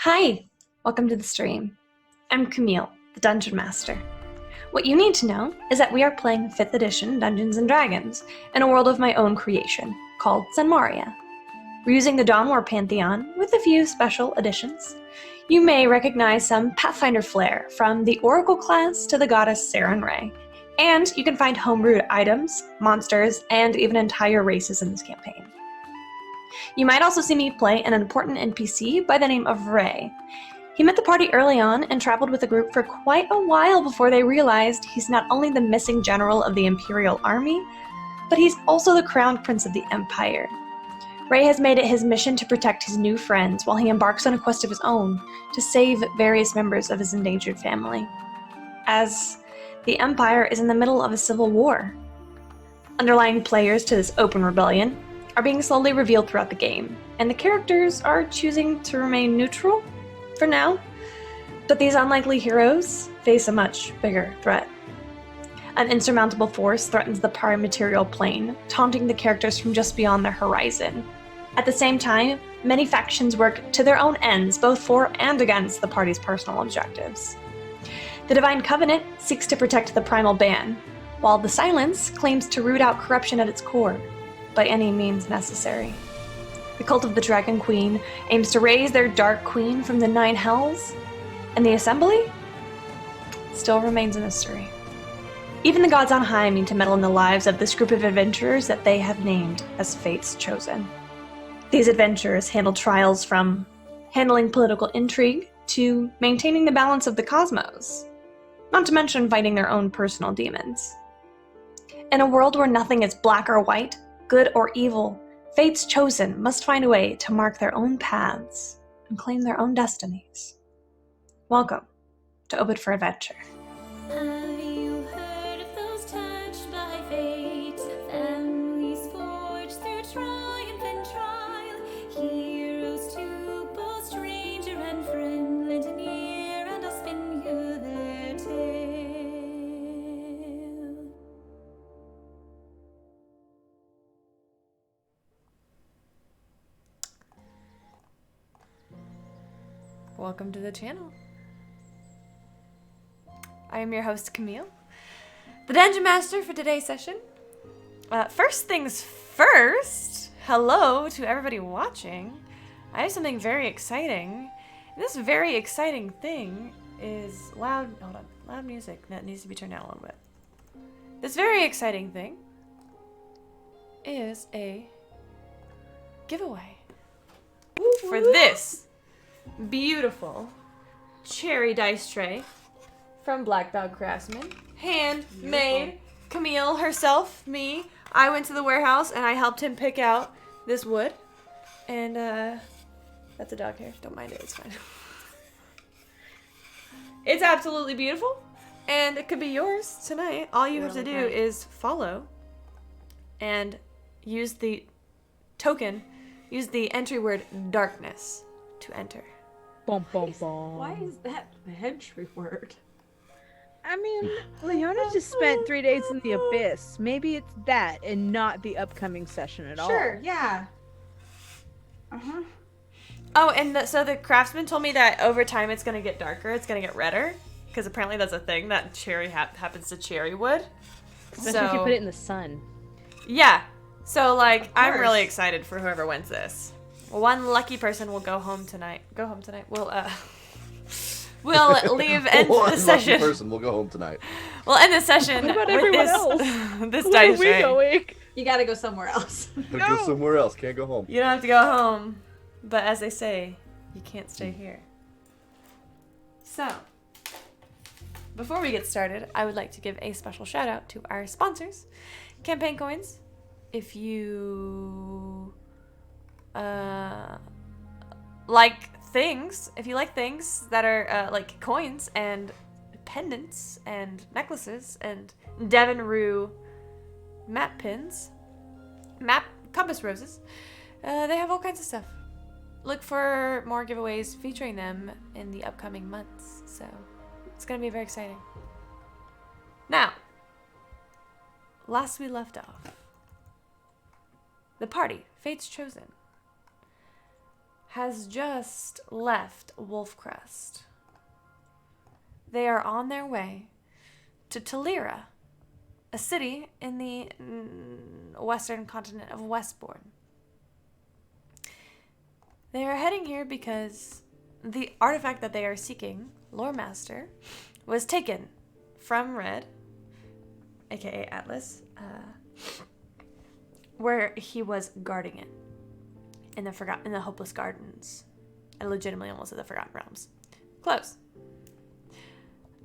Hi, welcome to the stream. I'm Camille, the Dungeon Master. What you need to know is that we are playing 5th edition Dungeons & Dragons in a world of my own creation, called Sanmaria. We're using the Dawn War Pantheon with a few special additions. You may recognize some Pathfinder flair, from the Oracle class to the goddess Sarenrae, and you can find homebrewed items, monsters, and even entire races in this campaign. You might also see me play an important NPC by the name of Ray. He met the party early on and traveled with the group for quite a while before they realized he's not only the missing general of the Imperial Army, but he's also the crown prince of the Empire. Ray has made it his mission to protect his new friends while he embarks on a quest of his own to save various members of his endangered family, as the Empire is in the middle of a civil war. Underlying players to this open rebellion are being slowly revealed throughout the game, and the characters are choosing to remain neutral for now, but these unlikely heroes face a much bigger threat. An insurmountable force threatens the material plane, taunting the characters from just beyond their horizon. At the same time, many factions work to their own ends, both for and against the party's personal objectives. The Divine Covenant seeks to protect the Primal Ban, while the Silence claims to root out corruption at its core, by any means necessary. The Cult of the Dragon Queen aims to raise their Dark Queen from the 9 Hells, and the Assembly still remains a mystery. Even the gods on high mean to meddle in the lives of this group of adventurers that they have named as Fate's Chosen. These adventurers handle trials from handling political intrigue to maintaining the balance of the cosmos, not to mention fighting their own personal demons. In a world where nothing is black or white, good or evil, Fate's Chosen must find a way to mark their own paths and claim their own destinies. Welcome to Open for Adventure. Have you heard of those touched by fate? Families forged through triumph and trial. Heroes to both stranger and friend lend an ear, and I'll spin you their tale. Welcome to the channel. I am your host, Camille, the Dungeon Master for today's session. First things first, hello to everybody watching. I have something very exciting. This very exciting thing is loud music. That needs to be turned down a little bit. This very exciting thing is a giveaway for this beautiful cherry dice tray from Black Dog Craftsman. Handmade. Camille herself, me. I went to the warehouse and I helped him pick out this wood. And that's a dog hair. Don't mind it, it's fine. It's absolutely beautiful. And it could be yours tonight. All you have to do is follow and use the token, use the entry word darkness to enter. Bum, bum, bum. Why is that the entry word? I mean, Leona just spent 3 days in the abyss. Maybe it's that and not the upcoming session at all. Sure, yeah. Uh-huh. Oh, and so the craftsman told me that over time it's going to get darker, it's going to get redder, because apparently that's a thing that cherry happens to cherry wood. Especially if you put it in the sun. Yeah. So, like, I'm really excited for whoever wins this. One lucky person will go home tonight. We'll leave end the session. One person will go home tonight. We'll end the session What about with everyone this, else? this Where dice are we tray. going? You gotta go somewhere else. Go somewhere else. Can't go home. You don't have to go home, but as they say, you can't stay here. So, before we get started, I would like to give a special shout out to our sponsors, Campaign Coins. If you if you like things that are like coins and pendants and necklaces and Devon Rue map pins, compass roses, they have all kinds of stuff. Look for more giveaways featuring them in the upcoming months, so it's gonna be very exciting. Now, last we left off, the party, Fate's Chosen, has just left Wolfcrest. They are on their way to Talira, a city in the western continent of Westbourne. They are heading here because the artifact that they are seeking, Lore Master, was taken from Red, aka Atlas, where he was guarding it in the Hopeless Gardens. I legitimately almost said the Forgotten Realms. Close.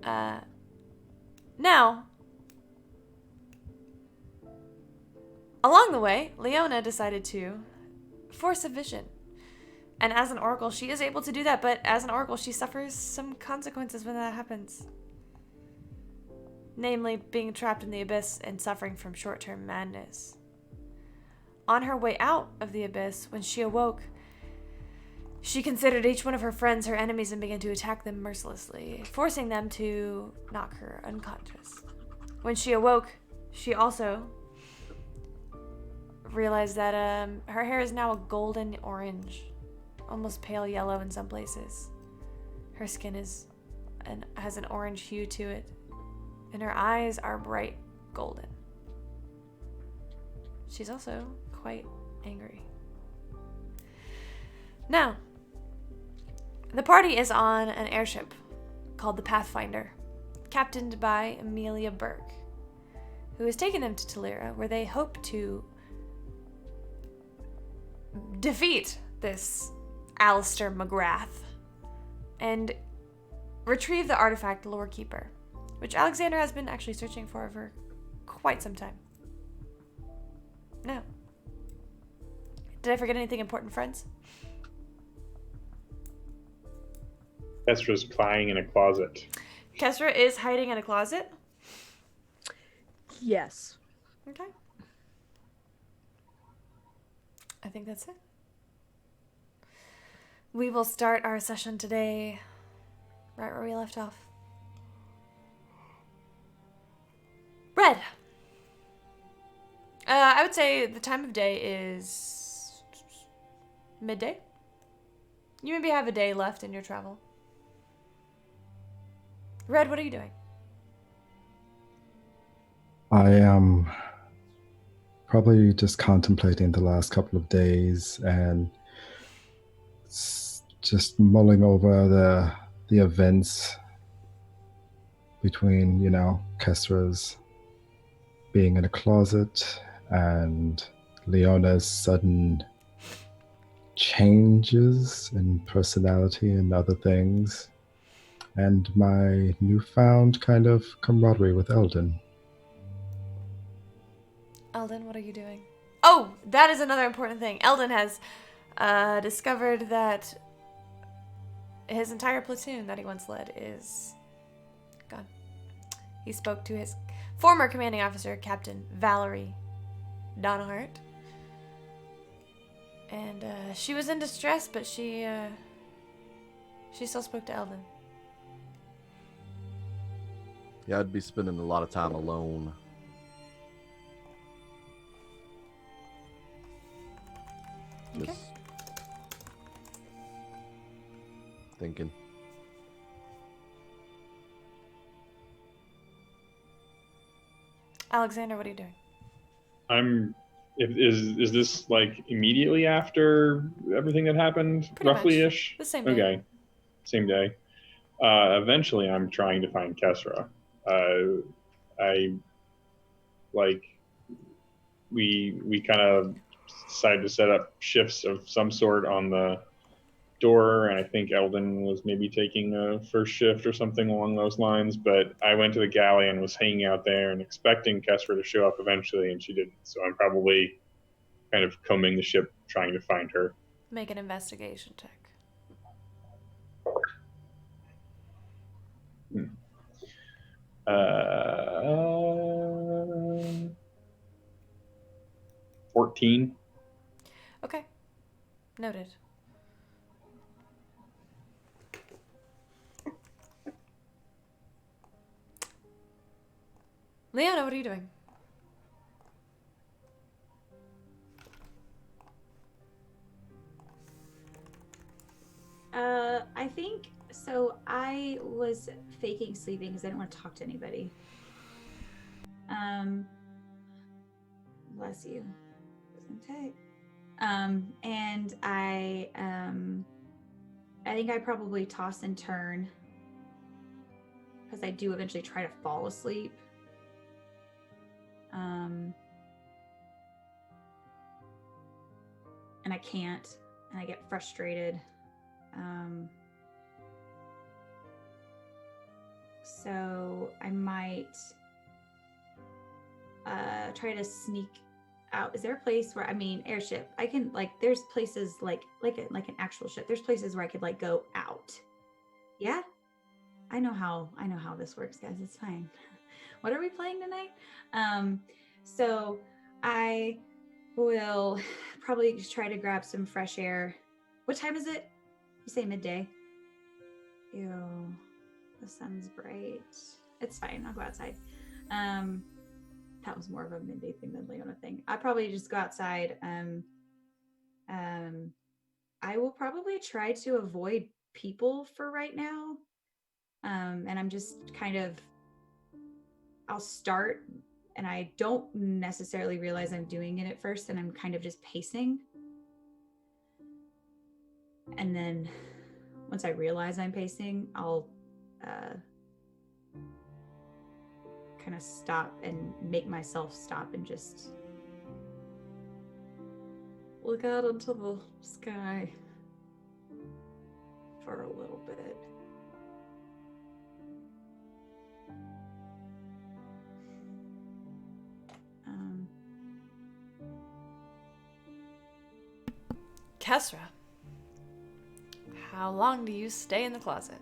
Now, along the way, Leona decided to force a vision. And as an oracle, she is able to do that, but as an oracle, she suffers some consequences when that happens. Namely, being trapped in the abyss and suffering from short-term madness. On her way out of the abyss, when she awoke, she considered each one of her friends her enemies and began to attack them mercilessly, forcing them to knock her unconscious. When she awoke, she also realized that her hair is now a golden orange, almost pale yellow in some places. Her skin has an orange hue to it, and her eyes are bright golden. She's also quite angry. Now, the party is on an airship called the Pathfinder, captained by Amelia Burke, who has taken them to Talira, where they hope to defeat this Alistair McGrath and retrieve the artifact Lore Keeper, which Alexander has been actually searching for quite some time. Now, did I forget anything important, friends? Kestra's crying in a closet. Kestra is hiding in a closet. Yes. Okay. I think that's it. We will start our session today right where we left off. Red. I would say the time of day is midday. You maybe have a day left in your travel. Red, what are you doing? I am probably just contemplating the last couple of days and just mulling over the events between, Kestra's being in a closet and Leona's sudden changes in personality and other things, and my newfound kind of camaraderie with Eldon. Eldon, what are you doing? Oh, that is another important thing. Eldon has discovered that his entire platoon that he once led is gone. He spoke to his former commanding officer, Captain Valerie Donahart. And she was in distress, but she still spoke to Eldon. Yeah, I'd be spending a lot of time alone. Okay. Just thinking. Alexander, what are you doing? Is this like immediately after everything that happened, Pretty roughly much. ish? The same day. Okay, same day. Eventually, I'm trying to find Kesra. I like we kind of decided to set up shifts of some sort on the door, and I think Eldon was maybe taking a first shift or something along those lines. But I went to the galley and was hanging out there and expecting Kesra to show up eventually, and she didn't. So I'm probably kind of combing the ship trying to find her. Make an investigation check. Uh, 14. Okay. Noted. Leona, what are you doing? I think so. I was faking sleeping because I didn't want to talk to anybody. Bless you. Isn't it? And I think I probably toss and turn because I do eventually try to fall asleep. And I can't, and I get frustrated. So I might try to sneak out. Is there a place where, I mean, airship, I can, like, there's places like an actual ship, there's places where I could like go out. Yeah, I know how this works, guys. It's fine. What are we playing tonight? So I will probably just try to grab some fresh air. What time is it? You say midday? Ew, the sun's bright. It's fine, I'll go outside. That was more of a midday thing than Leona thing. I probably just go outside. I will probably try to avoid people for right now. And I'm just kind of, I'll start, and I don't necessarily realize I'm doing it at first, and I'm kind of just pacing. And then once I realize I'm pacing, I'll kind of stop and make myself stop and just look out into the sky for a little bit. Kesra, how long do you stay in the closet?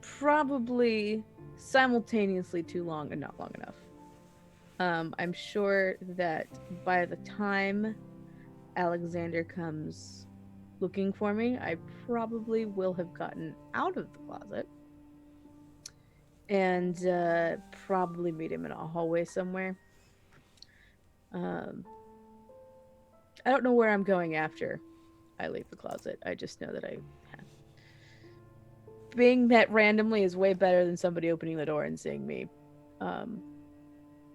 Probably simultaneously too long and not long enough. I'm sure that by the time Alexander comes looking for me, I probably will have gotten out of the closet and probably meet him in a hallway somewhere. I don't know where I'm going after I leave the closet. I just know that being met randomly is way better than somebody opening the door and seeing me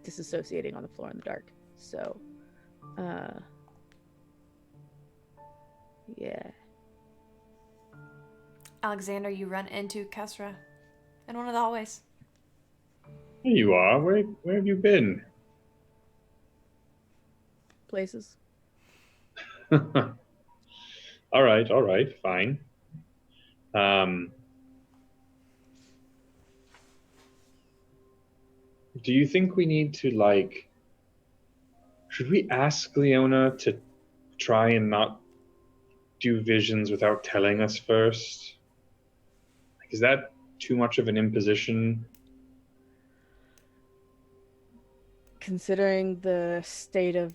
disassociating on the floor in the dark. So, yeah. Alexander, you run into Kesra in one of the hallways. Here you are. Where have you been? Places. All right, fine. Do you think we need to, like, should we ask Leona to try and not do visions without telling us first? Like, is that too much of an imposition? Considering the state of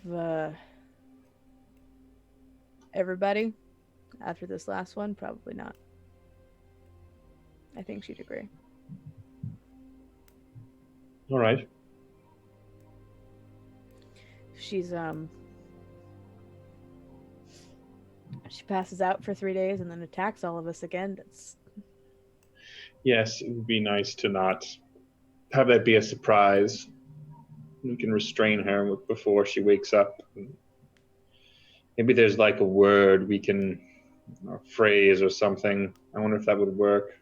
everybody after this last one, probably not. I think she'd agree. All right. She's she passes out for 3 days and then attacks all of us again. That's Yes, it would be nice to not have that be a surprise. We can restrain her before she wakes up. Maybe there's like a word we can, a phrase or something. I wonder if that would work.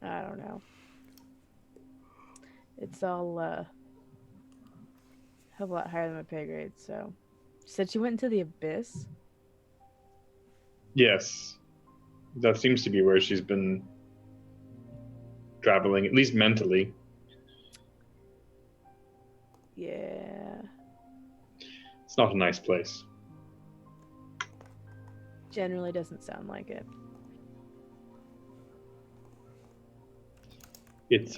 I don't know. It's all a hell of a lot higher than my pay grade. So, she said she went into the abyss. Yes, that seems to be where she's been traveling, at least mentally. Yeah. It's not a nice place. Generally doesn't sound like it. It's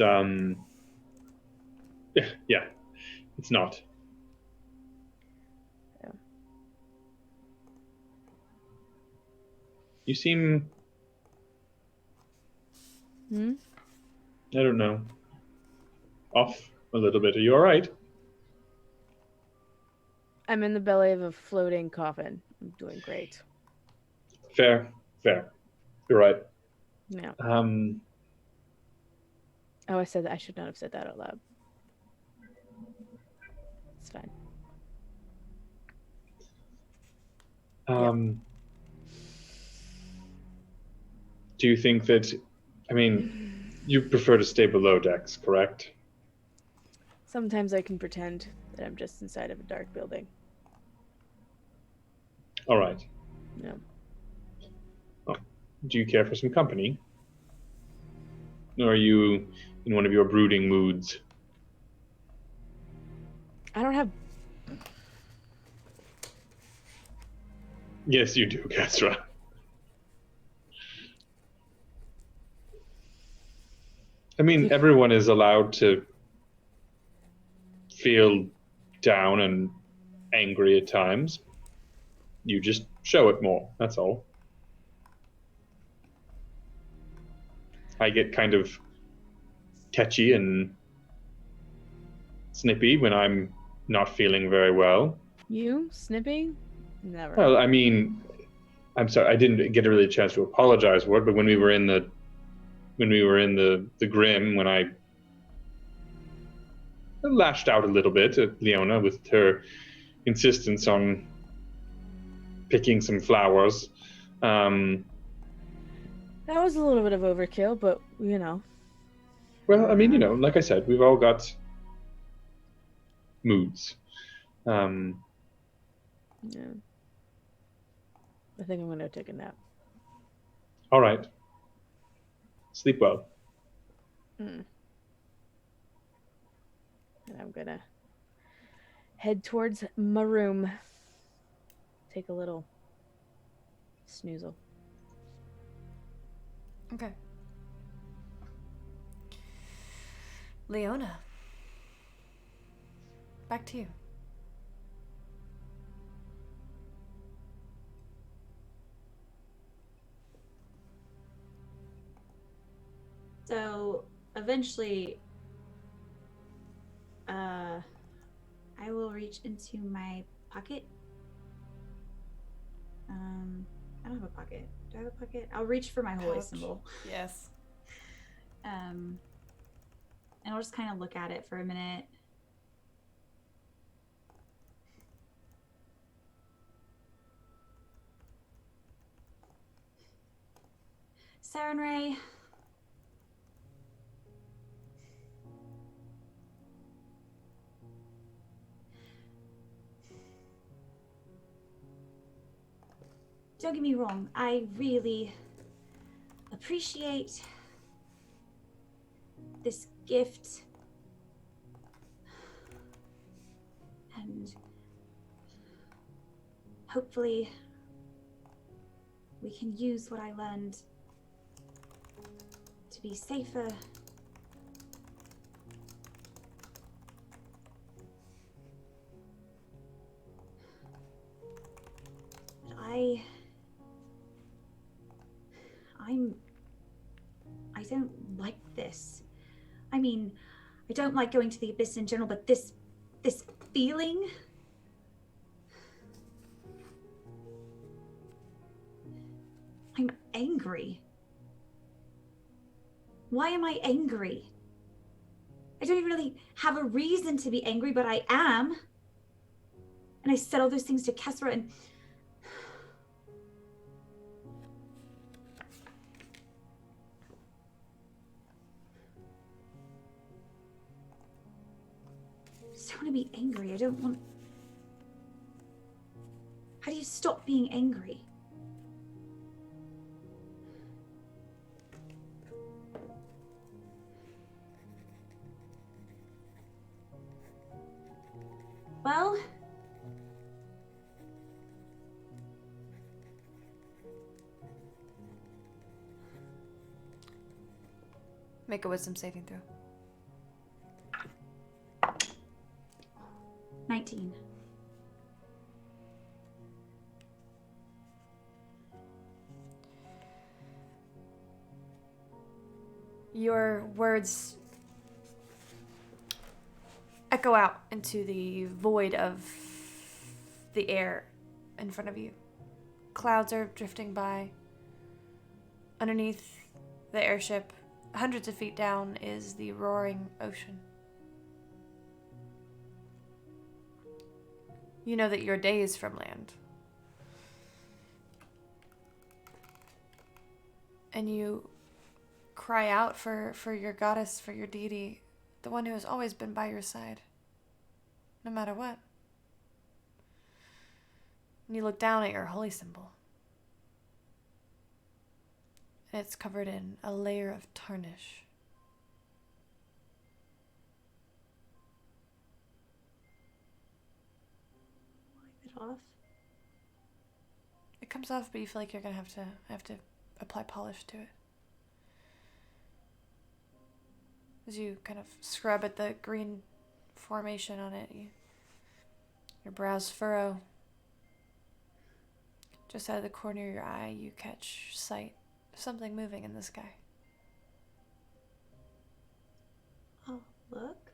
yeah, it's not. Yeah. You seem, Hmm? I don't know, off a little bit. Are you all right? I'm in the belly of a floating coffin. I'm doing great. Fair. You're right. Yeah. Um, Oh, I said that. I should not have said that out loud. It's fine. Do you think that, I mean, you prefer to stay below decks, correct? Sometimes I can pretend that I'm just inside of a dark building. All right. No. Do you care for some company? Or are you in one of your brooding moods? I don't have. Yes, you do, Kesra. I mean, everyone is allowed to feel down and angry at times. You just show it more, that's all. I get kind of catchy and snippy when I'm not feeling very well. You? Snippy? Never. Well, I mean, I'm sorry, I didn't get really a chance to apologize for it, but when we were in the Grim, when I lashed out a little bit at Leona with her insistence on picking some flowers. That was a little bit of overkill, but you know. Well, I mean, you know, like I said, we've all got moods. Yeah. I think I'm gonna take a nap. All right. Sleep well. And I'm gonna head towards my room. Take a little snoozle. Okay. Leona. Back to you. So eventually, I will reach into my pocket. I don't have a pocket. Do I have a pocket? I'll reach for my holy Pouch. symbol. Yes. And I'll just kind of look at it for a minute. Saren Ray. Don't get me wrong, I really appreciate this gift. And hopefully we can use what I learned to be safer. But I don't like this. I mean, I don't like going to the Abyss in general, but this feeling. I'm angry. Why am I angry? I don't even really have a reason to be angry, but I am. And I said all those things to Kesra and... I just don't want to be angry. I don't want... How do you stop being angry? Well... Make a wisdom saving throw. 19. Your words echo out into the void of the air in front of you. Clouds are drifting by. Underneath the airship, hundreds of feet down, is the roaring ocean. You know that you're days from land. And you cry out for your goddess, for your deity, the one who has always been by your side, no matter what. And you look down at your holy symbol. And it's covered in a layer of tarnish. Wipe it off. It comes off, but you feel like you're gonna have to apply polish to it. As you kind of scrub at the green formation on it, your brows furrow. Just out of the corner of your eye, you catch sight of something moving in the sky. Oh, look.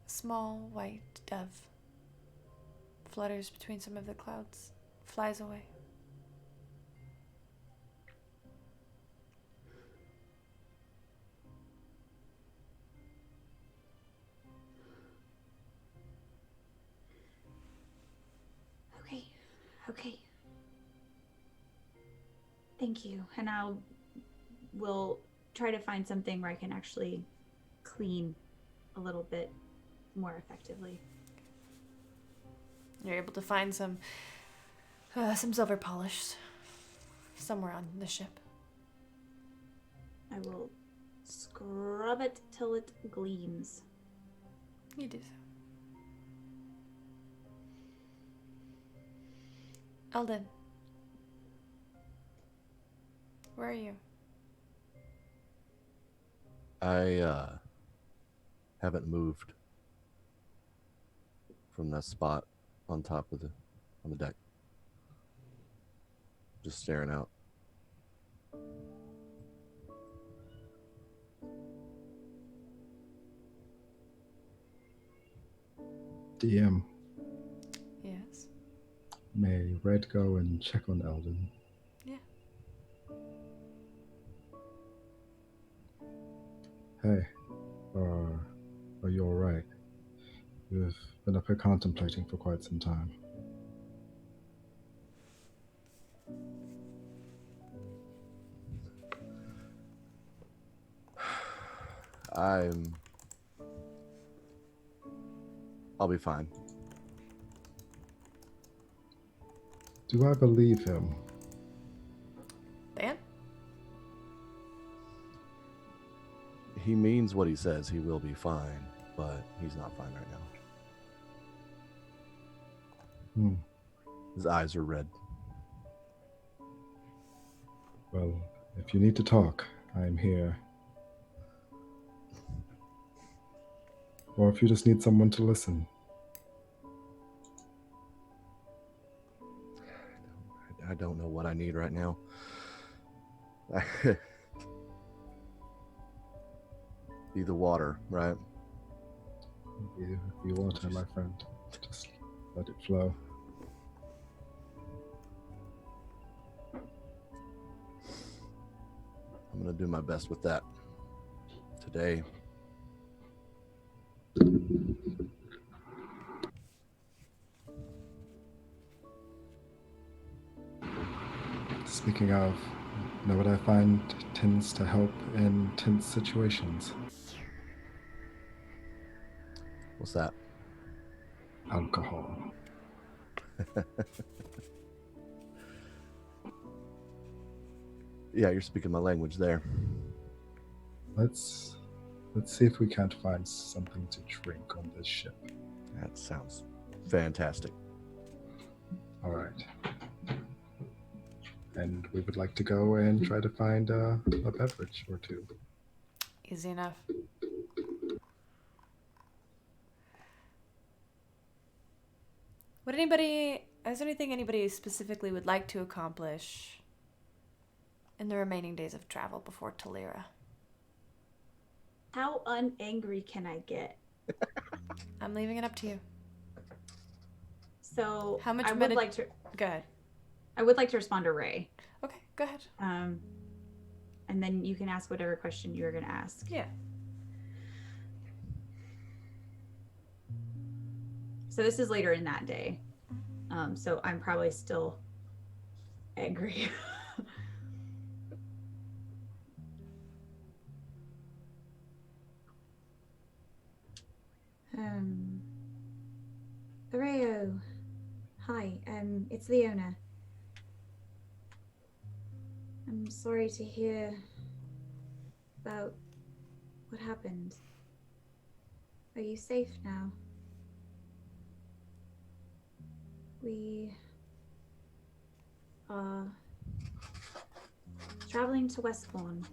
A small white dove flutters between some of the clouds, flies away. Okay. Thank you. And will try to find something where I can actually clean a little bit more effectively. You're able to find some silver polish somewhere on the ship. I will scrub it till it gleams. You do so. Eldon, where are you? I haven't moved from that spot on top of on the deck. Just staring out. DM, Yes. may Red go and check on Eldon? Yeah. Hey, are you alright? You've been up here contemplating for quite some time. I'll be fine. Do I believe him? Dan? He means what he says. He will be fine, but he's not fine right now. His eyes are red. Well, if you need to talk, I'm here. Or if you just need someone to listen. I don't know what I need right now. Be the water, right? Be water, my friend. Just let it flow. I'm gonna do my best with that today. Speaking of, know what I find tends to help in tense situations? What's that? Alcohol. Yeah, you're speaking my language there. Let's see if we can't find something to drink on this ship. That sounds fantastic. All right. And we would like to go and try to find a beverage or two. Easy enough. Is there anything anybody specifically would like to accomplish in the remaining days of travel before Talira? How unangry can I get? I'm leaving it up to you. So How much I would meta- like to. Go ahead. I would like to respond to Ray. Okay, go ahead. And then you can ask whatever question you're going to ask. Yeah. So this is later in that day. So I'm probably still angry. Areo. Hi, it's Leona. I'm sorry to hear about what happened. Are you safe now? We are traveling to Westbourne.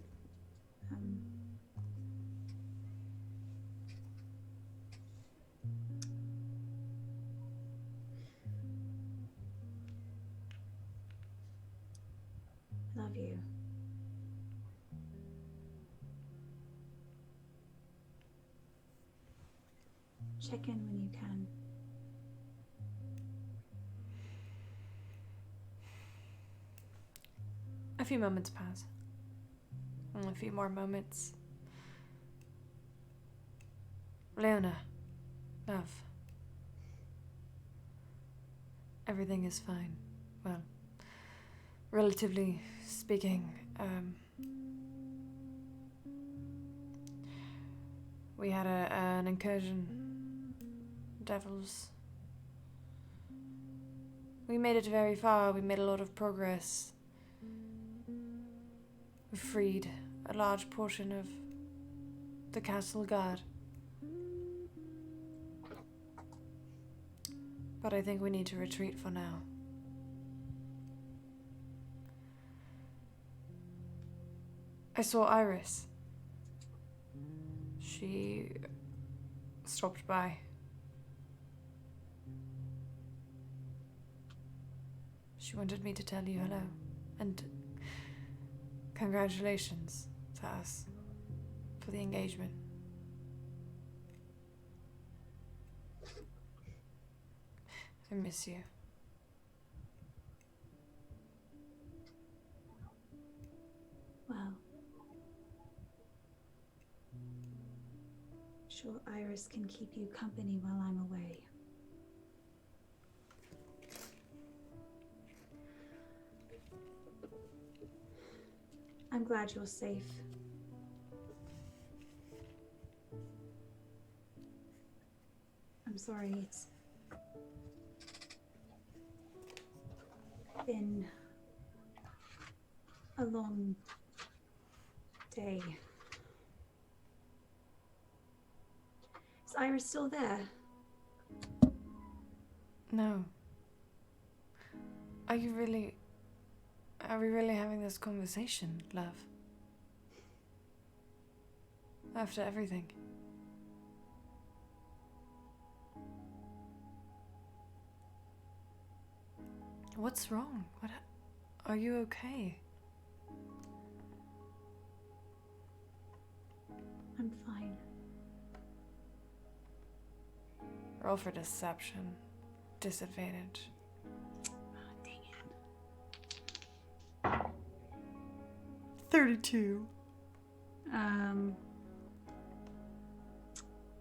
Love you. Check in when you can. A few moments pass. A few more moments. Leona, love. Everything is fine. Well, relatively speaking, we had an incursion. Devils. We made it very far. We made a lot of progress. We freed a large portion of the castle guard. But I think we need to retreat for now. I saw Iris. She stopped by. She wanted me to tell you hello and congratulations to us for the engagement. I miss you. Well, sure Iris can keep you company while I'm away. I'm glad you're safe. I'm sorry it's been a long day. Is Iris still there? No. Are we really having this conversation, love? After everything. What's wrong? Are you okay? I'm fine. Roll for deception. Disadvantage. Oh, dang it. 32.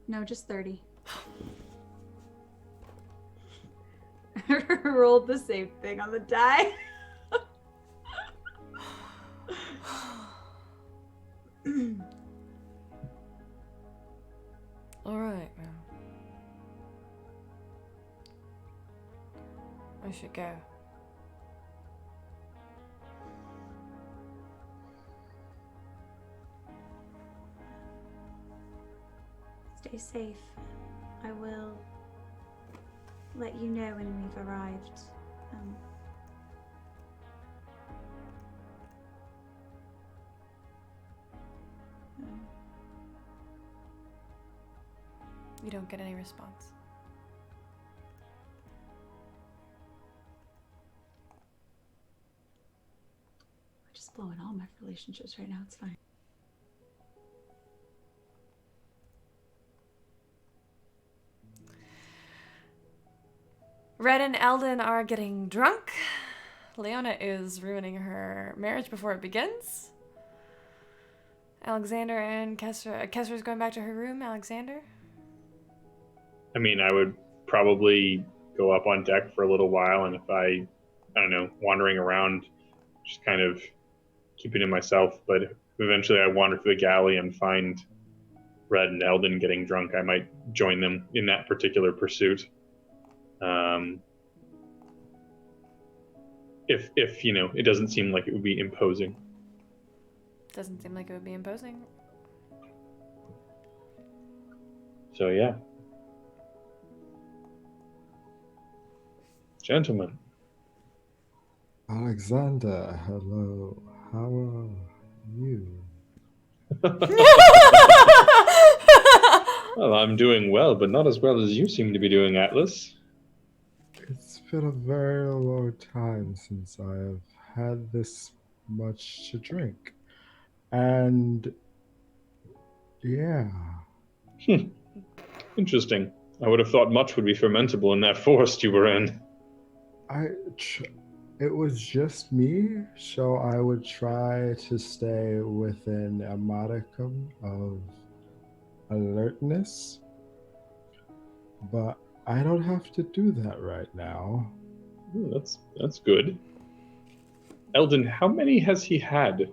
No, just 30. Rolled the same thing on the die. All right, man. I should go. Stay safe. I will let you know when we've arrived. You don't get any response. We're just blowing all my relationships right now. It's fine. Red and Eldon are getting drunk. Leona is ruining her marriage before it begins. Alexander and Kessra. Kessra's going back to her room. Alexander? I mean, I would probably go up on deck for a little while, and if I don't know, wandering around, just kind of keeping to myself. But if eventually I wander through the galley and find Red and Eldon getting drunk, I might join them in that particular pursuit. If it doesn't seem like it would be imposing. Doesn't seem like it would be imposing. So yeah. Gentlemen. Alexander, hello. How are you? Well, I'm doing well, but not as well as you seem to be doing, Atlas. It's been a very long time since I have had this much to drink. And yeah. Interesting. I would have thought much would be fermentable in that forest you were in. It was just me, so I would try to stay within a modicum of alertness. But I don't have to do that right now. Ooh, that's good. Eldon, how many has he had?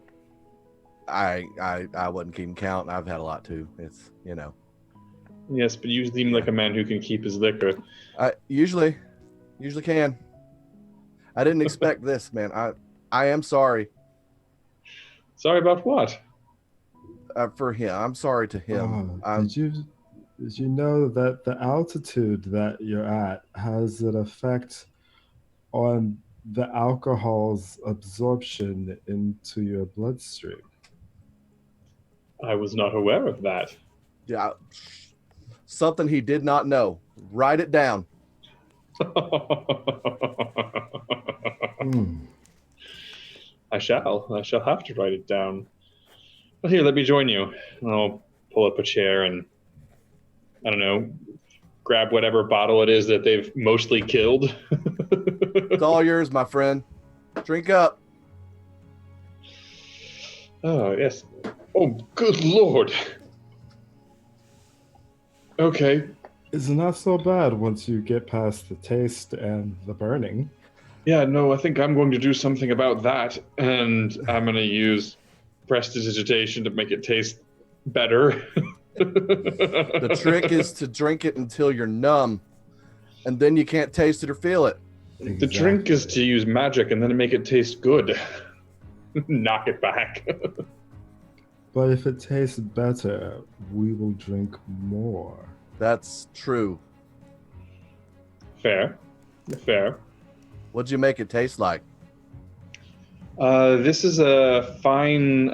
I wasn't keeping count. I've had a lot too. It's Yes, but you seem like a man who can keep his liquor. I usually can. I didn't expect this, man. I am sorry. Sorry about what? For him. I'm sorry to him. Did you know that the altitude that you're at has an effect on the alcohol's absorption into your bloodstream? I was not aware of that. Yeah. Something he did not know. Write it down. I shall have to write it down. Well, here, let me join you. I'll pull up a chair and, I don't know, grab whatever bottle it is that they've mostly killed. It's all yours, my friend. Drink up. Oh, yes. Oh, good Lord. Okay. It's not so bad once you get past the taste and the burning. Yeah, no, I think I'm going to do something about that, and I'm going to use prestidigitation to make it taste better. The trick is to drink it until you're numb, and then you can't taste it or feel it. The drink is to use magic and then make it taste good. Knock it back. But if it tastes better, we will drink more. That's true. Fair. What'd you make it taste like? This is a fine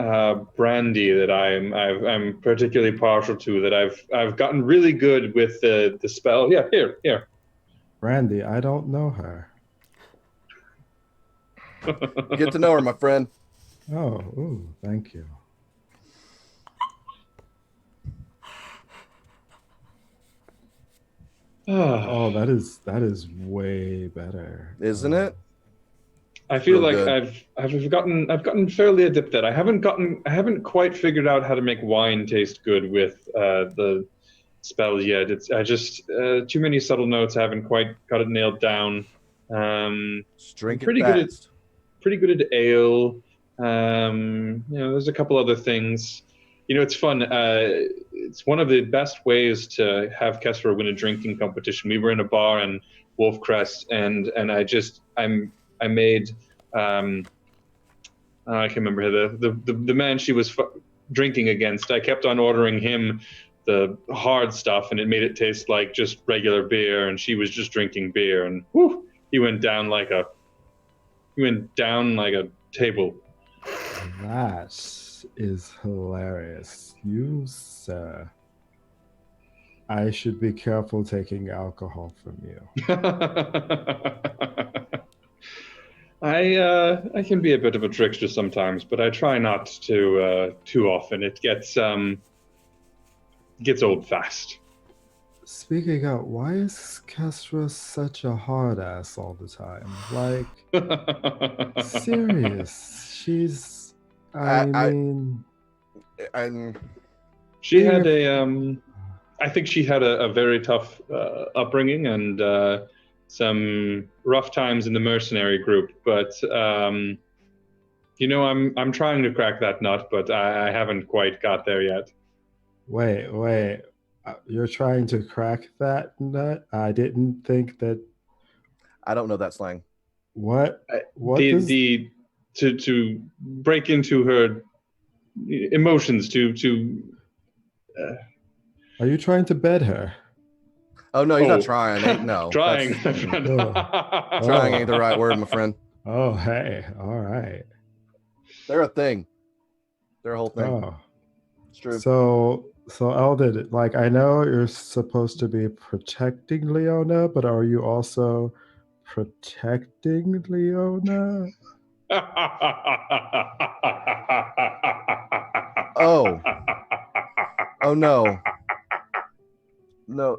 brandy that I'm particularly partial to. That I've gotten really good with the spell. Yeah, here. Brandy, I don't know her. Get to know her, my friend. Oh, ooh, thank you. Oh, that is way better, isn't it? I feel like good. I've gotten fairly adept at it. I haven't quite figured out how to make wine taste good with the spells yet. It's too many subtle notes. I haven't quite got it nailed down. Just drink pretty it fast. Pretty good at ale. There's a couple other things. It's fun. It's one of the best ways to have Kessler win a drinking competition. We were in a bar in Wolfcrest, and I made I can't remember the man she was drinking against. I kept on ordering him the hard stuff, and it made it taste like just regular beer, and she was just drinking beer, and whew, he went down like a table. That is hilarious. You, sir. I should be careful taking alcohol from you. I can be a bit of a trickster sometimes, but I try not to too often. It gets old fast. speaking of, why is Kestra such a hard ass all the time? Like, serious. She's. I I, mean, I, She being had a- I think she had a very tough upbringing and some rough times in the mercenary group. But I'm trying to crack that nut, but I haven't quite got there yet. wait. You're trying to crack that nut? I didn't think that. I don't know that slang. What? What the does? the to break into her emotions to Are you trying to bed her? Oh no, he's not trying. No, trying. that's- My friend. trying ain't the right word, my friend. Oh, hey. All right. They're a thing. They're a whole thing. Oh. It's true. So Eldon, like I know you're supposed to be protecting Leona, but are you also protecting Leona? Oh. Oh no. No.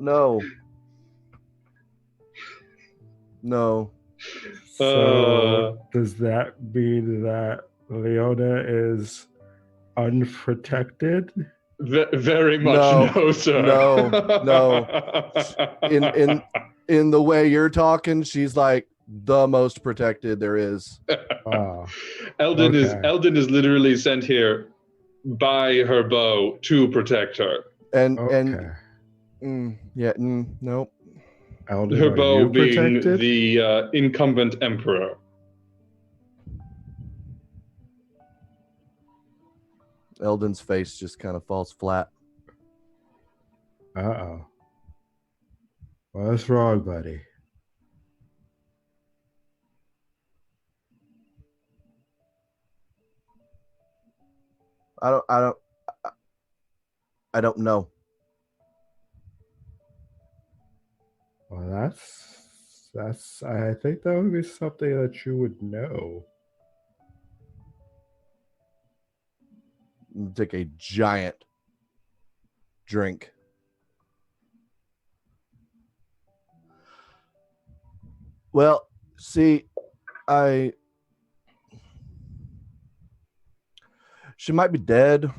So does that mean that Leona is unprotected? Very much no, sir. No. In the way you're talking, she's like the most protected there is. Oh, Eldon okay. is literally sent here by her bow to protect her. Okay. Nope. Eldon, Her are bow you being protected? the incumbent emperor. Eldon's face just kind of falls flat. Uh-oh. What's wrong, buddy? I don't know. Well, I think that would be something that you would know. Take a giant drink. Well, see, she might be dead,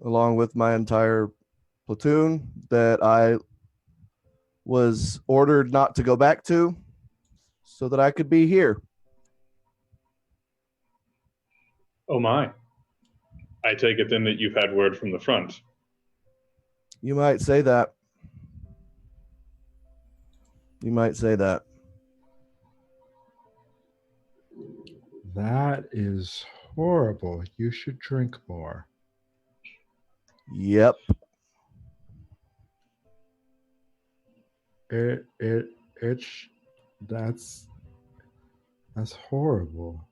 along with my entire platoon that I was ordered not to go back to so that I could be here. Oh my. I take it then that you've had word from the front. You might say that. You might say that. That is horrible. You should drink more. Yep. That's horrible.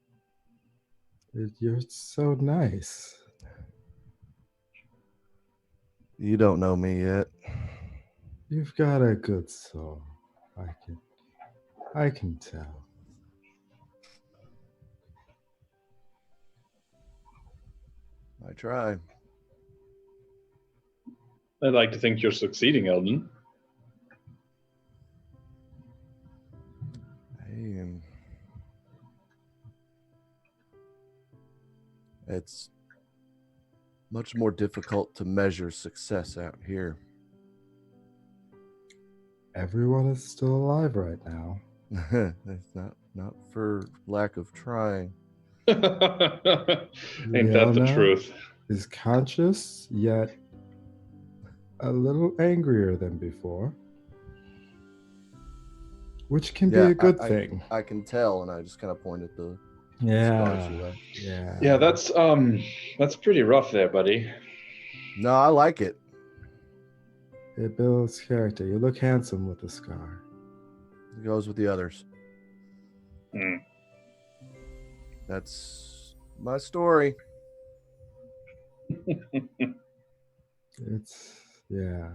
You're so nice. You don't know me yet. You've got a good soul. I can tell. I try. I'd like to think you're succeeding, Eldon. It's much more difficult to measure success out here. Everyone is still alive right now. It's not for lack of trying. Ain't that the Leona truth? is conscious, yet a little angrier than before. Which can be a good thing. I can tell, and I just kind of point at the scars she left. Yeah, that's pretty rough there, buddy. No, I like it. It builds character. You look handsome with the scar. It goes with the others. Mm. That's my story. It's yeah.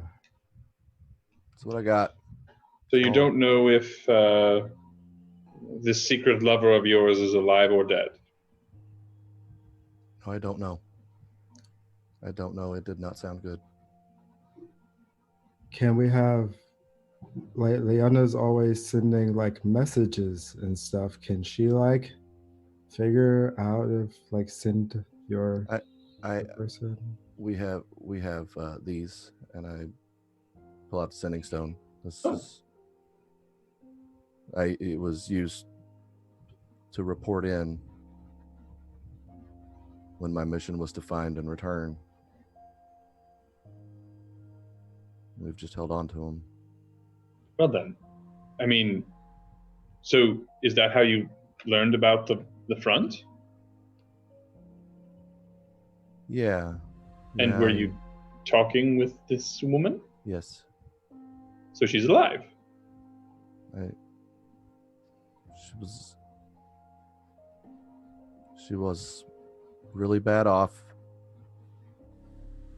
That's what I got. So you don't know if this secret lover of yours is alive or dead? No, I don't know. I don't know. It did not sound good. can we have, like, Leona's always sending like messages and stuff. Can she like figure out if like send your I person? we have these, and I pull out the sending stone. This Oh. is it was used to report in when my mission was to find and return. We've just held on to them. Well then, I mean, so is that how you learned about the front? Yeah. And were you talking with this woman? Yes. So she's alive. She was really bad off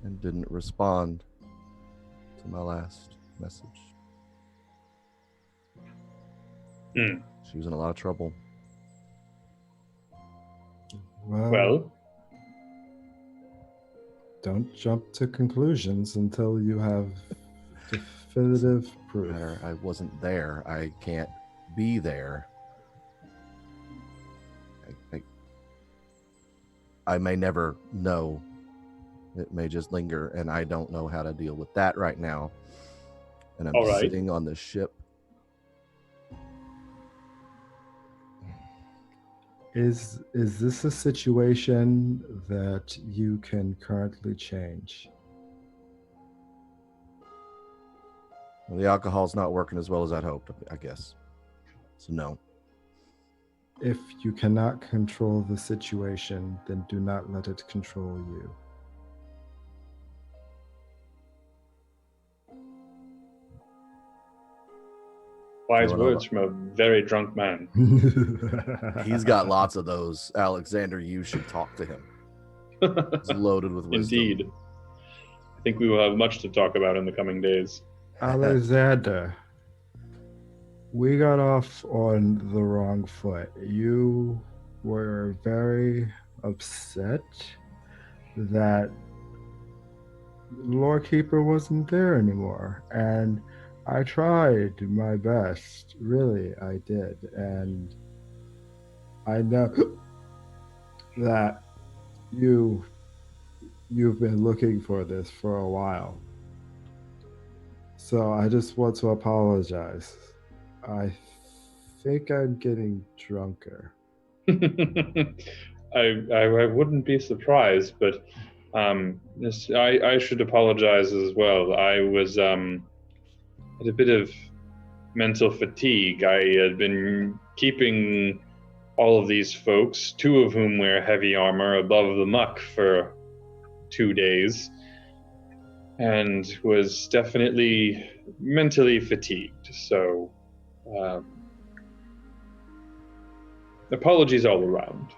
and didn't respond to my last message. She was in a lot of trouble. Well, don't jump to conclusions until you have definitive proof. I wasn't there. I can't be there. I may never know. It may just linger, and I don't know how to deal with that right now. And I'm all right. sitting on the ship. Is this a situation that you can currently change? Well, the alcohol's not working as well as I'd hoped, I guess. So no. If you cannot control the situation, then do not let it control you. Wise words from a very drunk man. He's got lots of those. Alexander, you should talk to him. He's loaded with wisdom. Indeed. I think we will have much to talk about in the coming days. Alexander, we got off on the wrong foot. You were very upset that Lorekeeper wasn't there anymore, and I tried my best. Really, I did. And I know that you've been looking for this for a while. So I just want to apologize. I think I'm getting drunker. I wouldn't be surprised, but I should apologize as well. I was had a bit of mental fatigue. I had been keeping all of these folks, 2 of whom wear heavy armor, above the muck for 2 days, and was definitely mentally fatigued. So apologies all around.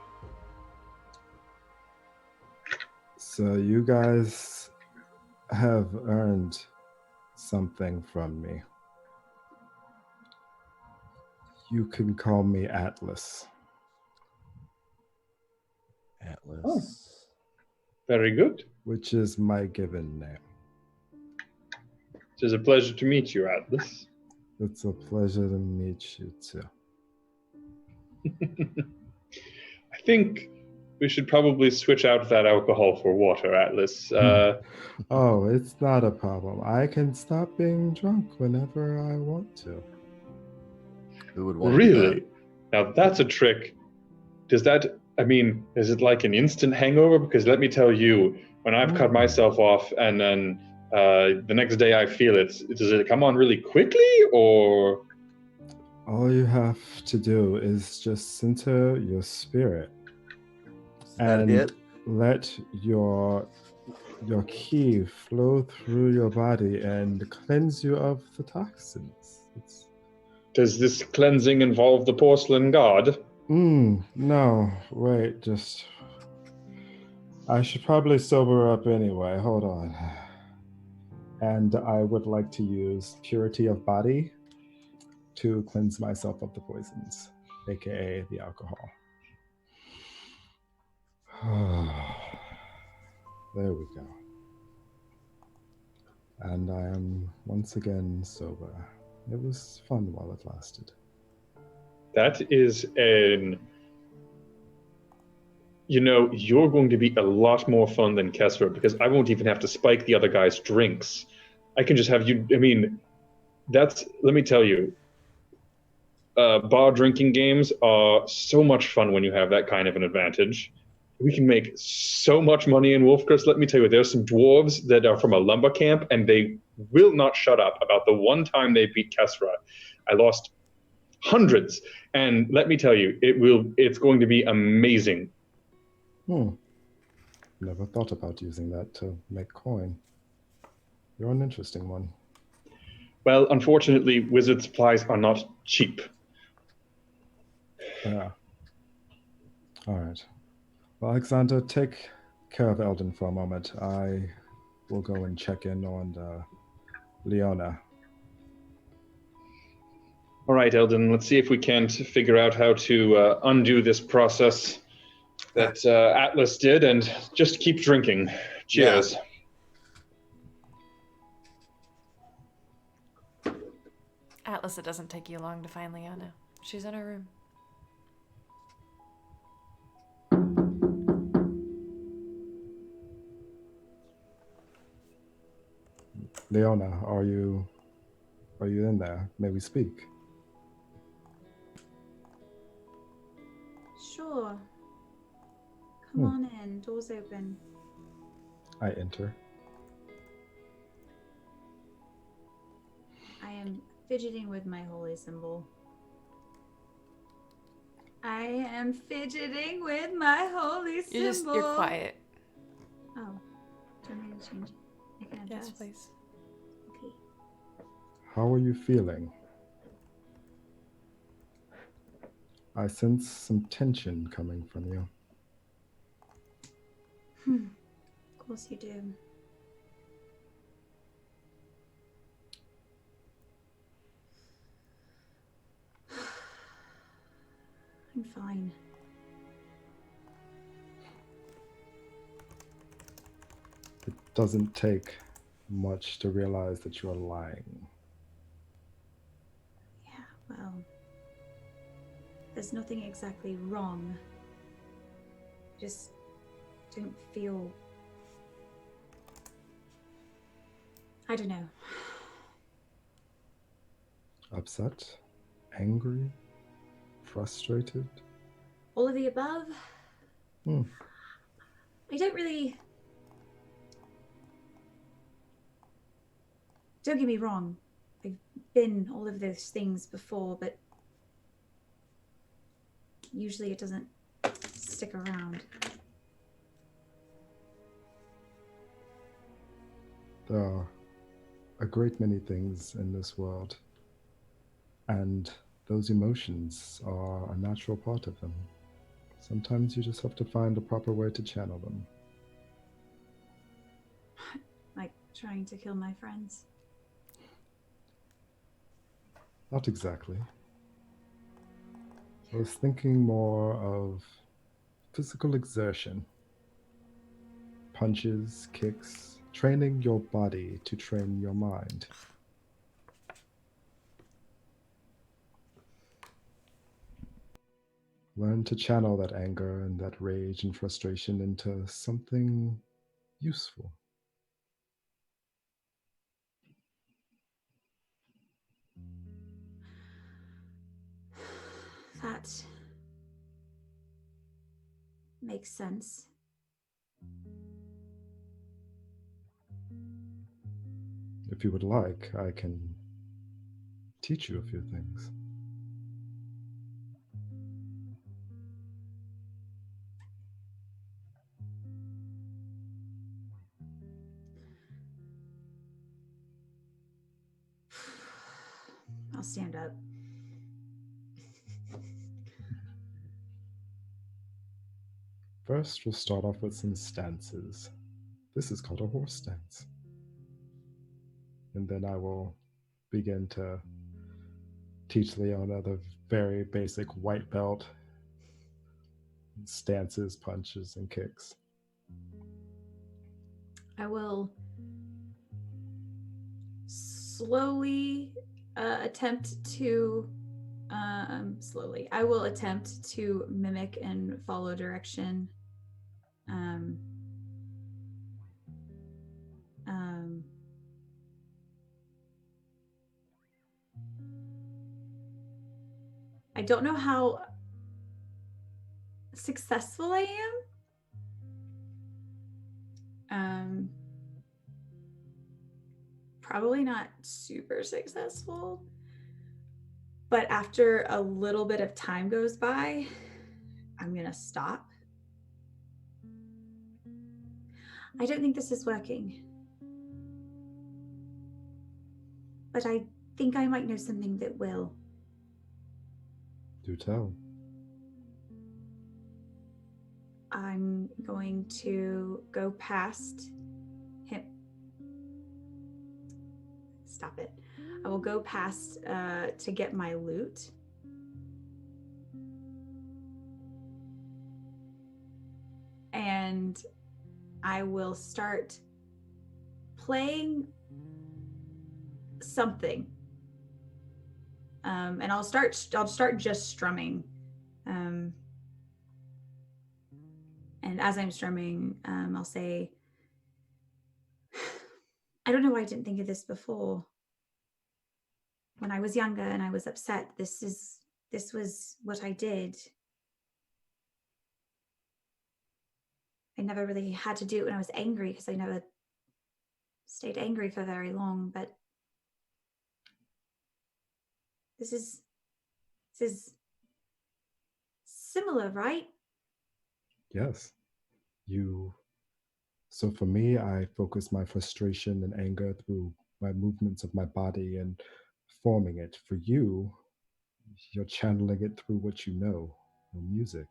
So you guys have earned something from me. You can call me Atlas. Atlas. Oh, very good. Which is my given name. It is a pleasure to meet you, Atlas. It's a pleasure to meet you too. I think we should probably switch out that alcohol for water, Atlas. Oh, it's not a problem. I can stop being drunk whenever I want to. Who would want to do Really? Now that's a trick. Is it like an instant hangover? Because let me tell you, when I've cut myself off and then the next day I feel it, does it come on really quickly, or? All you have to do is just center your spirit and let your ki flow through your body and cleanse you of the toxins. Does this cleansing involve the porcelain god? No, wait, I should probably sober up anyway. Hold on. And I would like to use Purity of Body to cleanse myself of the poisons, aka the alcohol. There we go. And I am once again sober. It was fun while it lasted. That is an. You know, you're going to be a lot more fun than Kessler because I won't even have to spike the other guy's drinks. I can just have you. I mean, that's. Let me tell you, bar drinking games are so much fun when you have that kind of an advantage. We can make so much money in Wolfcrest. Let me tell you, there's some dwarves that are from a lumber camp, and they will not shut up about the one time they beat Kesra. I lost hundreds, and let me tell you, it's going to be amazing. Never thought about using that to make coin. You're an interesting one. Well, unfortunately, wizard supplies are not cheap. Yeah. All right. Well, Alexander, take care of Eldon for a moment. I will go and check in on Leona. All right, Eldon, let's see if we can't figure out how to undo this process that Atlas did and just keep drinking. Cheers. Atlas, it doesn't take you long to find Leona. She's in her room. Leona, are you in there? May we speak? Sure. Come on in. Door's open. I enter. I am fidgeting with my holy symbol. I am fidgeting with my holy symbol. You're quiet. Oh. Do you want me to change it? I can adjust. Yes, please. Okay. How are you feeling? I sense some tension coming from you. Of course you do. I'm fine. It doesn't take much to realize that you're lying. Yeah, well, there's nothing exactly wrong. I just don't feel... I don't know. Upset? Angry? Frustrated? All of the above? I don't really... Don't get me wrong. I've been all of those things before, but usually it doesn't stick around. There are a great many things in this world, and those emotions are a natural part of them. Sometimes you just have to find a proper way to channel them. Like trying to kill my friends. Not exactly. I was thinking more of physical exertion. Punches, kicks, training your body to train your mind. Learn to channel that anger and that rage and frustration into something useful. That makes sense. If you would like, I can teach you a few things. I'll stand up. First, we'll start off with some stances. This is called a horse stance. And then I will begin to teach Leona the very basic white belt stances, punches, and kicks. I will slowly attempt to I will attempt to mimic and follow direction. Um, um, I don't know how successful I am. Probably not super successful. But after a little bit of time goes by, I'm going to stop. I don't think this is working. But I think I might know something that will. Do tell. I'm going to go past him. Stop it. I will go past to get my loot. And I will start playing something. And I'll start just strumming. And as I'm strumming, I'll say, I don't know why I didn't think of this before. When I was younger and I was upset, this was what I did. I never really had to do it when I was angry because I never stayed angry for very long, but this is similar, right? Yes. So for me, I focus my frustration and anger through my movements of my body and forming it. For you, you're channeling it through what you know, your music.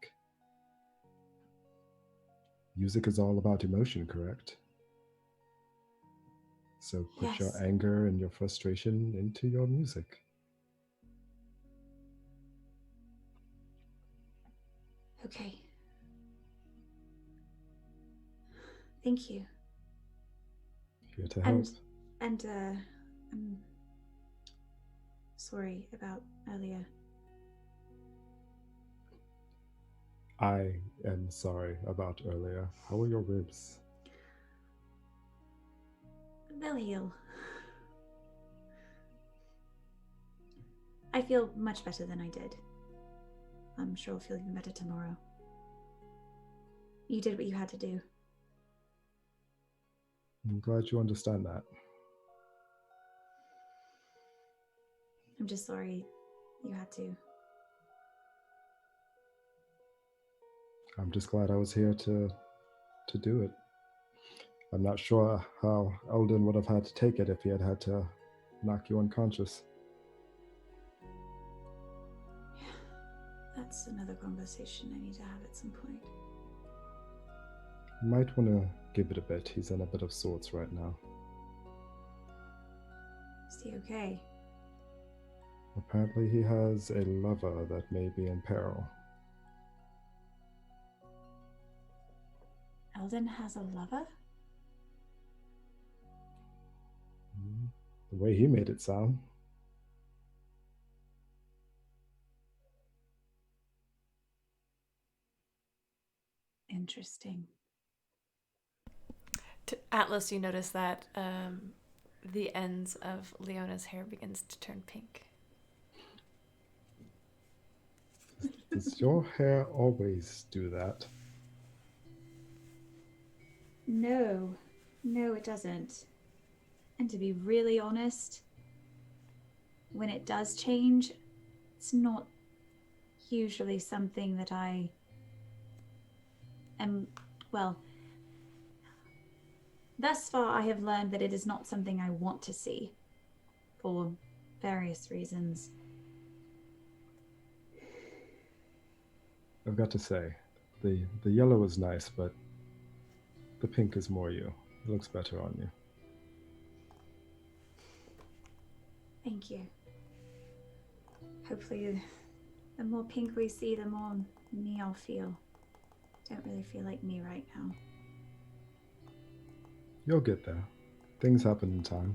Music is all about emotion, correct? So put your Yes. anger and your frustration into your music. Okay. Thank you. Here to help. And I'm sorry about earlier. I am sorry about earlier. How are your ribs? They'll heal. I feel much better than I did. I'm sure I'll feel even better tomorrow. You did what you had to do. I'm glad you understand that. I'm just sorry you had to. I'm just glad I was here to do it. I'm not sure how Eldon would have had to take it if he had to knock you unconscious. That's another conversation I need to have at some point. You might want to give it a bit. He's in a bit of sorts right now. Is he okay? Apparently he has a lover that may be in peril. Eldon has a lover? The way he made it sound. Interesting. Atlas, you notice that the ends of Leona's hair begins to turn pink. Does your hair always do that? No, it doesn't. And to be really honest, when it does change, it's not usually something that I am, well, thus far I have learned that it is not something I want to see for various reasons. I've got to say, the yellow is nice, but the pink is more you. It looks better on you. Thank you. Hopefully, the more pink we see, the more me I'll feel. Don't really feel like me right now. You'll get there. Things happen in time.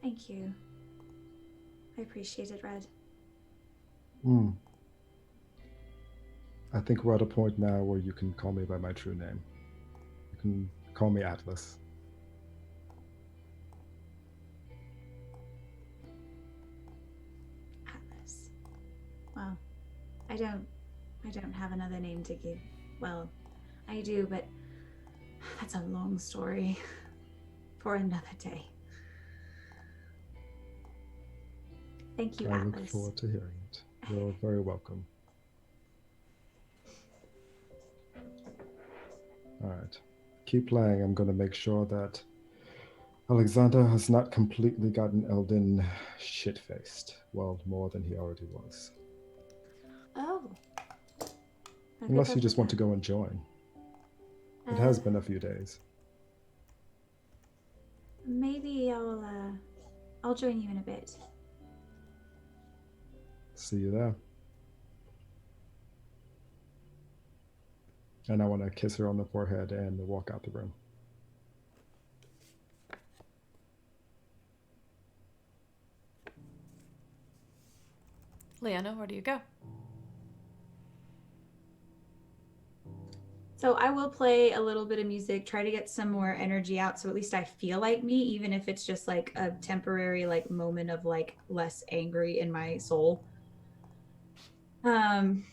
Thank you. I appreciate it, Red. I think we're at a point now where you can call me by my true name. You can call me Atlas. Atlas. Well, I don't have another name to give. Well, I do, but that's a long story for another day. Thank you, I look Atlas. forward to hearing it. You're very welcome. All right. Keep playing. I'm going to make sure that Alexander has not completely gotten Eldon shit-faced. Well, more than he already was. Oh. Unless you just want to go and join. It has been a few days. Maybe I'll join you in a bit. See you there. And I want to kiss her on the forehead and walk out the room. Leanna, where do you go? So I will play a little bit of music, try to get some more energy out, so at least I feel like me, even if it's just like a temporary like moment of like less angry in my soul. And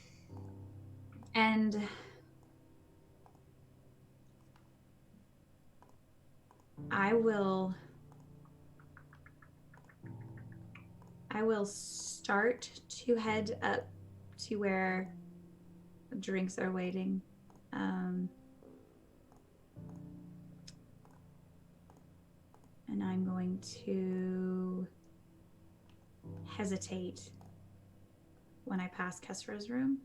I will start to head up to where drinks are waiting. And I'm going to hesitate when I pass Kesra's room.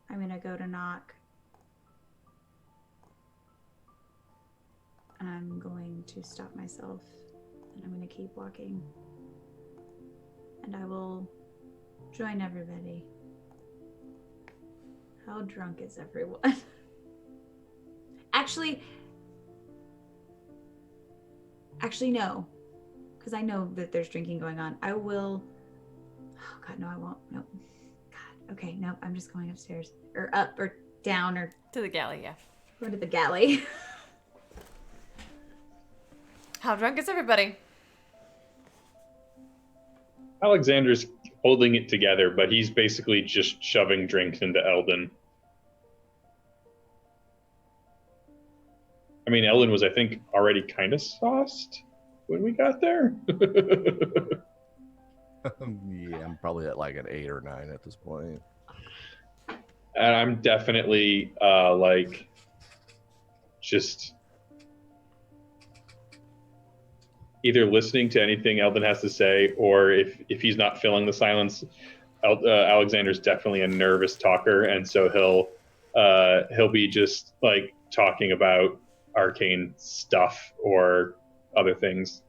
I'm going to go to knock. And I'm going to stop myself. And I'm going to keep walking. And I will join everybody. How drunk is everyone? Actually, no. Because I know that there's drinking going on. I will... Oh, God, no, I won't. Nope. God, okay, nope. I'm just going upstairs. Or up, or down, or... To the galley, yeah. Go to the galley. How drunk is everybody? Alexander's holding it together, but he's basically just shoving drinks into Eldon. I mean, Eldon was, I think, already kind of sauced when we got there. Yeah, I'm probably at like an 8 or 9 at this point. And I'm definitely just either listening to anything Eldon has to say, or if he's not filling the silence, Alexander's definitely a nervous talker, and so he'll be just like talking about arcane stuff or other things.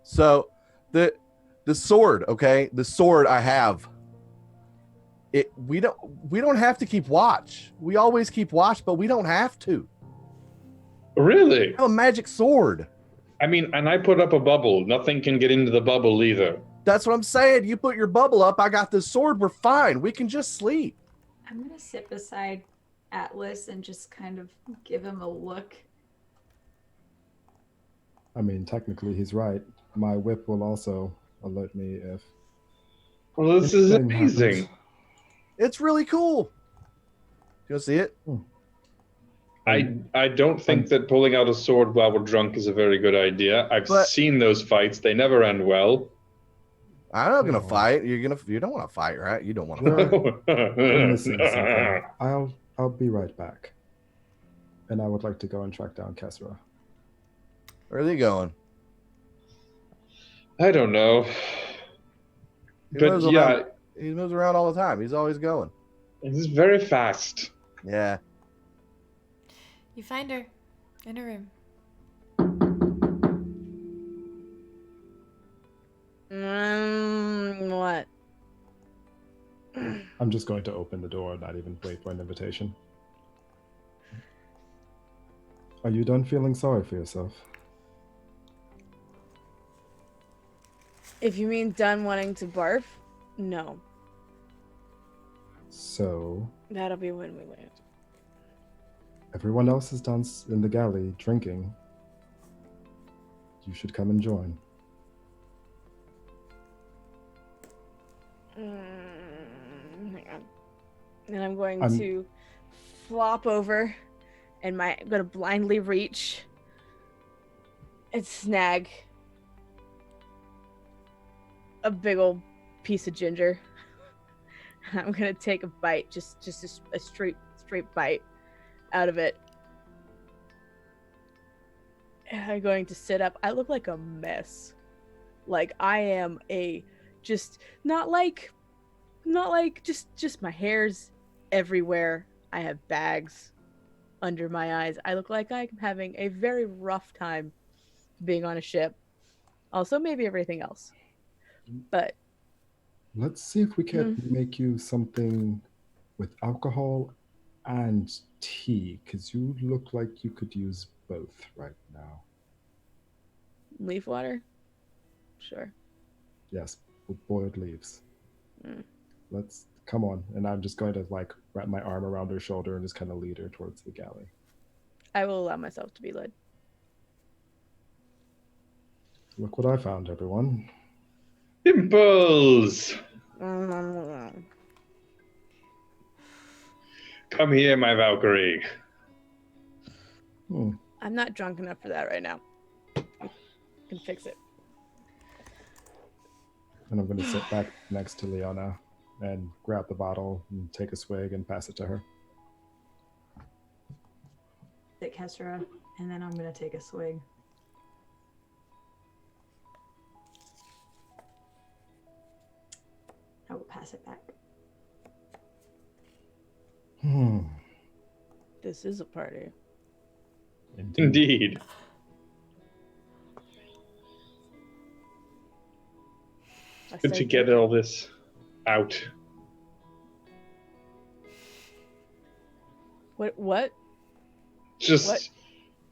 So the sword, okay? The sword I have. We don't have to keep watch. We always keep watch, but we don't have to. Really? I have a magic sword. I mean, and I put up a bubble. Nothing can get into the bubble either. That's what I'm saying. You put your bubble up, I got this sword, we're fine. We can just sleep. I'm going to sit beside Atlas and just kind of give him a look. I mean, technically, he's right. My whip will also alert me if... Well, this is anything amazing. happens. It's really cool. You want to see it? I don't think that pulling out a sword while we're drunk is a very good idea. I've seen those fights. They never end well. I'm not gonna fight. You don't want to fight, right? You don't want to We're missing something. I'll be right back. And I would like to go and track down Kesra. Where are they going? I don't know. But yeah, he moves around all the time. He's always going. He's very fast. Yeah. You find her in a room. What? I'm just going to open the door, not even wait for an invitation. Are you done feeling sorry for yourself? If you mean done wanting to barf, no. So That'll be when we land. everyone else is down in the galley drinking. You should come and join. Hang on. And I'm going to flop over, and I'm going to blindly reach and snag a big old piece of ginger. I'm going to take a bite, just a straight bite out of it. And I'm going to sit up. I look like a mess. Like I am just my hair's everywhere. I have bags under my eyes. I look like I'm having a very rough time being on a ship. Also, maybe everything else. But Let's see if we can make you something with alcohol and tea, because you look like you could use both right now. leaf water? Sure. Yes, with boiled leaves. Mm. Let's come on. And I'm just going to like wrap my arm around her shoulder and just kind of lead her towards the galley. I will allow myself to be led. Look what I found, everyone. Dimples! Come here, my Valkyrie. I'm not drunk enough for that right now. I can fix it. And I'm going to sit back next to Leona and grab the bottle and take a swig and pass it to her. Sit Kesra, and then I'm gonna take a swig. I will pass it back. This is a party. Indeed. Good to get all this out. What? Just What?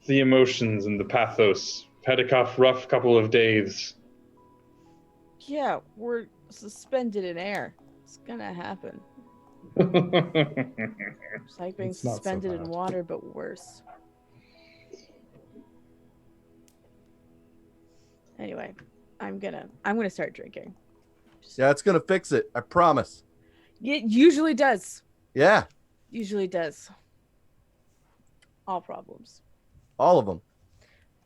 the emotions and the pathos. Had a rough couple of days. Yeah, we're suspended in air. It's gonna happen. It's like being It's not so suspended in bad. water, but worse. Anyway, I'm gonna start drinking. Yeah, it's gonna fix it. I promise. It usually does. Yeah, Usually does. All problems. all of them.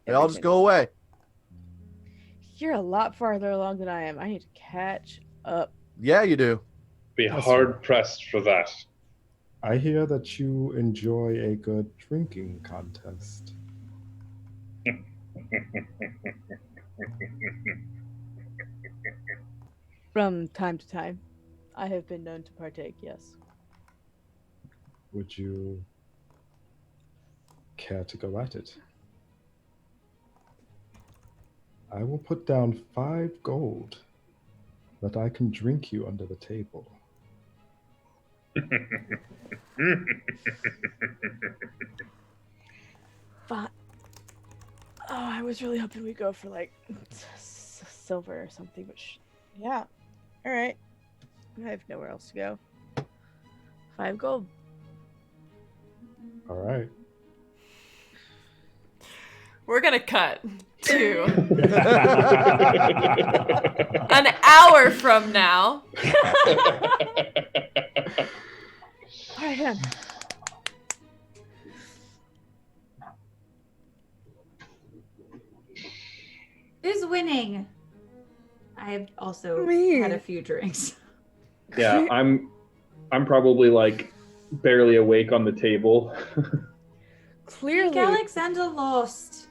They all just Everything. go away. You're a lot farther along than I am. I need to catch up. Yeah, you do. Be That's hard pressed for that. I hear that you enjoy a good drinking contest. From time to time, I have been known to partake, yes. Would you care to go at it? I will put down 5 gold that I can drink you under the table. But I was really hoping we'd go for like silver or something, but yeah. All right. I have nowhere else to go. 5 gold. All right. We're gonna cut to an hour from now. All right, then. Who's winning? I've also Me. had a few drinks. Yeah, I'm probably like barely awake on the table. Clearly, Alexander lost.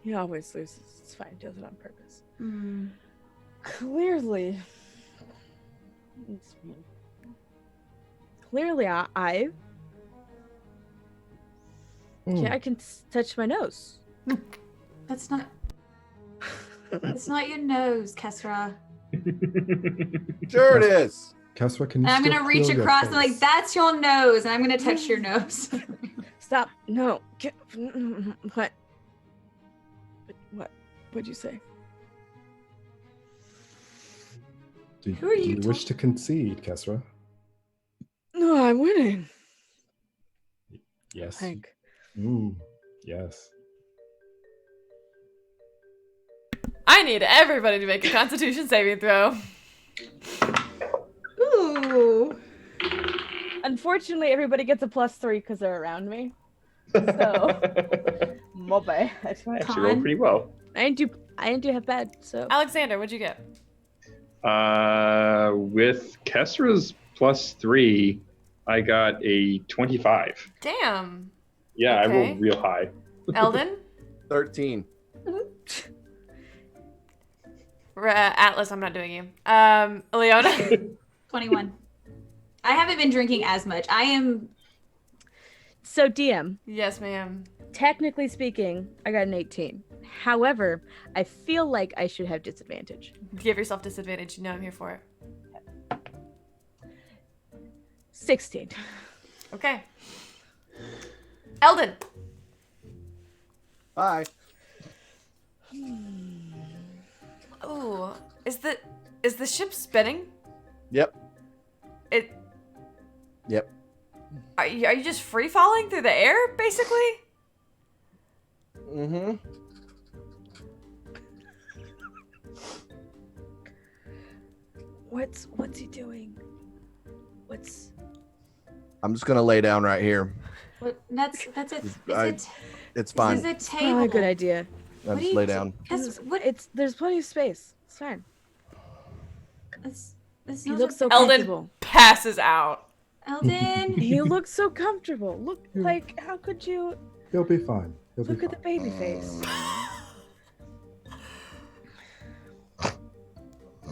he always loses. It's fine. He does it on purpose. Mm. Clearly, it's me. Clearly, I can touch my nose. That's not. It's not your nose, Kesra. Sure it is. Kesra, can you And I'm still gonna reach feel your across and like, face? that's your nose, and I'm gonna touch your nose. Stop. No. What? What'd you say? Who are do you you wish to concede, Kesra? No, I'm winning. Yes. Hank. Yes. I need everybody to make a Constitution saving throw. Ooh. Unfortunately, everybody gets a +3 because they're around me. So, my bad. I actually Con. rolled pretty well. I didn't do half bad. So Alexander, what'd you get? With Kesra's +3, I got a 25. Damn. Yeah, I Okay. rolled real high. Eldon? 13. Atlas, I'm not doing you. Leona? 21. I haven't been drinking as much. I am. So DM, Yes, ma'am. technically speaking, I got an 18. However, I feel like I should have disadvantage. Give yourself disadvantage. You know I'm here for it. 16. Okay. Eldon. Bye. Ooh. Is the ship spinning? Yep. It. Yep. Are you just free falling through the air, basically? Mm-hmm. What's he doing? I'm just gonna lay down right here. What? That's it. It's fine. This is a Probably table. a good idea. I'll What just are lay you down. What? There's plenty of space. It's fine. It's He not looks a- so Eldon comfortable. passes out. Eldon. He looks so comfortable. Look, like, how could you He'll be fine. He'll look be at the baby face?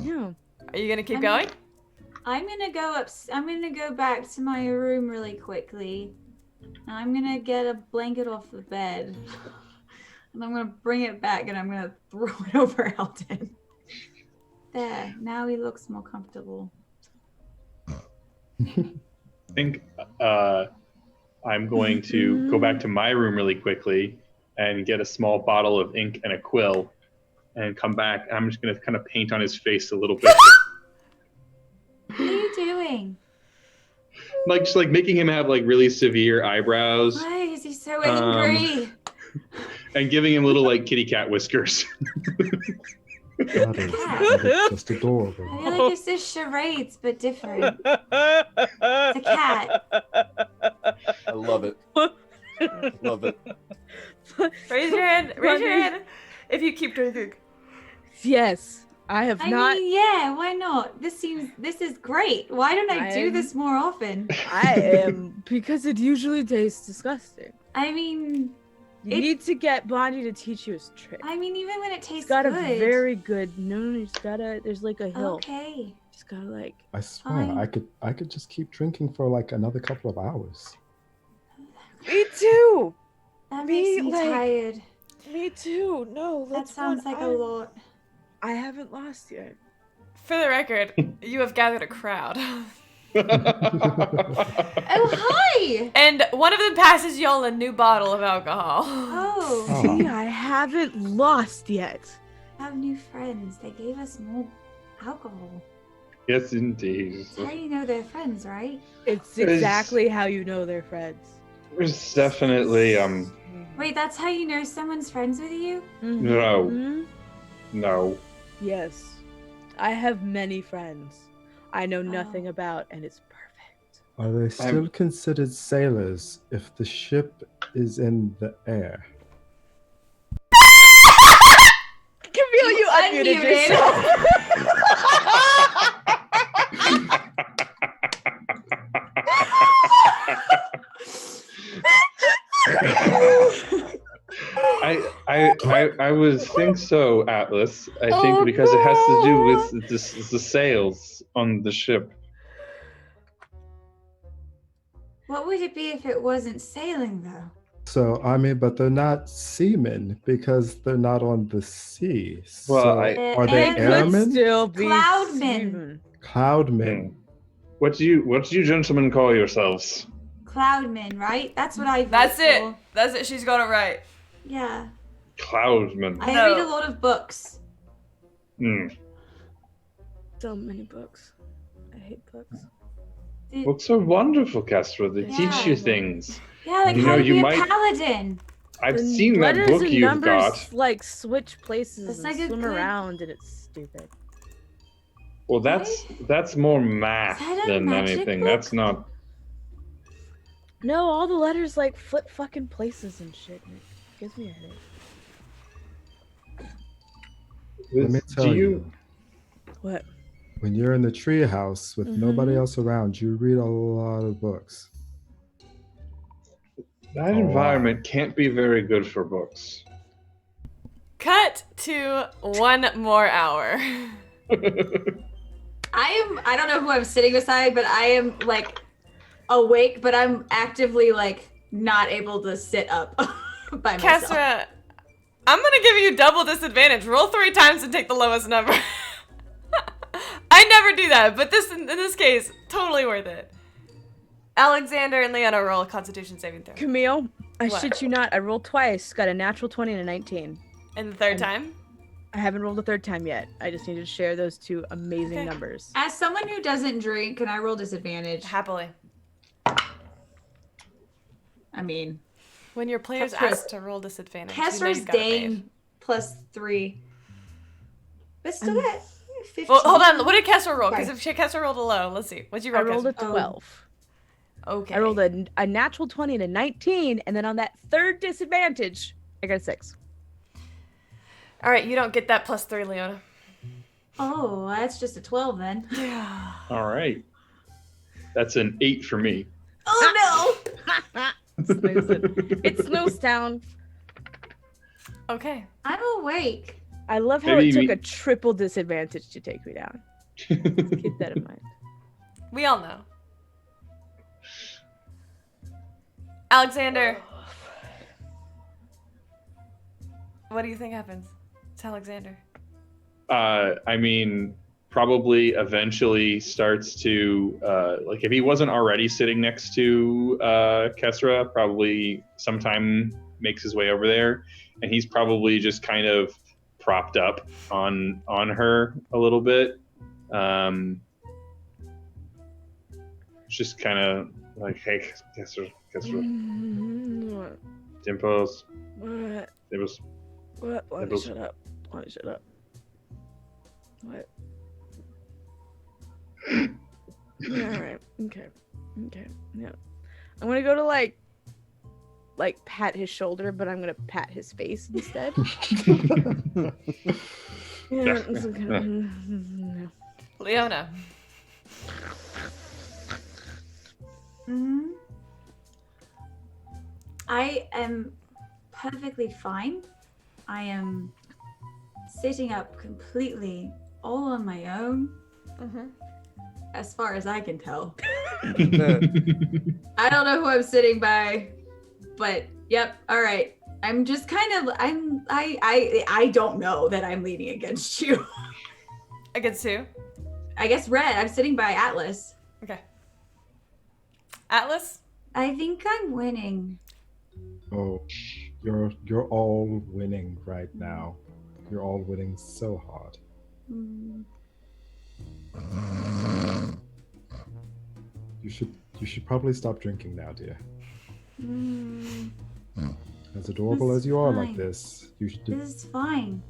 Yeah. Are you gonna keep I'm- going? I'm gonna go up. I'm gonna go back to my room really quickly. I'm gonna get a blanket off the bed, and I'm gonna bring it back, and I'm gonna throw it over Eldon. There. Now he looks more comfortable. I think I'm going to go back to my room really quickly and get a small bottle of ink and a quill and come back. I'm just going to kind of paint on his face a little bit. What are you doing? Like just like making him have like really severe eyebrows Why is he so angry? and giving him little like kitty cat whiskers. that is just adorable. I feel like this is charades, but different. It's a cat. I love it. Love it. Raise your hand. Raise your hand if you keep drinking. Yes, I have I not. mean, yeah, why not? This is great. Why don't I do this more often? I am because it usually tastes disgusting. I mean, You need to get Blondie to teach you his trick. even when it He's tastes got good. a very good. No, you just gotta. There's like a hill. Okay. Just gotta like. I swear, Fine. I could just keep drinking for like another couple of hours. Me too. That Me, makes me like- tired. Me too. No, That sounds like a lot. I haven't lost yet. For the record, you have gathered a crowd. Oh, hi! And one of them passes y'all a new bottle of alcohol. Oh, Oh. See, I haven't lost yet. I have new friends. They gave us more alcohol. Yes, indeed. That's how you know they're friends, right? It's exactly how you know they're friends. There's definitely Wait, that's how you know someone's friends with you? No. Mhm. no. Yes. I have many friends I know nothing about, and it's perfect. Are they still considered sailors if the ship is in the air? Camille, you unmuted unmuted. yourself. I would think so, Atlas. I think because it has to do with the sails on the ship. What would it be if it wasn't sailing, though? So, I mean, but they're not seamen because they're not on the sea. Well, so are they and airmen? Still be Cloudmen. seamen. Cloudmen. What do you gentlemen call yourselves? Cloudmen, right? That's what I vote That's it. for. That's it. She's got it right. Yeah. Cloudmen. I No. read a lot of books. Hmm. So many books. I hate books. Books are wonderful, Kestra. They Yeah. teach you things. Yeah, like You how know, to you be a might- paladin. I've The seen that letters book and you've numbers, got. like switch places That's and like a swim good- around, and it's stupid. Well, that's more math Is that a than magic anything. book? That's not. No, all the letters like flip fucking places and shit. And it gives me a headache. Let me Do tell you? you, What? when you're in the tree house with nobody Mhm. else around, you read a lot of books. That Oh, environment can't be very good for books. Cut to 1 more hour. I don't know who I'm sitting beside, but I am like awake, but I'm actively like not able to sit up by myself. Kesra, I'm gonna give you double disadvantage. Roll 3 times and take the lowest number. I never do that, but in this case, totally worth it. Alexander and Leona roll a Constitution saving throw. Camille, I What? shit you not. I rolled twice. Got a natural 20 and a 19. And the third time? I haven't rolled a third time yet. I just needed to share those two amazing Okay. numbers. As someone who doesn't drink, can I roll disadvantage? Happily. I mean, When your players Kestra's- ask to roll disadvantage, you know Kestra's you've got it made. Dane +3. But still at 15. Well, hold on. What did Kesra roll? Because Sorry. if Kesra rolled a low, let's see. What'd you I roll? rolled a Kesra? 12. Okay. I rolled a natural 20 and a 19, and then on that third disadvantage, I got a 6. All right, you don't get that +3, Leona. Oh, that's just a 12 then. All right. That's an 8 for me. Oh Snoozing. It's Snoostown. Okay. no! I'm awake. I love how Maybe it took we- a triple disadvantage to take me down. Keep that in mind. We all know. Alexander. What do you think happens? It's Alexander. I mean, probably eventually starts to like if he wasn't already sitting next to Kesra, probably sometime makes his way over there, and he's probably just kind of propped up on her a little bit. Just kind of like, hey, Kesra, What? Dimples, What? Dimples. What? Lonnie, Nipples. shut up. Lonnie, shut up. What? Yeah, alright. Okay. Okay. Yeah. I'm gonna go to like pat his shoulder, but I'm gonna pat his face instead. Yeah. it's okay. Leona. Hmm. I am perfectly fine. I am sitting up completely all on my own, Mm-hmm. as far as I can tell. I don't know who I'm sitting by, but yep. All right. I'm just kind of. I don't know that I'm leaning against you. Against who? I guess Red. I'm sitting by Atlas. Okay. Atlas? I think I'm winning. Oh, you're all winning right now. You're all winning so hard. Hmm. You should probably stop drinking now, dear. Hmm. As adorable That's as you are like fine. this, you should. This is fine.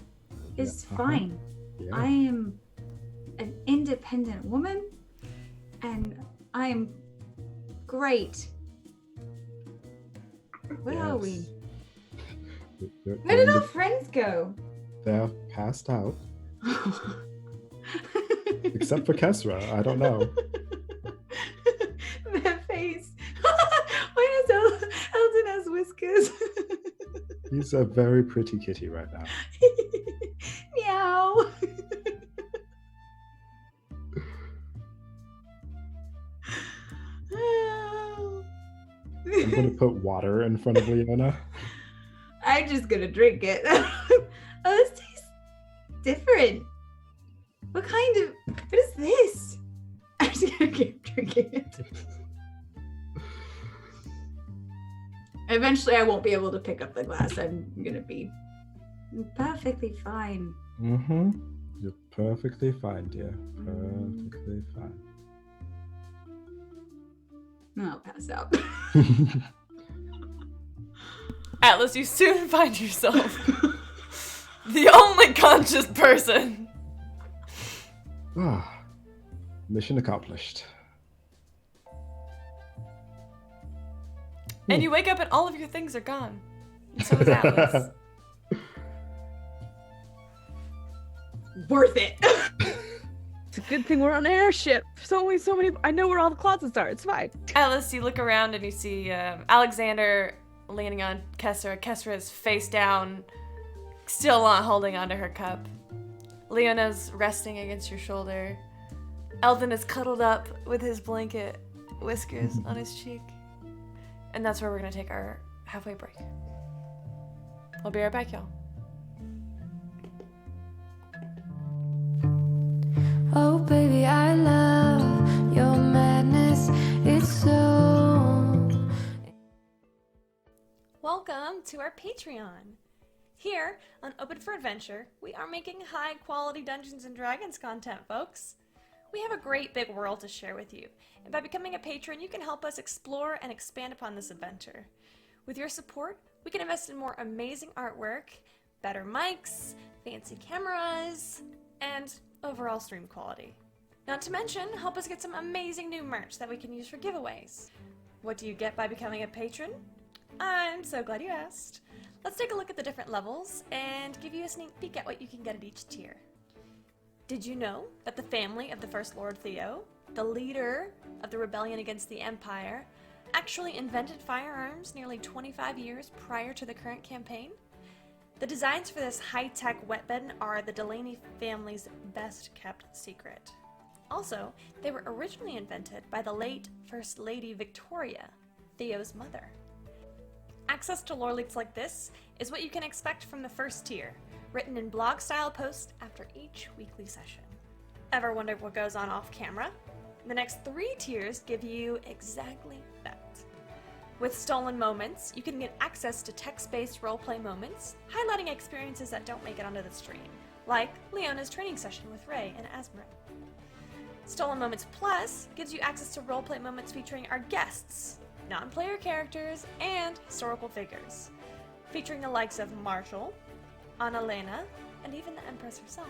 It's Yeah, fine. Yeah. I am an independent woman, and I'm great. Where are we? Yes. They're- Where did they're our in friends go? the- They're passed out, except for Kesra. I don't know. That face. Why does Eldon has whiskers? He's a very pretty kitty right now. Meow. I'm gonna put water in front of Leona. I'm just gonna drink it. Oh, this tastes different. What kind of? What is this? I'm just gonna keep drinking it. Eventually, I won't be able to pick up the glass. I'm gonna be perfectly fine. Mm-hmm. You're Perfectly fine, dear. Perfectly fine. I'll pass out. Atlas, you soon find yourself the only conscious person. Ah, mission accomplished. And you wake up and all of your things are gone. And so is Atlas. Worth it. It's a good thing we're on an airship. There's only so many. I know where all the closets are. It's fine. Atlas, you look around and you see Alexander leaning on Kessera. Kessera is face down, still not holding onto her cup. Leona's resting against your shoulder. Eldon is cuddled up with his blanket, whiskers on his cheek. And that's where we're going to take our halfway break. We'll be right back, y'all. Oh, baby, I love your madness. It's so. Welcome to our Patreon. Here on Open for Adventure, we are making high-quality Dungeons & Dragons content, folks. We have a great big world to share with you, and by becoming a patron, you can help us explore and expand upon this adventure. With your support, we can invest in more amazing artwork, better mics, fancy cameras, and overall stream quality. Not to mention, help us get some amazing new merch that we can use for giveaways. What do you get by becoming a patron? I'm so glad you asked. Let's take a look at the different levels and give you a sneak peek at what you can get at each tier. Did you know that the family of the First Lord Theo, the leader of the rebellion against the Empire, actually invented firearms nearly 25 years prior to the current campaign? The designs for this high-tech weapon are the Delaney family's best-kept secret. Also, they were originally invented by the late First Lady Victoria, Theo's mother. Access to lore leaks like this is what you can expect from the first tier, written in blog-style posts after each weekly session. Ever wondered what goes on off-camera? The next 3 tiers give you exactly that. With Stolen Moments, you can get access to text-based roleplay moments, highlighting experiences that don't make it onto the stream, like Leona's training session with Ray and Asmara. Stolen Moments Plus gives you access to roleplay moments featuring our guests, non-player characters, and historical figures, featuring the likes of Marshall, Annalena, and even the Empress herself.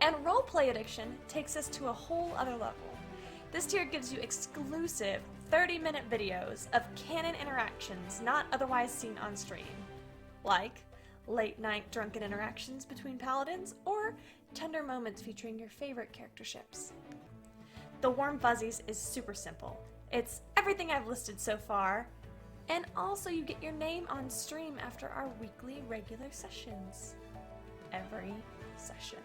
And Roleplay Addiction takes us to a whole other level. This tier gives you exclusive 30-minute videos of canon interactions not otherwise seen on stream, like late-night drunken interactions between paladins or tender moments featuring your favorite character ships. The Warm Fuzzies is super simple. It's everything I've listed so far, and also you get your name on stream after our weekly regular sessions. Every session.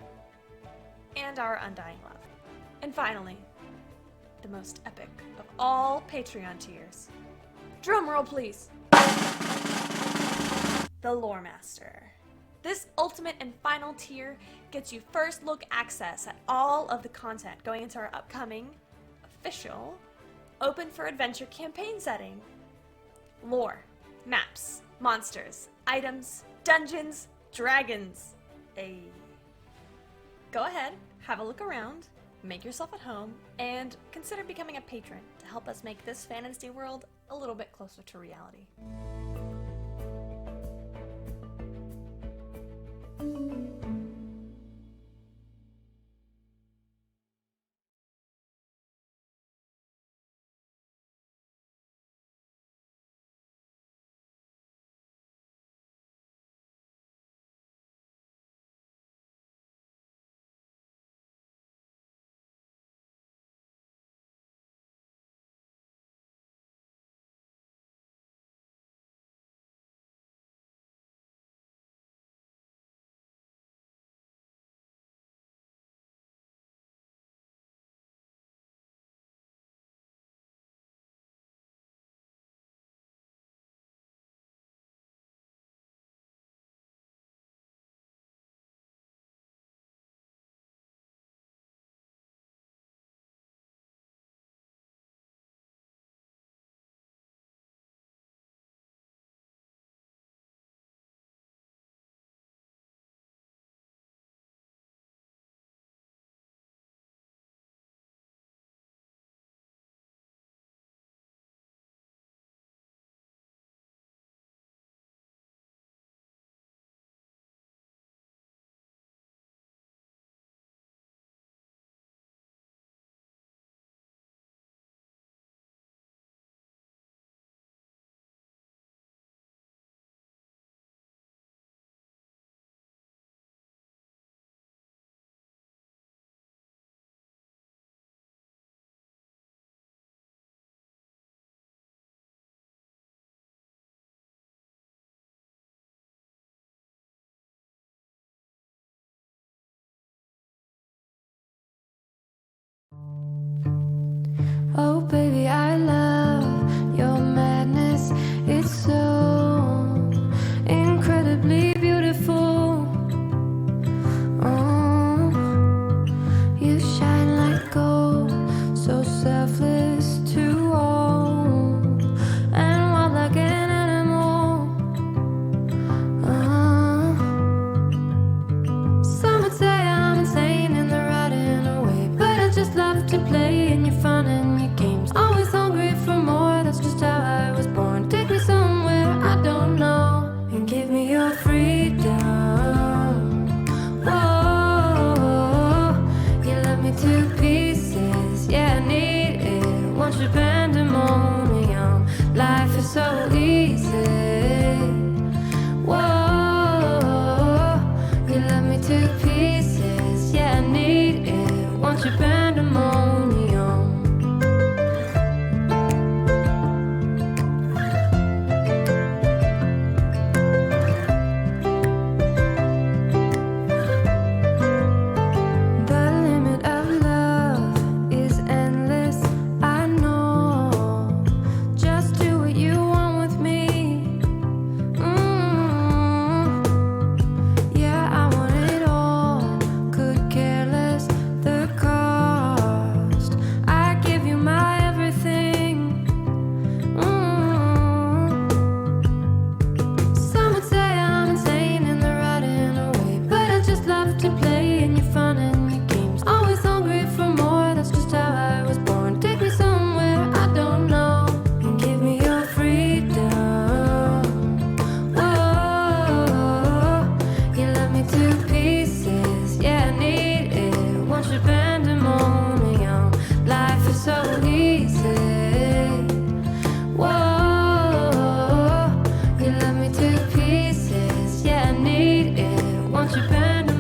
And our Undying Love. And finally, the most epic of all Patreon tiers. Drum roll, please. The Lore Master. This ultimate and final tier gets you first look access at all of the content going into our upcoming, official, Open for Adventure campaign setting. Lore, maps, monsters, items, dungeons, dragons. Go ahead, have a look around, make yourself at home, and consider becoming a patron to help us make this fantasy world a little bit closer to reality. is so easy. Whoa, you left me to pieces. Yeah, I need it. Want your pandemonium. The limit of love is endless. I know. Just do what you want with me. Yeah, I want it all. Could care less the cost. I give you my everything. Some would say I'm insane in the right and the way, but I just love to play in your fun and your games. Always hungry for more, that's just how I was born. Take me somewhere I don't know and give me your freedom. Whoa, you left me to pieces. Yeah, I need it. Want your pandemonium. Life is so easy. Whoa, you left me to pieces. Yeah, I need it. Want your pandemonium.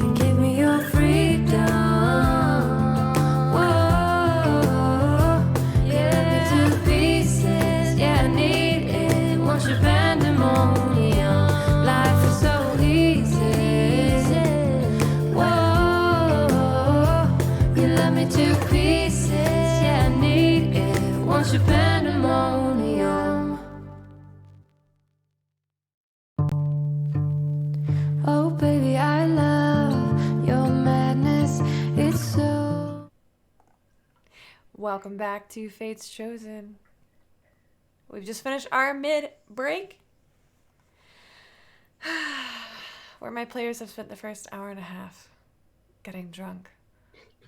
And give me your freedom. Whoa, yeah, to pieces. Yeah, I need it. Want your pandemonium. Life is so easy. Whoa, you left me to pieces. Yeah, I need it. Want your pandemonium. Oh, baby, I love your madness. It's so. Welcome back to Fate's Chosen. We've just finished our mid-break, where my players have spent the first hour and a half getting drunk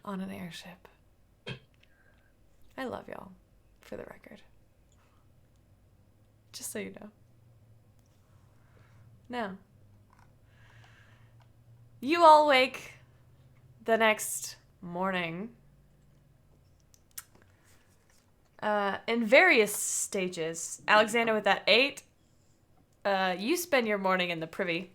on an airship. I love y'all, for the record. Just so you know. Now, you all wake the next morning in various stages. Alexander with that 8. You spend your morning in the privy.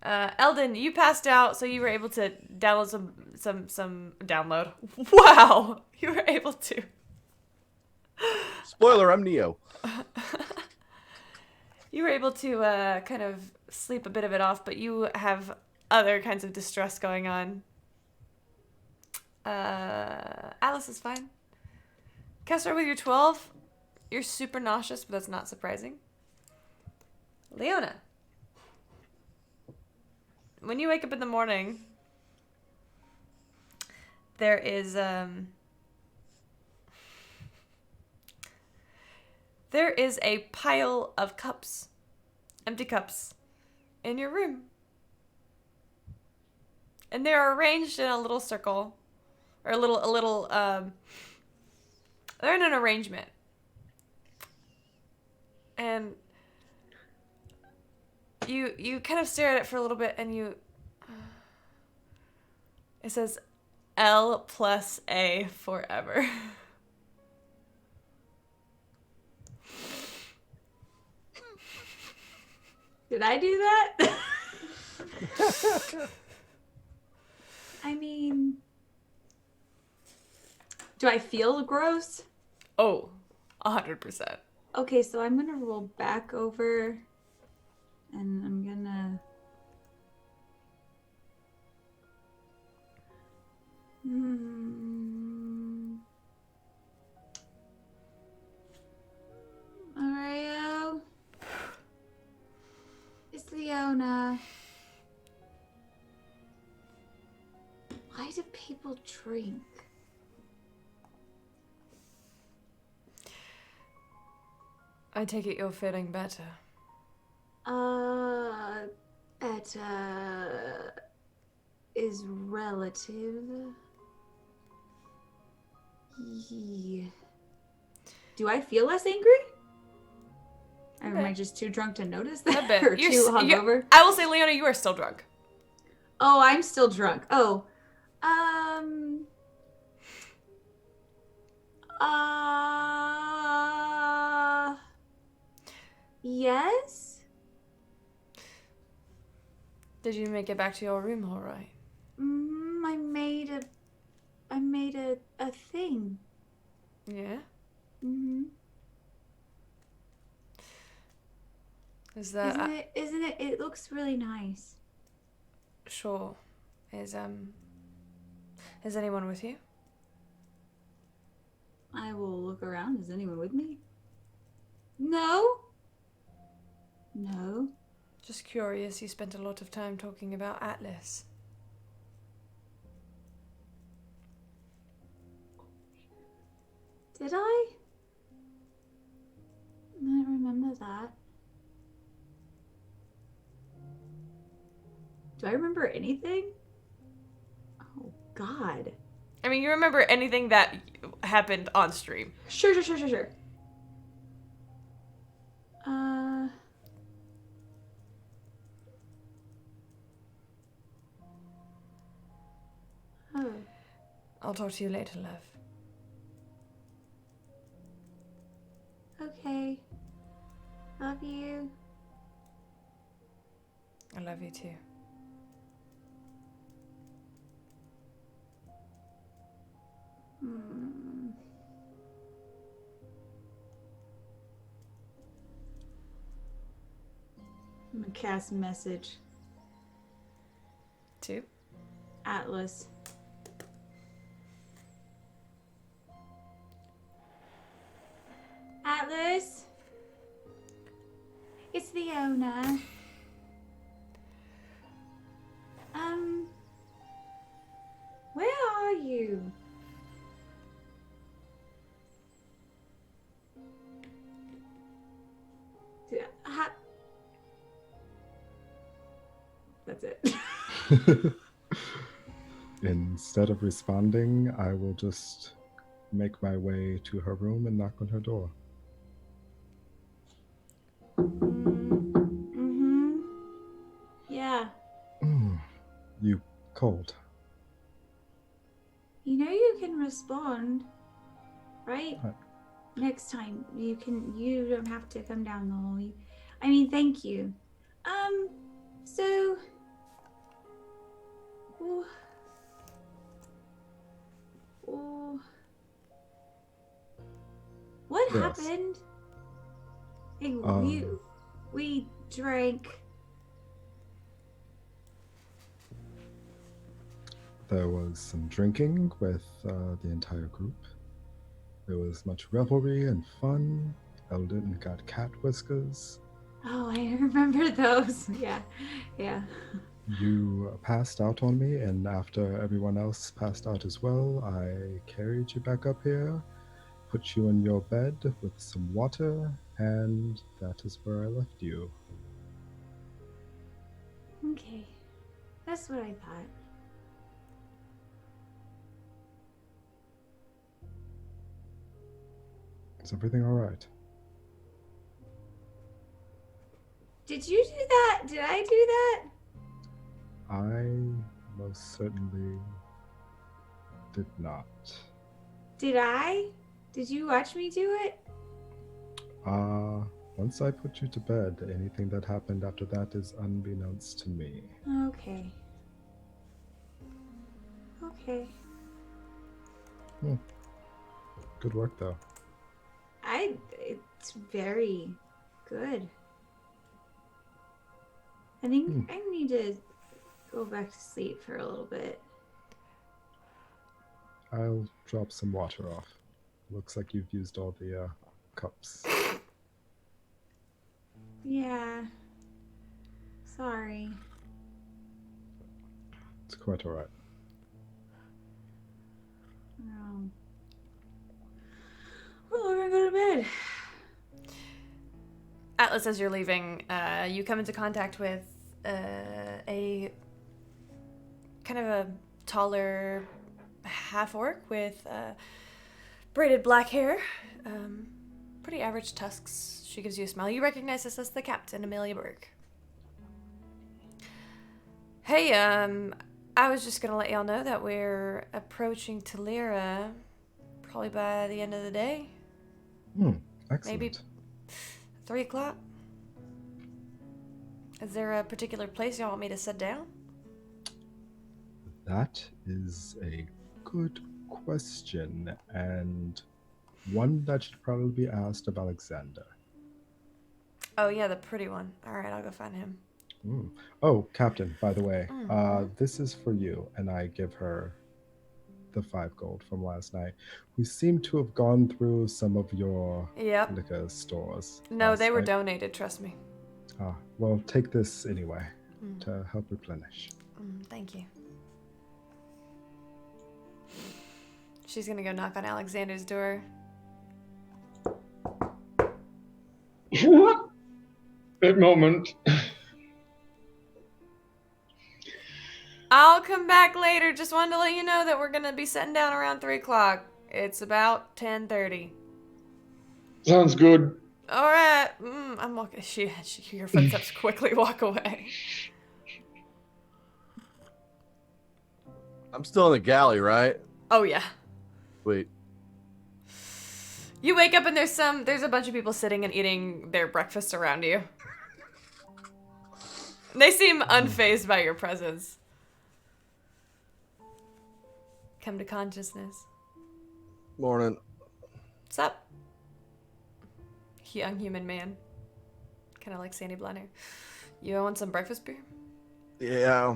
Eldon, you passed out, so you were able to download some download. Wow, you were able to. Spoiler, I'm Neo. You were able to kind of sleep a bit of it off, but you have other kinds of distress going on. Alice is fine. Kessler with your 12. You're super nauseous, but that's not surprising. Leona. When you wake up in the morning, there is a pile of cups, empty cups, in your room. And they are arranged in a little circle, or they're in an arrangement. And you kind of stare at it for a little bit, and it says L plus A forever. Did I do that? I mean, do I feel gross? Oh, 100%. Okay, so I'm gonna roll back over, and I'm gonna. Mario. It's Leona. Why do people drink? I take it you're feeling better. that is relative. Yeah. Do I feel less angry? Or am I just too drunk to notice that? A bit. Or too hungover? I will say, Leona, you are still drunk. Oh, I'm still drunk. Oh. Yes? Did you make it back to your room all right? I made a thing. Yeah? Mm-hmm. Is that... Isn't it? It looks really nice. Sure. Is anyone with you? I will look around. Is anyone with me? No. No. Just curious, you spent a lot of time talking about Atlas. Did I? I don't remember that. Do I remember anything? Oh, God. I mean, you remember anything that happened on stream. Sure. Oh. I'll talk to you later, love. Okay. Love you. I love you too. I'm gonna cast message. 2. Atlas. Atlas? It's the owner. Where are you? That's it. Instead of responding, I will just make my way to her room and knock on her door. Mm-hmm. Yeah. You cold? You know you can respond, right? Right. Next time you don't have to come down the hall. I mean, thank you. So what Yes. happened? We drank. There was some drinking with the entire group. There was much revelry and fun. Eldon got cat whiskers. Oh, I remember those. Yeah. You passed out on me, and after everyone else passed out as well, I carried you back up here, put you in your bed with some water, and that is where I left you. Okay. That's what I thought. Is everything all right? Did you do that? Did I do that? I most certainly did not. Did I? Did you watch me do it? Once I put you to bed, anything that happened after that is unbeknownst to me. Okay. Good work, though. It's very good. I think I need to go back to sleep for a little bit. I'll drop some water off. Looks like you've used all the cups. Yeah. Sorry. It's quite all right. Well, we're gonna go to bed. Atlas, as you're leaving, you come into contact with a kind of a taller half orc with braided black hair, pretty average tusks. She gives you a smile. You recognize this as the captain, Amelia Berg. Hey, I was just gonna let y'all know that we're approaching Talira probably by the end of the day. Excellent. Maybe 3 o'clock. Is there a particular place y'all want me to sit down? That is a good question, and one that should probably be asked of Alexander. Oh yeah, the pretty one. All right, I'll go find him. Oh, Captain, by the way, this is for you, and I give her the 5 gold from last night. We seem to have gone through some of your liquor stores. No, they were night. donated, trust me. Well, take this anyway to help replenish. Thank you. She's gonna go knock on Alexander's door. That moment. I'll come back later. Just wanted to let you know that we're gonna be sitting down around 3 o'clock. It's about 10:30. Sounds good. All right. I'm walking. She her footsteps quickly walk away. I'm still in the galley, right? Oh yeah. Wait. You wake up and there's a bunch of people sitting and eating their breakfast around you. They seem unfazed by your presence. Come to consciousness. Morning. What's up? Young human man. Kind of like sandy blonde hair. You want some breakfast beer? Yeah.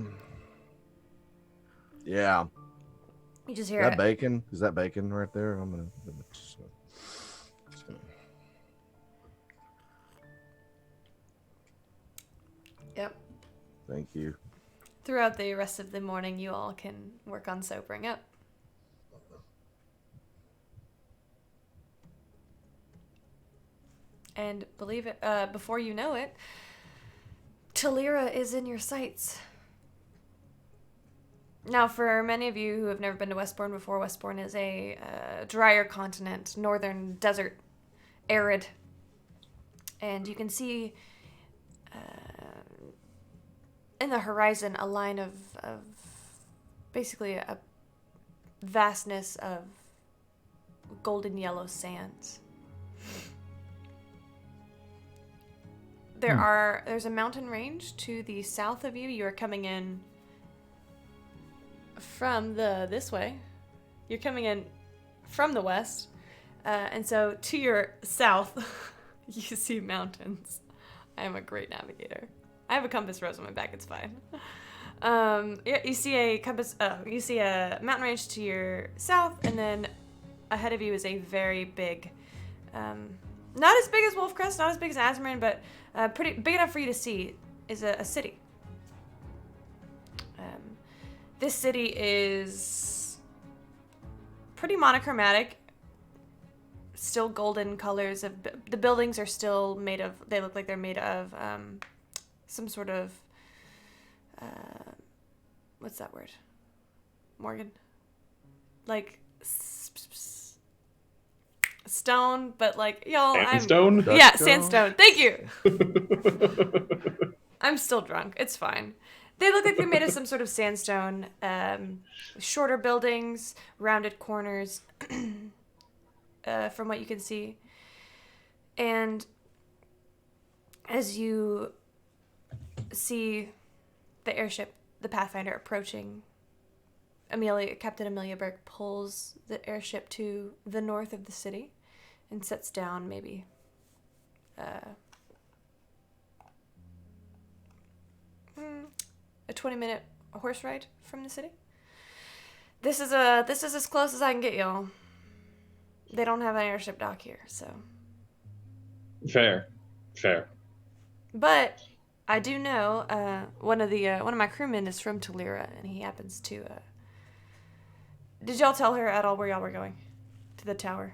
You just Is hear that it. bacon? Is that bacon right there? I'm gonna. Yep. Thank you. Throughout the rest of the morning, you all can work on sobering up. And believe it, before you know it, Talira is in your sights. Now, for many of you who have never been to Westbourne before, Westbourne is a drier continent, northern desert, arid. And you can see in the horizon a line of basically a vastness of golden yellow sands. There's a mountain range to the south of you. You are coming in from this way. You're coming in from the west. And so to your south, you see mountains. I am a great navigator. I have a compass rose on my back. It's fine. You see a mountain range to your south, and then ahead of you is a very big, not as big as Wolfcrest, not as big as Azmoran, but pretty big enough for you to see, is a city. This city is pretty monochromatic. Still golden colors. The buildings are still made of, they look like they're made of some sort of, what's that word? Morgan? Like stone, but like, y'all, Sandstone? Yeah, sandstone. Thank you. I'm still drunk. It's fine. They look like they're made of some sort of sandstone. Shorter buildings, rounded corners, from what you can see. And as you see the airship, the Pathfinder, approaching, Captain Amelia Berg pulls the airship to the north of the city and sets down maybe a 20-minute horse ride from the city. This is as close as I can get, y'all. They don't have an airship dock here, so. Fair. But I do know one of my crewmen is from Talira, and he happens to. Did y'all tell her at all where y'all were going? To the tower.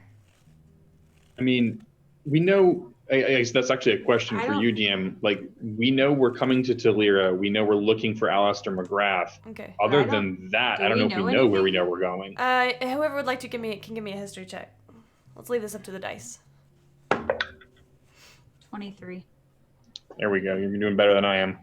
I mean, we know I guess that's actually a question I for don't- you, DM. Like, we know we're coming to Talira. We know we're looking for Alistair McGrath. Okay. Other I don't- than that, do I don't we know if we know know where we anything? know we're going. Whoever would like to can give me a history check. Let's leave this up to the dice. 23. There we go. You're doing better than I am.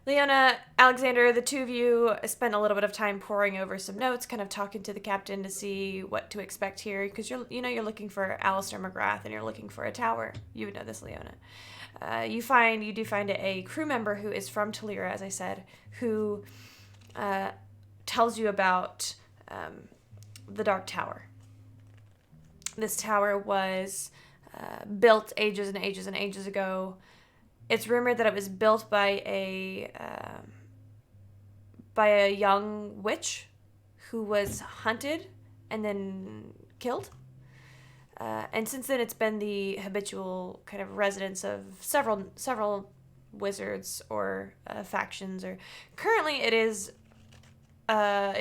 Leona, Alexander, the two of you spent a little bit of time poring over some notes, kind of talking to the captain to see what to expect here, because you're looking for Alistair McGrath and you're looking for a tower. You would know this, Leona. You do find a crew member who is from Talira, as I said, who tells you about the Dark Tower. This tower was built ages and ages and ages ago. It's rumored that it was built by a young witch who was hunted and then killed. And since then, it's been the habitual kind of residence of several wizards or factions. Or currently, it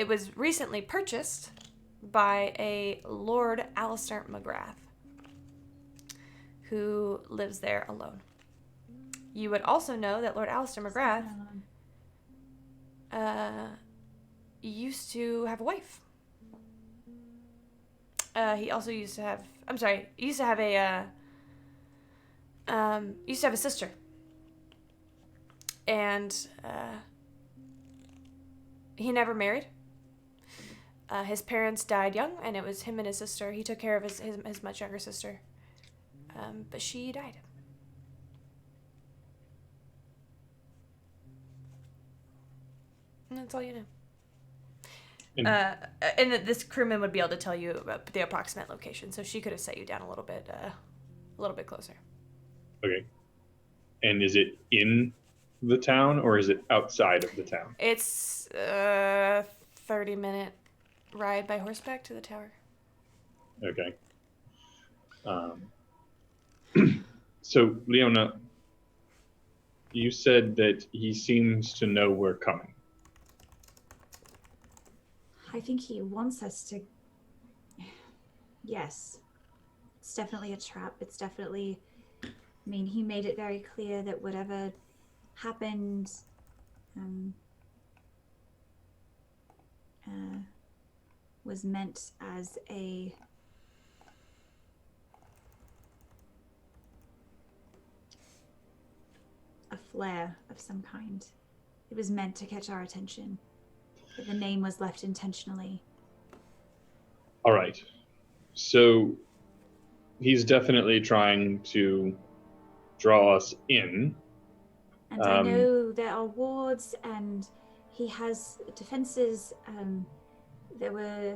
was recently purchased by a Lord Alistair McGrath, who lives there alone. You would also know that Lord Alistair McGrath used to have a wife. He also used to have a sister. And he never married. His parents died young, and it was him and his sister. He took care of his much younger sister. But she died. And that's all you know. And this crewman would be able to tell you about the approximate location, so she could have set you down a little bit closer. Okay. And is it in the town or is it outside of the town? It's a 30-minute ride by horseback to the tower. Okay. So, Leona, you said that he seems to know we're coming. I think he wants us to. Yes. It's definitely a trap. It's definitely. I mean, he made it very clear that whatever happened was meant as a flare of some kind. It was meant to catch our attention. But the name was left intentionally. All right. So he's definitely trying to draw us in. And I know there are wards and he has defenses. There were,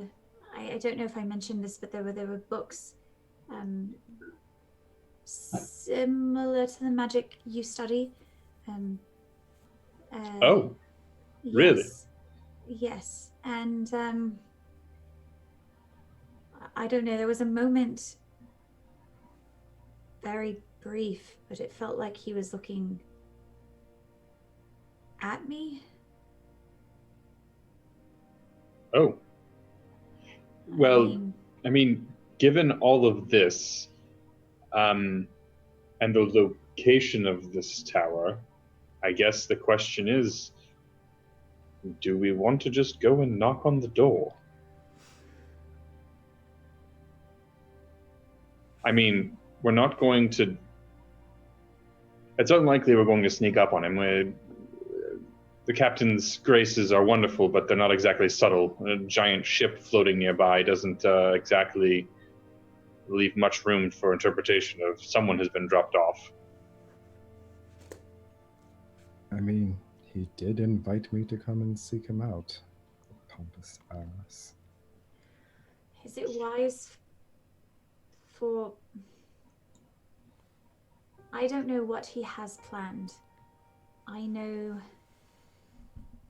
I don't know if I mentioned this, but there were books similar to the magic you study. Oh, really? Yes. And I don't know, there was a moment, very brief, but it felt like he was looking at me. Oh. Well, I mean, given all of this, and the location of this tower, I guess the question is, do we want to just go and knock on the door? I mean, we're not going to... It's unlikely we're going to sneak up on him. The captain's graces are wonderful, but they're not exactly subtle. A giant ship floating nearby doesn't exactly leave much room for interpretation of someone has been dropped off. I mean, he did invite me to come and seek him out. Pompous ass. Is it wise for... I don't know what he has planned. I know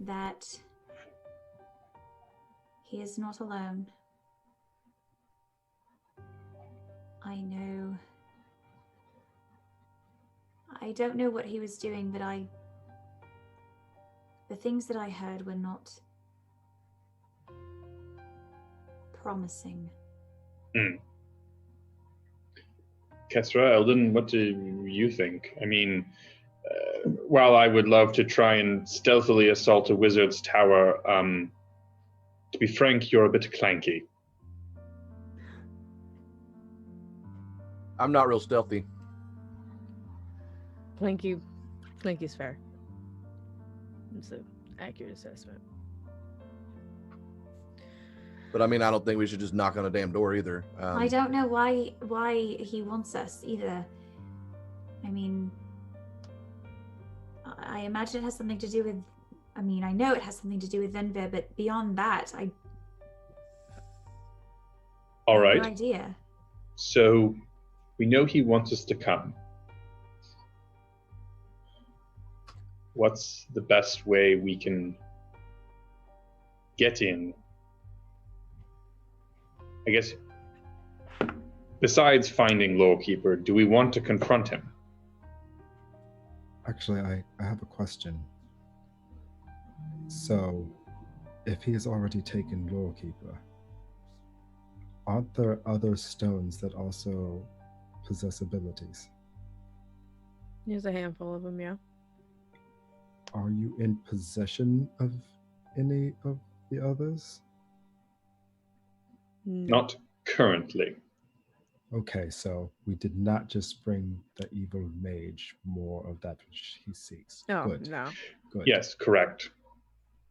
that he is not alone. I don't know what he was doing, but the things that I heard were not promising. Kesra, Eldon, what do you think? I mean, while I would love to try and stealthily assault a wizard's tower, to be frank, you're a bit clanky. I'm not real stealthy. Clinky's fair. It's an accurate assessment. But I mean, I don't think we should just knock on a damn door either. I don't know why he wants us either. I mean, I imagine it has something to do with. I mean, I know it has something to do with Venvir, but beyond that, All have right. no idea. So we know he wants us to come. What's the best way we can get in? I guess, besides finding Lawkeeper, do we want to confront him? Actually, I have a question. So, if he has already taken Lawkeeper, aren't there other stones that also possess abilities? There's a handful of them, yeah. Are you in possession of any of the others? Not currently. Okay, so we did not just bring the evil mage more of that which he seeks. Oh, Good. no. Good. Yes, correct.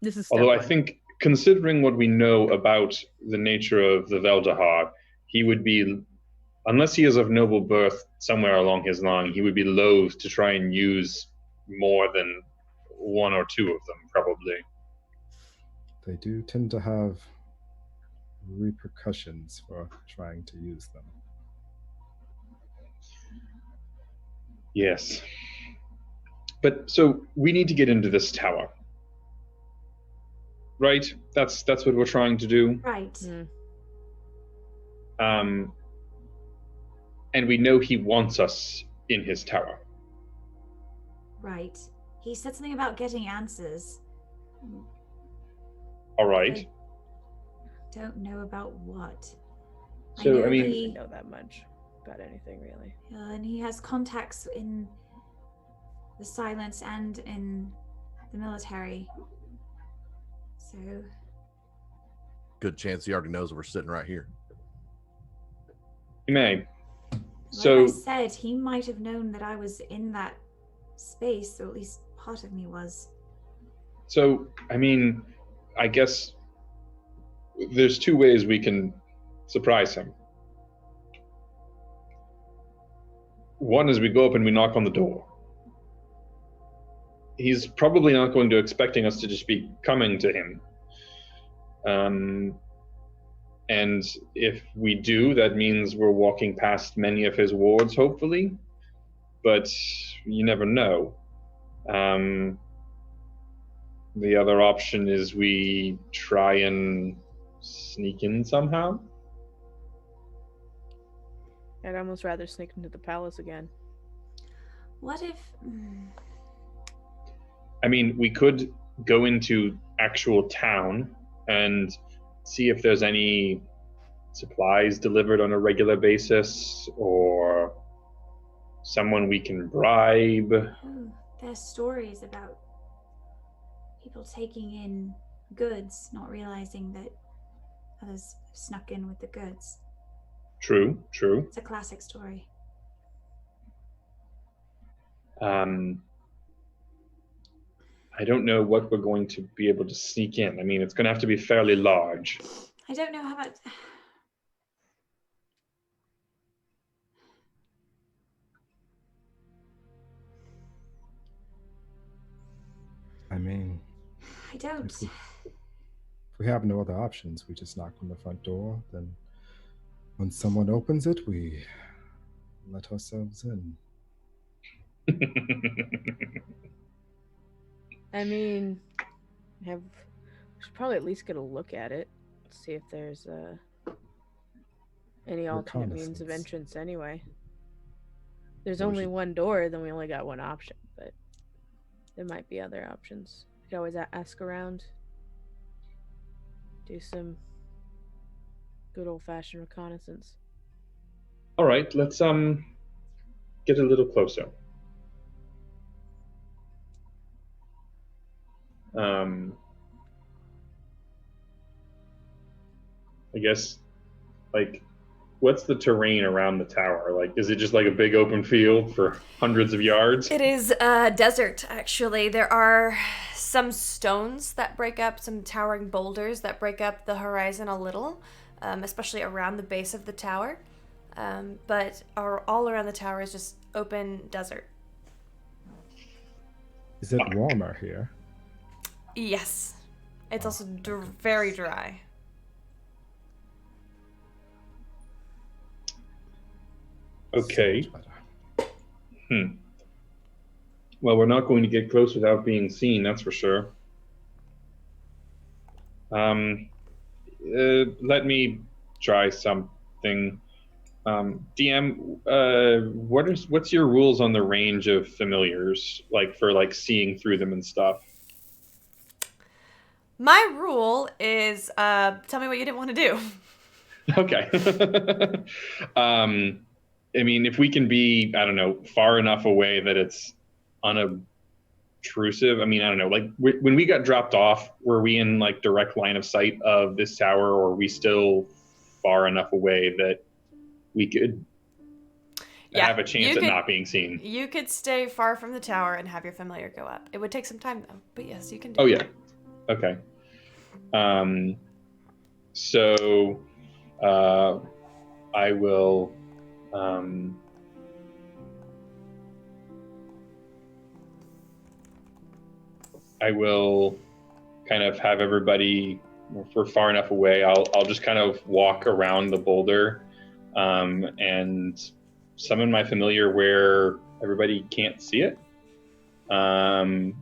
This is step Although I one. think, considering what we know about the nature of the Veldahar, he would be, unless he is of noble birth somewhere along his line, he would be loath to try and use more than one or two of them, probably. They do tend to have repercussions for trying to use them. Yes. But so we need to get into this tower. Right? That's what we're trying to do. Right. And we know he wants us in his tower. Right. He said something about getting answers. All right. Don't know about what. So, I mean- I don't know that much about anything, really. And he has contacts in the silence and in the military. So, Good chance he already knows we're sitting right here. He may. like I So, said, he might have known that I was in that space, or at least part of me was. I mean, I guess there's two ways we can surprise him. One is we go up and we knock on the door. He's probably not going to expecting us to just be coming to him. And if we do, that means we're walking past many of his wards, hopefully. But you never know. The other option is we try and sneak in somehow. I'd almost rather sneak into the palace again. What if. I mean, we could go into actual town and see if there's any supplies delivered on a regular basis or someone we can bribe. Oh, there's stories about people taking in goods, not realizing that others snuck in with the goods. True. It's a classic story. I don't know what we're going to be able to sneak in. I mean, it's going to have to be fairly large. I don't know how about. I mean, I don't. if we have no other options, we just knock on the front door. Then, when someone opens it, we let ourselves in. I mean, we should probably at least get a look at it. See if there's any alternate means of Reconnaissance. entrance anyway. There's Or we only should- one door, then we only got one option, but there might be other options. You could always ask around. Do some good old-fashioned reconnaissance. All right, let's get a little closer. I guess, like, what's the terrain around the tower? Like, is it just like a big open field for hundreds of yards? It is desert, actually. There are some stones that break up, some towering boulders that break up the horizon a little, especially around the base of the tower. But all around the tower is just open desert. Is it warmer here? Yes. It's also very dry. Okay. So much better. Well, we're not going to get close without being seen, that's for sure. Let me try something. DM, what's your rules on the range of familiars, like for like seeing through them and stuff? My rule is tell me what you didn't want to do. Okay. I mean, if we can be, I don't know, far enough away that it's unobtrusive. I mean, I don't know, like when we got dropped off, were we in like direct line of sight of this tower, or are we still far enough away that we could have a chance at not being seen? You could stay far from the tower and have your familiar go up. It would take some time though, but yes, you can do Oh, it. yeah. Okay. So I will kind of have everybody, if we're far enough away, I'll just kind of walk around the boulder and summon my familiar where everybody can't see it. And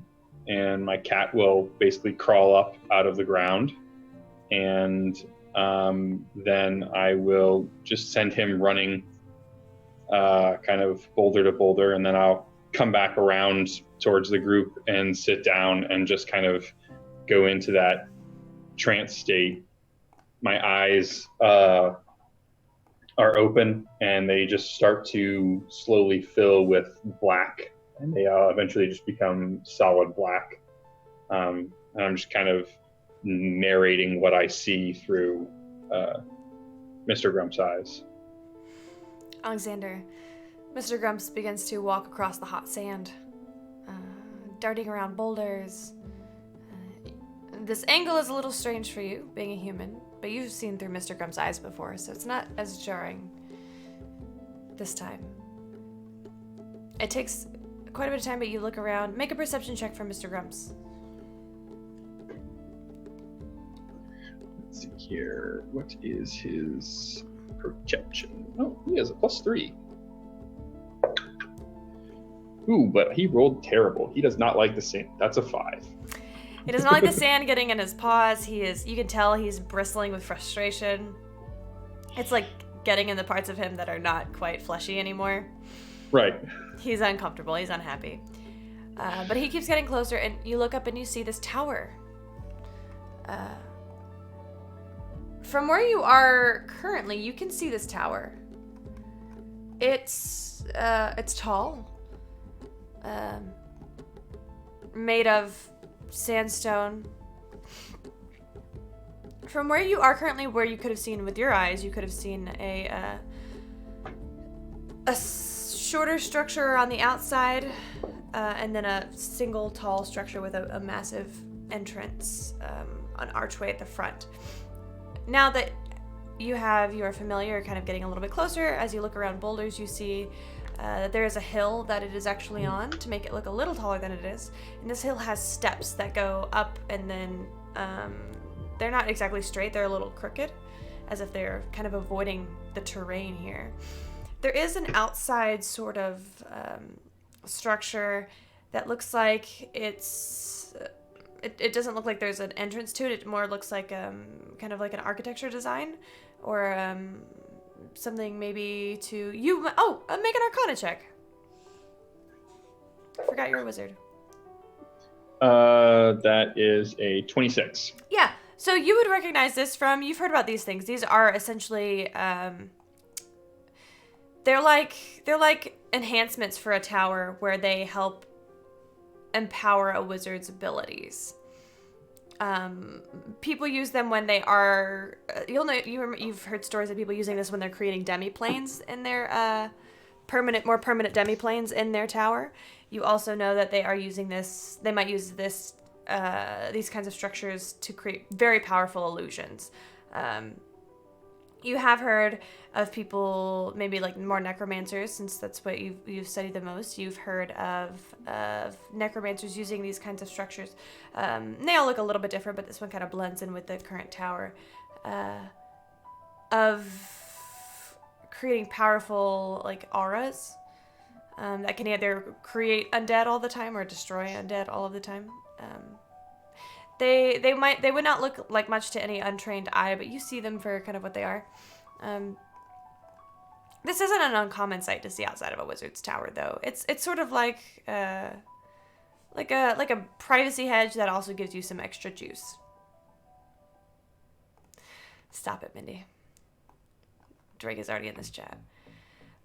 my cat will basically crawl up out of the ground, and then I will just send him running kind of boulder to boulder, and then I'll come back around towards the group and sit down and just kind of go into that trance state. My eyes are open, and they just start to slowly fill with black, and they eventually just become solid black. And I'm just kind of narrating what I see through Mr. Grump's eyes. Alexander, Mr. Grumps begins to walk across the hot sand, darting around boulders. This angle is a little strange for you, being a human, but you've seen through Mr. Grump's eyes before, so it's not as jarring this time. It takes quite a bit of time, but you look around. Make a perception check for Mr. Grumps. Let's see here. What is his perception? Oh, he has a +3. Ooh, but he rolled terrible. He does not like the sand. That's a 5. He does not like the sand getting in his paws. You can tell he's bristling with frustration. It's like getting in the parts of him that are not quite fleshy anymore. Right. He's uncomfortable. He's unhappy. But he keeps getting closer, and you look up and you see this tower. From where you are currently, you can see this tower. It's tall. Made of sandstone. From where you are currently, where you could have seen with your eyes, you could have seen a shorter structure on the outside, and then a single tall structure with a massive entrance, an archway at the front. Now that you have your familiar kind of getting a little bit closer, as you look around boulders, you see that there is a hill that it is actually on to make it look a little taller than it is. And this hill has steps that go up, and then they're not exactly straight, they're a little crooked, as if they're kind of avoiding the terrain here. There is an outside sort of structure that looks like it doesn't look like there's an entrance to it. It more looks like kind of like an architecture design, or something maybe to you. Make an Arcana check. I forgot you're a wizard. That is a 26. Yeah. So you would recognize this from, you've heard about these things. These are essentially They're like enhancements for a tower where they help empower a wizard's abilities. People use them when they are. You've heard stories of people using this when they're creating demi-planes in their more permanent demi-planes in their tower. You also know that they are using this. They might use this these kinds of structures to create very powerful illusions. You have heard of people, maybe like more necromancers, since that's what you've studied the most. You've heard of necromancers using these kinds of structures. They all look a little bit different, but this one kind of blends in with the current tower. Of creating powerful like auras that can either create undead all the time or destroy undead all of the time. They would not look like much to any untrained eye, but you see them for kind of what they are. This isn't an uncommon sight to see outside of a wizard's tower, though. It's sort of like a privacy hedge that also gives you some extra juice. Stop it, Mindy. Drake is already in this chat.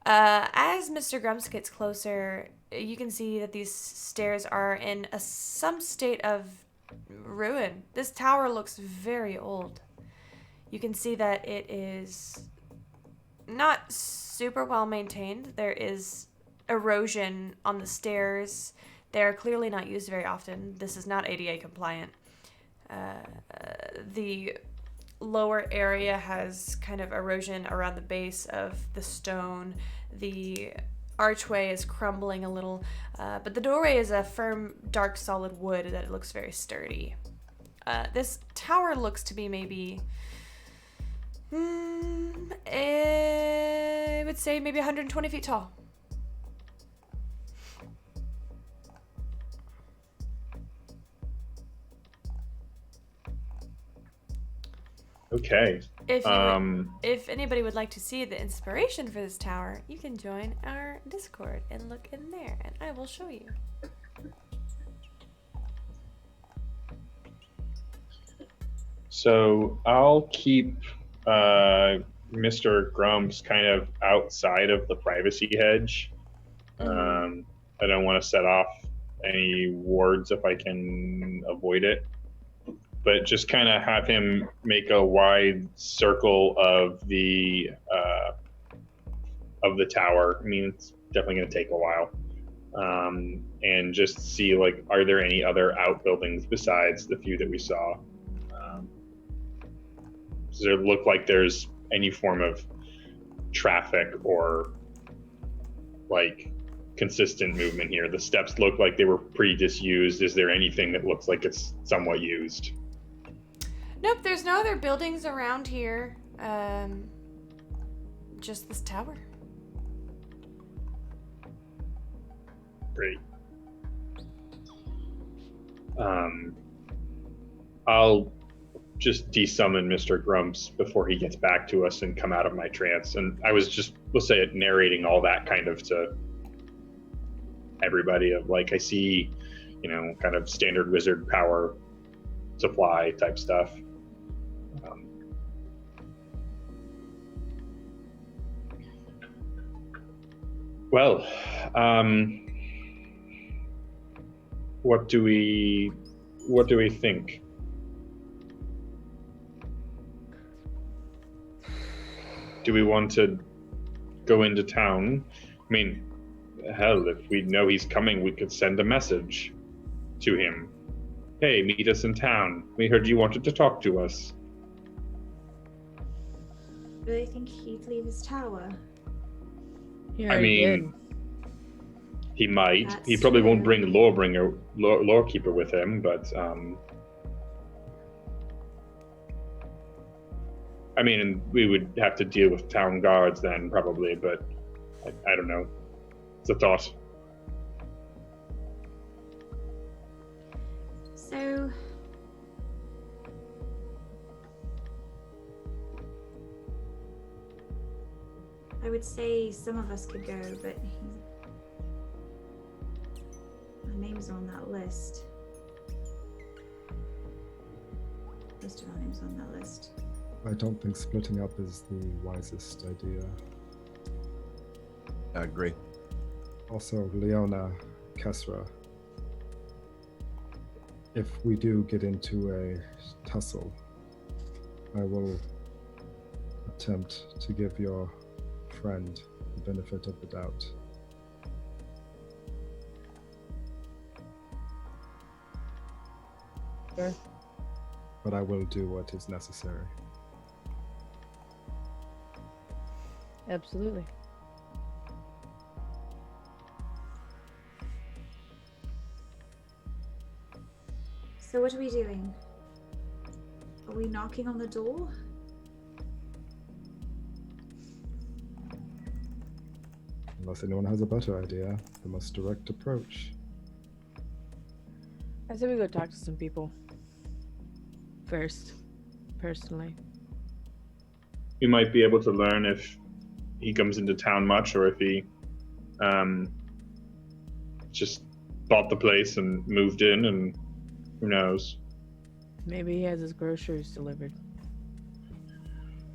As Mr. Grumps gets closer, you can see that these stairs are in some state of ruin. This tower looks very old. You can see that it is not super well maintained. There is erosion on the stairs. They're clearly not used very often. This is not ADA compliant. The lower area has kind of erosion around the base of the stone. The archway is crumbling a little, but the doorway is a firm, dark, solid wood that looks very sturdy. This tower looks to be maybe, I would say maybe 120 feet tall. Okay. If anybody would like to see the inspiration for this tower, you can join our Discord and look in there, and I will show you. So I'll keep Mr. Grumps kind of outside of the privacy hedge. I don't want to set off any wards if I can avoid it. But just kind of have him make a wide circle of the tower. I mean, it's definitely going to take a while, and just see like, are there any other outbuildings besides the few that we saw? Does it look like there's any form of traffic or like consistent movement here? The steps look like they were pretty disused. Is there anything that looks like it's somewhat used? Nope, there's no other buildings around here. Just this tower. Great. I'll just desummon Mr. Grumps before he gets back to us and come out of my trance. And I was just, we'll say it, narrating all that kind of to everybody of like, I see, kind of standard wizard power supply type stuff. Well, what do we think? Do we want to go into town? I mean, hell, if we know he's coming, we could send a message to him. Hey, meet us in town. We heard you wanted to talk to us. Really think he'd leave his tower? Yeah, I mean, he might. That's He probably won't true. bring Lorekeeper with him, but I mean, we would have to deal with town guards then, probably, but I don't know. It's a thought. So, I would say some of us could go, but our names are on that list. Most of our names are on that list. I don't think splitting up is the wisest idea. I agree. Also, Leona, Kesra, if we do get into a tussle, I will attempt to give your friend the benefit of the doubt. Sure. But I will do what is necessary. Absolutely. So what are we doing? Are we knocking on the door? Unless anyone has a better idea, the most direct approach. I said we go talk to some people. First, personally. We might be able to learn if he comes into town much, or if he just bought the place and moved in, and who knows. Maybe he has his groceries delivered.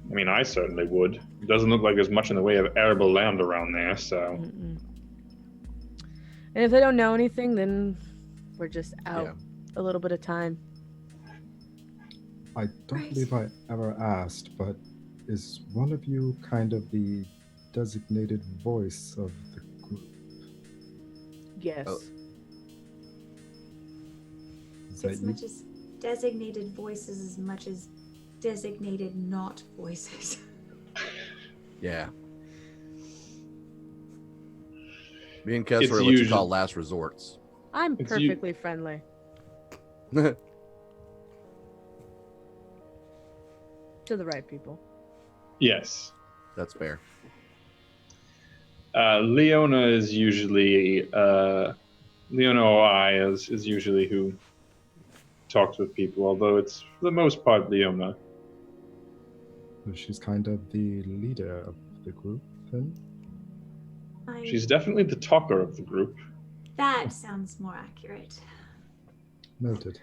I mean, I certainly would. It doesn't look like there's much in the way of arable land around there, so. Mm-mm. And if they don't know anything, then we're just out Yeah. a little bit of time. I don't Right. believe I ever asked, but is one of you kind of the designated voice of the group? Yes. Oh. Is that As you? much as designated voices as much as designated not voices. Yeah. Me and Kessler It's are what you usual- call last resorts. I'm It's you- perfectly friendly. To the right people. Yes. That's fair. Leona is usually, Leona or I is usually who talks with people, although it's for the most part Leona. So she's kind of the leader of the group, then? She's definitely the talker of the group. That sounds more accurate. Noted.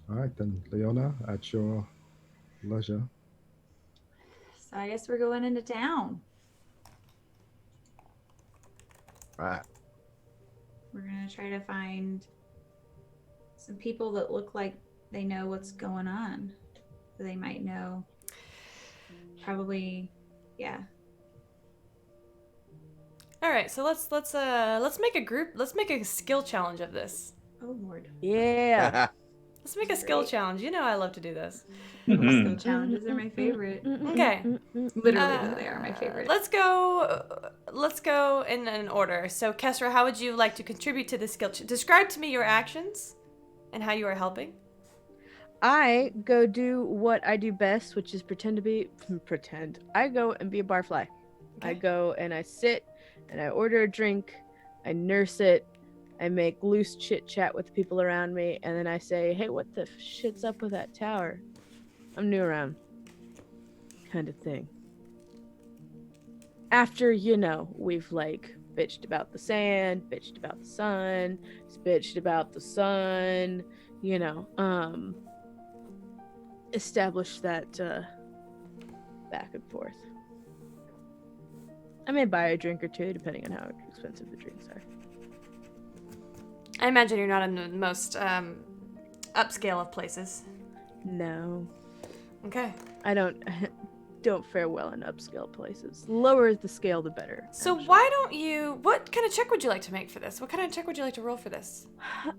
All right, then, Leona, at your leisure. So I guess we're going into town. Right. We're gonna try to find some people that look like they know what's going on. So they might know. Probably, yeah. All right, so let's make a group. Let's make a skill challenge of this. Oh Lord. Yeah. Let's make a skill challenge. You know I love to do this. Mhm. Skill challenges are my favorite. Okay. Literally, they are my favorite. Let's go in an order. So, Kesra, how would you like to contribute to the skill? Describe to me your actions and how you are helping. I go do what I do best, which is pretend. I go and be a barfly. I Okay. go and I sit and I order a drink. I nurse it. I make loose chit chat with the people around me, and then I say, "Hey, what the shit's up with that tower? I'm new around." Kind of thing. After, we've like bitched about the sand, bitched about the sun, bitched about the sun, establish that back and forth. I may buy a drink or two, depending on how expensive the drinks are. I imagine you're not in the most upscale of places. No, Okay. I don't fare well in upscale places. Lower the scale, the better. So actually. why don't you? What kind of check would you like to make for this? What kind of check would you like to roll for this?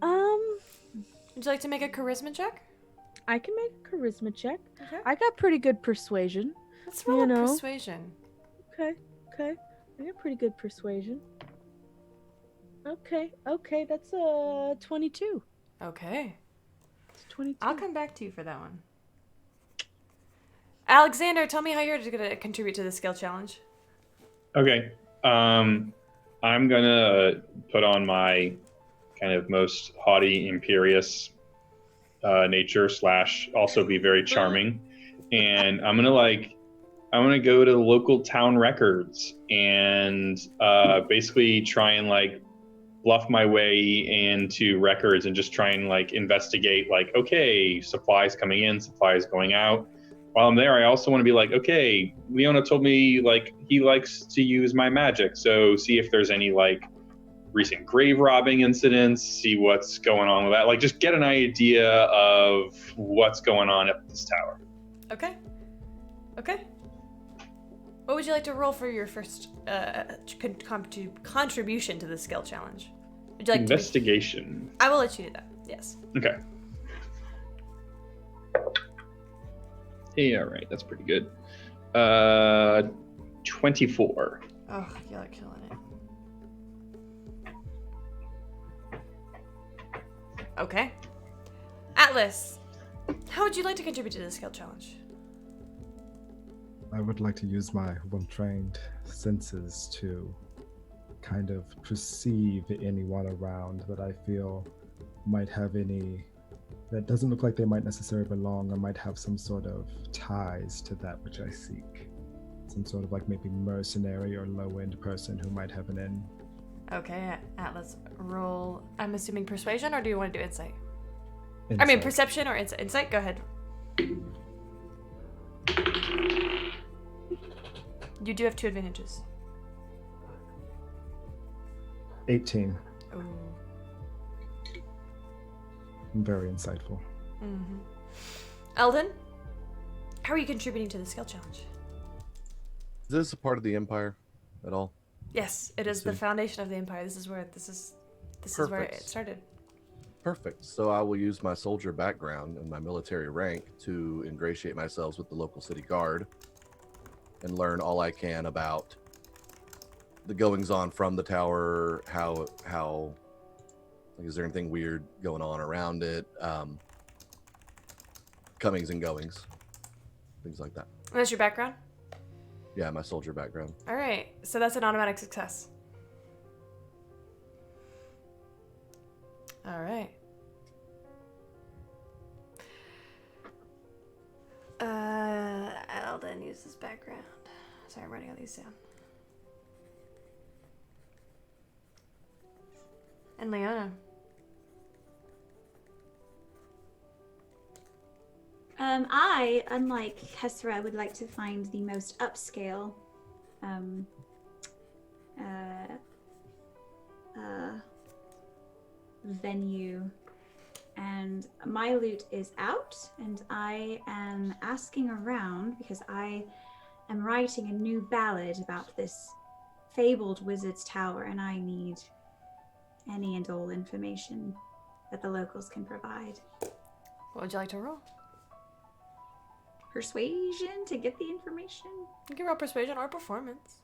Would you like to make a charisma check? I can make a charisma check. Okay. I got pretty good persuasion. Let's roll You a know. persuasion. Okay. I got pretty good persuasion. Okay, that's 22. Okay. It's 22. I'll come back to you for that one. Alexander, tell me how you're going to contribute to the skill challenge. Okay. I'm gonna put on my kind of most haughty, imperious nature / also be very charming, and I'm gonna go to the local town records and basically try and like bluff my way into records and just try and like investigate like, okay, supplies coming in, supplies going out. while I'm there, I also want to be like, okay, Leona told me like he likes to use my magic, so see if there's any like recent grave robbing incidents, see what's going on with that. Like, just get an idea of what's going on at this tower. Okay. Okay. What would you like to roll for your first contribution to the skill challenge? Would you like Investigation. I will let you do that. Yes. Okay. Yeah, right. That's pretty good. 24. Oh, you're killing it. Okay. Atlas, how would you like to contribute to the skill challenge? I would like to use my well-trained senses to kind of perceive anyone around that I feel might have any, that doesn't look like they might necessarily belong or might have some sort of ties to that which I seek. Some sort of like maybe mercenary or low-end person who might have an in. Okay, Atlas, roll. I'm assuming persuasion, or do you want to do insight? Insight. I mean, perception or insight. Insight, go ahead. You do have 2 advantages. 18. Ooh. Very insightful. Mm-hmm. Eldon, how are you contributing to the skill challenge? Is this a part of the Empire at all? Yes, it is the foundation of the Empire. This is where it started. Perfect. So I will use my soldier background and my military rank to ingratiate myself with the local city guard and learn all I can about the goings on from the tower, how like, is there anything weird going on around it, comings and goings, things like that. And that's your background? Yeah, my soldier background. All right, so that's an automatic success. All right. Eldon uses background. Sorry, I'm writing all these down. And Leona. I, unlike Hesra, would like to find the most upscale venue, and my loot is out, and I am asking around because I am writing a new ballad about this fabled wizard's tower, and I need any and all information that the locals can provide. What would you like to roll? Persuasion to get the information? You can roll persuasion or performance.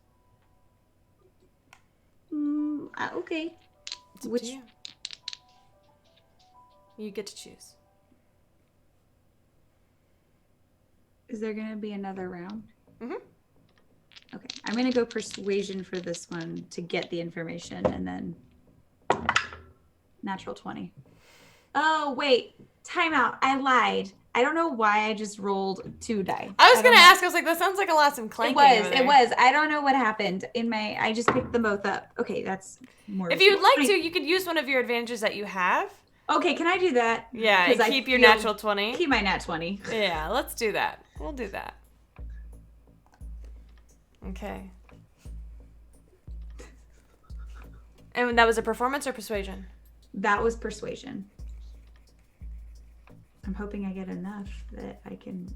Okay. It's up Which to you. You get to choose. is there gonna be another round? Mm-hmm. Okay, I'm gonna go persuasion for this one to get the information, and then natural 20. Oh wait, timeout. I lied. I don't know why I just rolled 2 die. I was gonna ask. I was like, that sounds like a lot of clanking. It was. I don't know what happened in my. I just picked them both up. Okay, that's more. If you'd like to, you could use one of your advantages that you have. Okay, can I do that? Yeah, and keep your natural 20. Keep my nat 20. Yeah, let's do that. We'll do that. Okay. And that was a performance or persuasion? That was persuasion. I'm hoping I get enough that I can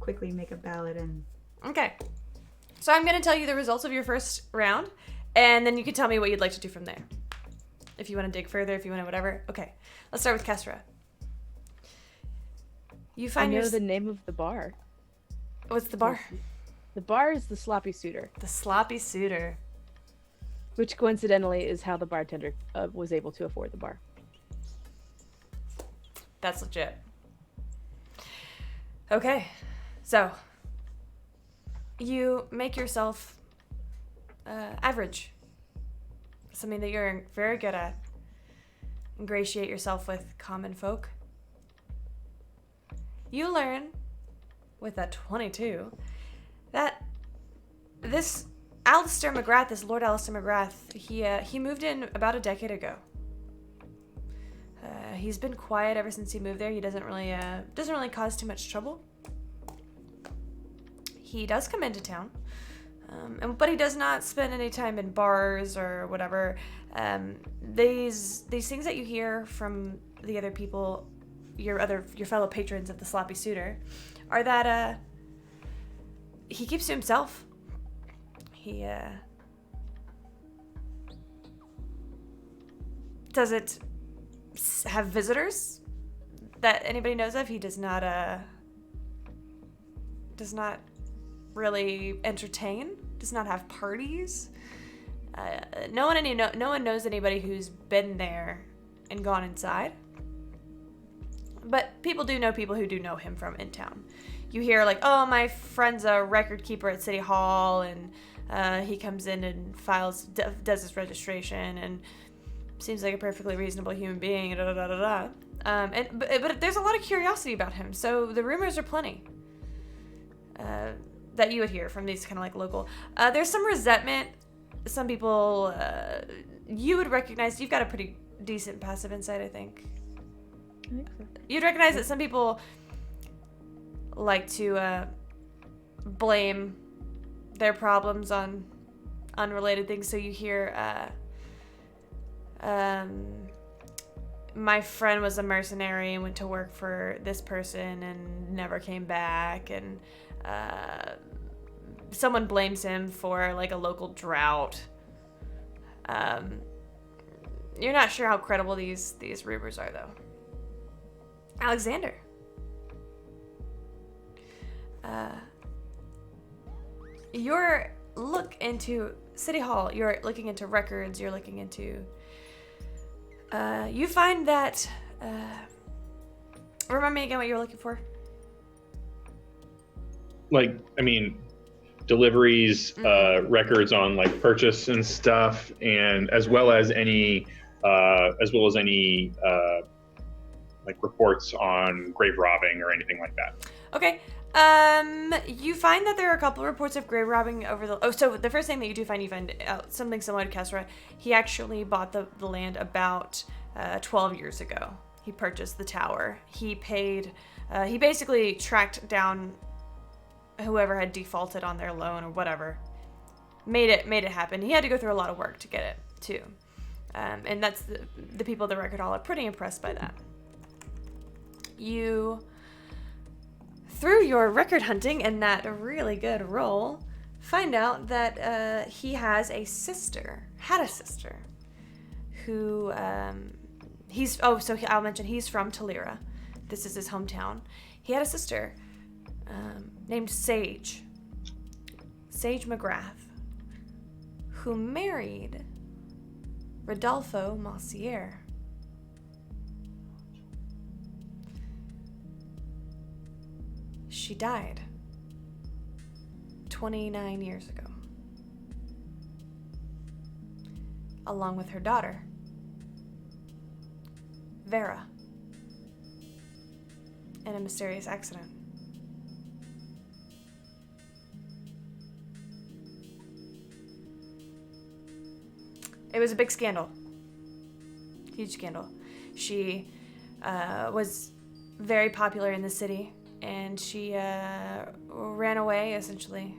quickly make a ballad and... Okay. So I'm going to tell you the results of your first round, and then you can tell me what you'd like to do from there. If you want to dig further, if you want to whatever. Okay. Let's start with Kesra. You find I know the name of the bar. What's the bar? The bar is the Sloppy Suitor. The Sloppy Suitor. Which coincidentally is how the bartender was able to afford the bar. That's legit. Okay, so you make yourself average. Something that you're very good at. Ingratiate yourself with common folk. You learn, with that 22, that this Alistair McGrath, this Lord Alistair McGrath, he moved in about a decade ago. He's been quiet ever since he moved there. He doesn't really cause too much trouble. he does come into town, but he does not spend any time in bars or whatever. These things that you hear from the other people, your fellow patrons of the Sloppy Suitor, are that he keeps to himself. He doesn't have visitors that anybody knows of. He does not really entertain, does not have parties. No one knows anybody who's been there and gone inside. But people do know people who do know him from in town. You hear like, oh, my friend's a record keeper at City Hall, and he comes in and does his registration, and seems like a perfectly reasonable human being. But there's a lot of curiosity about him, so the rumors are plenty that you would hear from these kind of like local. There's some resentment. Some people you would recognize. You've got a pretty decent passive insight, I think. I think so. You'd recognize that some people like to blame their problems on unrelated things. So you hear, my friend was a mercenary and went to work for this person and never came back, and someone blames him for like a local drought. You're not sure how credible these rumors are, though. Alexander. Your look into City Hall, you're looking into records, you're looking into... you find that... remind me again what you were looking for. Like, I mean, deliveries, records on like purchase and stuff, and as well as any like reports on grave robbing or anything like that. Okay. You find that there are a couple of reports of grave robbing over the... Oh, so the first thing that you find out something similar to Kesra. He actually bought the land about 12 years ago. He purchased the tower. He paid... he basically tracked down whoever had defaulted on their loan or whatever. Made it happen. He had to go through a lot of work to get it, too. And that's the people of the record hall are pretty impressed by that. You... Through your record hunting and that really good roll, find out that he had a sister, who I'll mention he's from Talira. This is his hometown. He had a sister named Sage McGrath, who married Rodolfo Massiere. She died 29 years ago, along with her daughter, Vera, in a mysterious accident. It was a big scandal. Huge scandal. She was very popular in the city, and she ran away, essentially,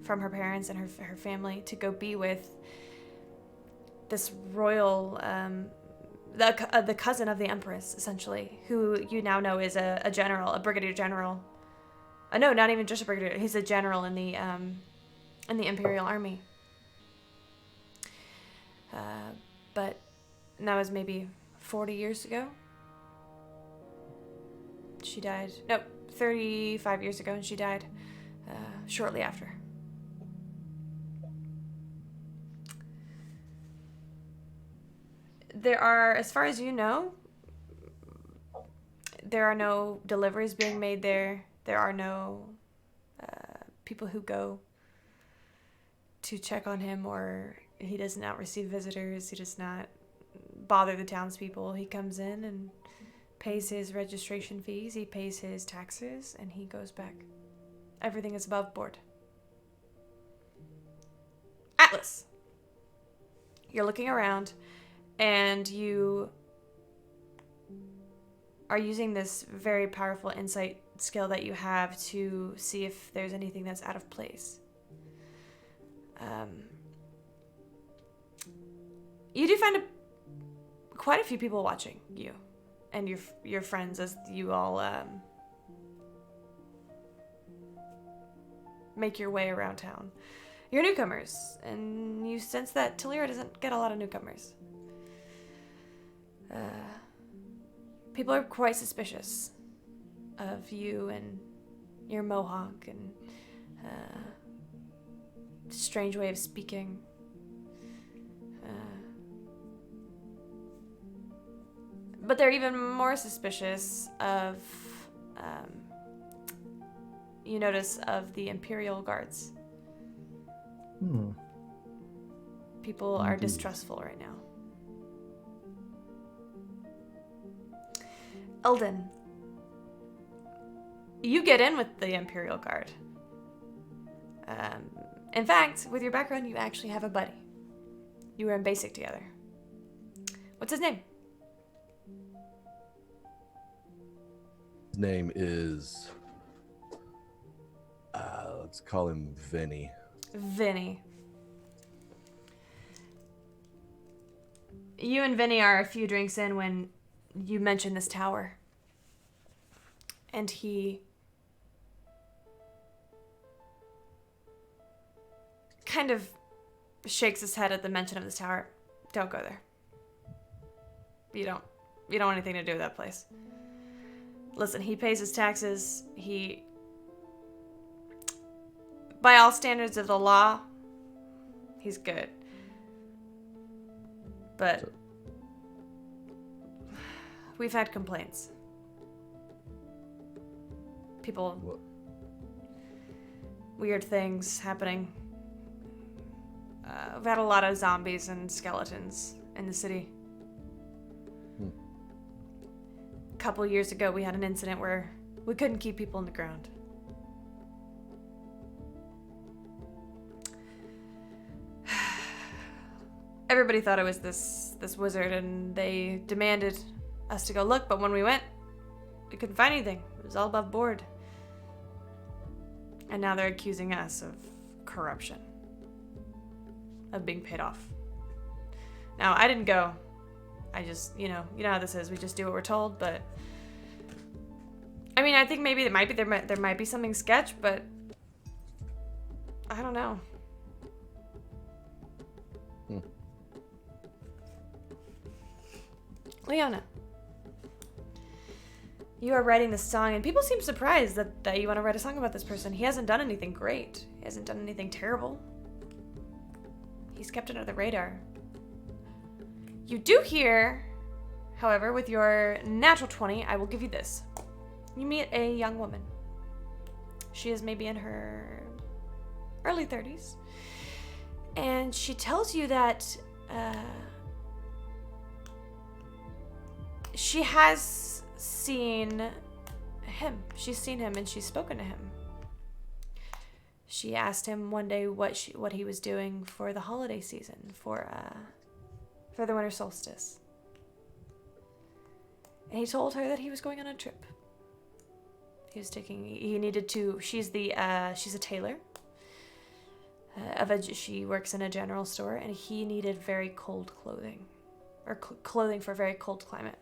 from her parents and her family to go be with this royal, the cousin of the Empress, essentially, who you now know is a general, a brigadier general. No, not even just a brigadier. He's a general in the Imperial Army. But that was maybe 40 years ago. She died. No, 35 years ago, and she died shortly after. There are, as far as you know, there are no deliveries being made there. There are no people who go to check on him, or he does not receive visitors. He does not bother the townspeople. He comes in and pays his registration fees, he pays his taxes, and he goes back. Everything is above board. Atlas! You're looking around, and you are using this very powerful insight skill that you have to see if there's anything that's out of place. You do find quite a few people watching you and your friends as you all make your way around town. You're newcomers, and you sense that Talira doesn't get a lot of newcomers. People are quite suspicious of you and your mohawk and strange way of speaking. But they're even more suspicious of, you notice, of the Imperial Guards. People are distrustful right now. Eldon, you get in with the Imperial Guard. In fact, with your background, you actually have a buddy. You were in basic together. What's his name? His name is, let's call him Vinny. Vinny. You and Vinny are a few drinks in when you mention this tower. And he kind of shakes his head at the mention of this tower. Don't go there. You don't want anything to do with that place. Listen, he pays his taxes. He, by all standards of the law, he's good. But we've had complaints. People, What? weird things happening. We've had a lot of zombies and skeletons in the city. A couple years ago, we had an incident where we couldn't keep people in the ground. Everybody thought it was this wizard, and they demanded us to go look, but when we went, we couldn't find anything. It was all above board. And now they're accusing us of corruption. Of being paid off. Now, I didn't go. I just, you know how this is. We just do what we're told, but I mean, I think maybe there might be something sketch, but I don't know. Leona, you are writing this song, and people seem surprised that you want to write a song about this person. He hasn't done anything great. He hasn't done anything terrible. He's kept under the radar. You do hear, however, with your natural 20, I will give you this. You meet a young woman. She is maybe in her early 30s. And she tells you that she has seen him. She's seen him and she's spoken to him. She asked him one day what he was doing for the holiday season, for the winter solstice. And he told her that he was going on a trip. She's a tailor. She works in a general store, and he needed very cold clothing, or clothing for a very cold climate.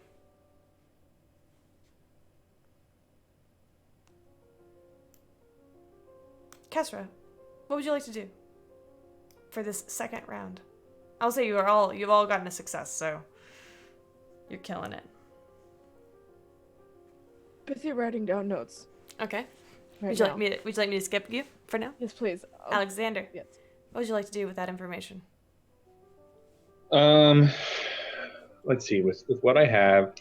Kesra, what would you like to do for this second round? I'll say you've all gotten a success, so you're killing it. Busy writing down notes. Okay. Right Would you now. like me to skip you for now? Yes, please. Alexander, Yes. what would you like to do with that information? Let's see. With what I have,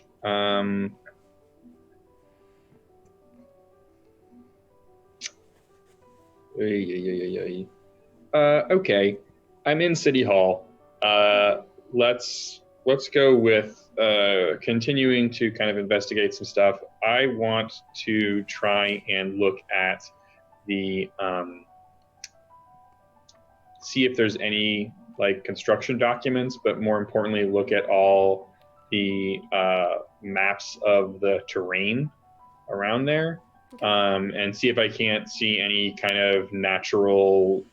okay. I'm in City Hall. Let's go with continuing to kind of investigate some stuff. I want to try and look at the see if there's any like construction documents, but more importantly, look at all the maps of the terrain around there and see if I can't see any kind of natural,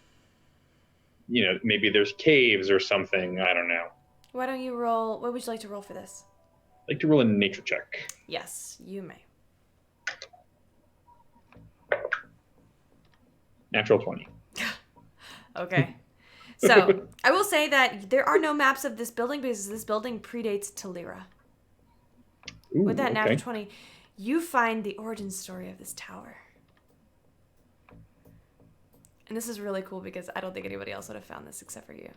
maybe there's caves or something. I don't know. Why don't you roll? What would you like to roll for this? I'd like to roll a nature check. Yes, you may. Natural 20. Okay. So, I will say that there are no maps of this building because this building predates Talira. Ooh, With that okay. natural 20, you find the origin story of this tower. And this is really cool because I don't think anybody else would have found this except for you.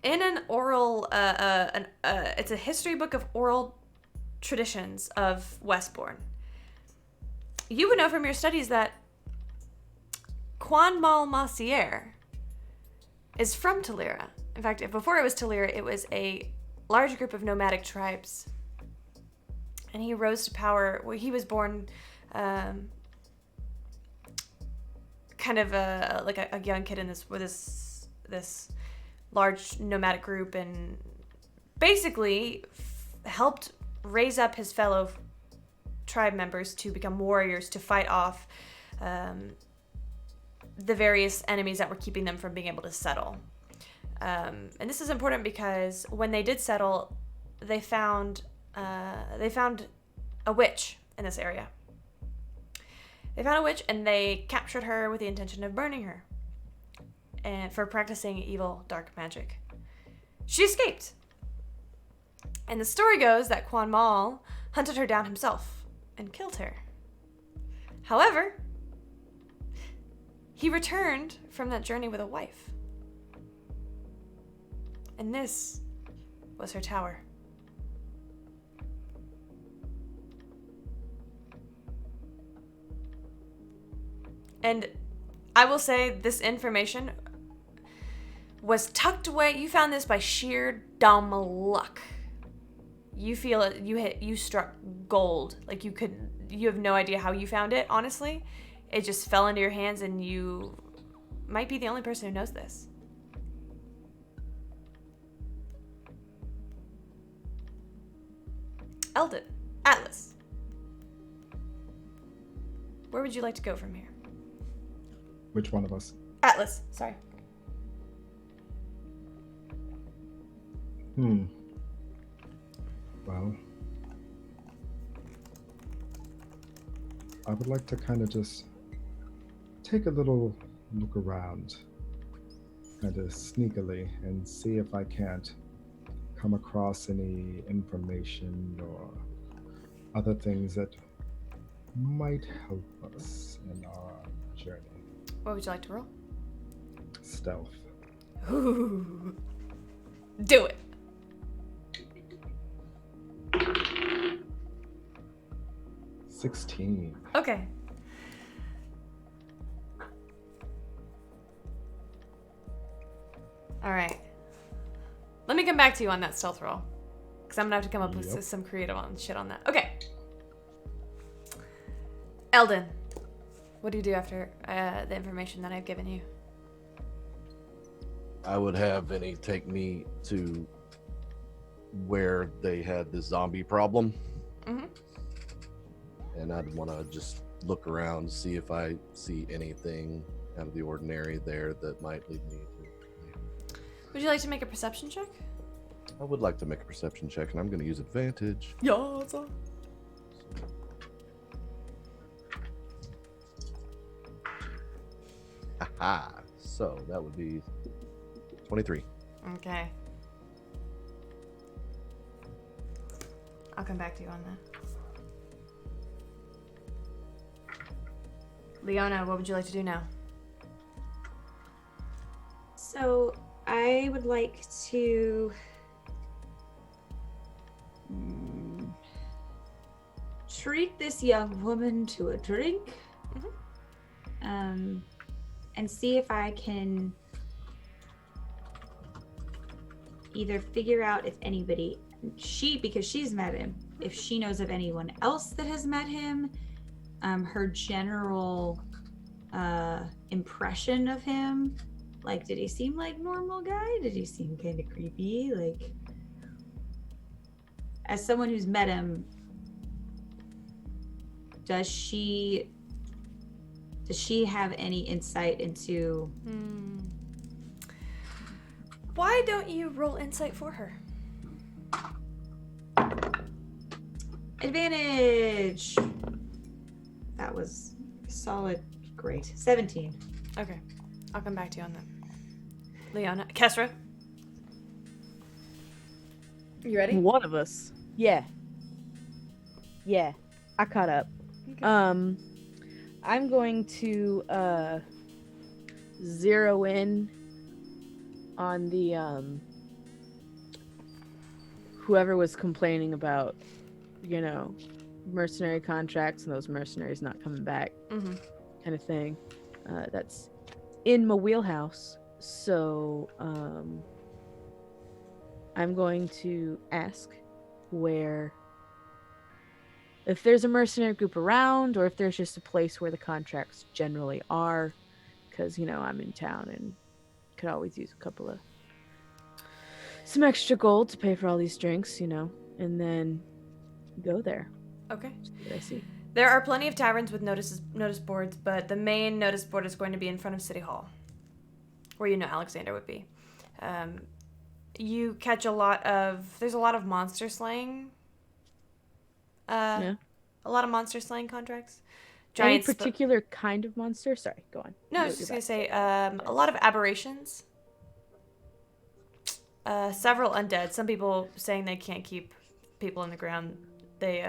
In an oral, it's a history book of oral traditions of Westbourne. You would know from your studies that Quan Mal Massiere is from Talira. In fact, before it was Talira, it was a large group of nomadic tribes. And he rose to power. Well, he was born kind of like a young kid in this large nomadic group, and basically helped raise up his fellow tribe members to become warriors to fight off the various enemies that were keeping them from being able to settle. And this is important because when they did settle, they found a witch in this area. They found a witch and they captured her with the intention of burning her, and for practicing evil dark magic. She escaped. And the story goes that Quan Mal hunted her down himself and killed her. However, he returned from that journey with a wife. And this was her tower. And I will say this information was tucked away. You found this by sheer dumb luck. You feel it. You struck gold. Like you have no idea how you found it, honestly. It just fell into your hands, and you might be the only person who knows this. Eldon, Atlas, where would you like to go from here? Which one of us? Atlas, sorry. Well, I would like to kind of just take a little look around, kind of sneakily, and see if I can't come across any information or other things that might help us in our journey. What would you like to roll? Stealth. Ooh. Do it. $16. Okay. All right. Let me come back to you on that stealth roll, because I'm gonna have to come up with some creative shit on that. Okay. Eldon, what do you do after the information that I've given you? I would have Vinny take me to where they had the zombie problem. Mm-hmm. And I'd want to just look around, see if I see anything out of the ordinary there that might lead me to. Would you like to make a perception check? I would like to make a perception check, and I'm going to use advantage. Yes. Haha. So that would be 23. Okay. I'll come back to you on that. Leona, what would you like to do now? So I would like to treat this young woman to a drink, and see if I can either figure out if anybody, because she's met him, if she knows of anyone else that has met him, her general impression of him. Like, did he seem like normal guy? Did he seem kind of creepy? Like, as someone who's met him, does she have any insight into? Why don't you roll insight for her? Advantage. That was solid. Great. 17. Okay. I'll come back to you on that. Leona. Kesra. You ready? One of us. Yeah. Yeah. I caught up. Okay. I'm going to zero in on the whoever was complaining about, mercenary contracts and those mercenaries not coming back, Mm-hmm. kind of thing. That's in my wheelhouse. So I'm going to ask if there's a mercenary group around, or if there's just a place where the contracts generally are, because I'm in town and could always use some extra gold to pay for all these drinks, and then go there. Okay. See what I see. There are plenty of taverns with notice boards, but the main notice board is going to be in front of City Hall, where Alexander would be. You catch there's a lot of monster slaying. Yeah. A lot of monster slaying contracts. Any Giant particular kind of monster? Sorry, go on. No, I was just going to say a lot of aberrations. Several undead. Some people saying they can't keep people in the ground. They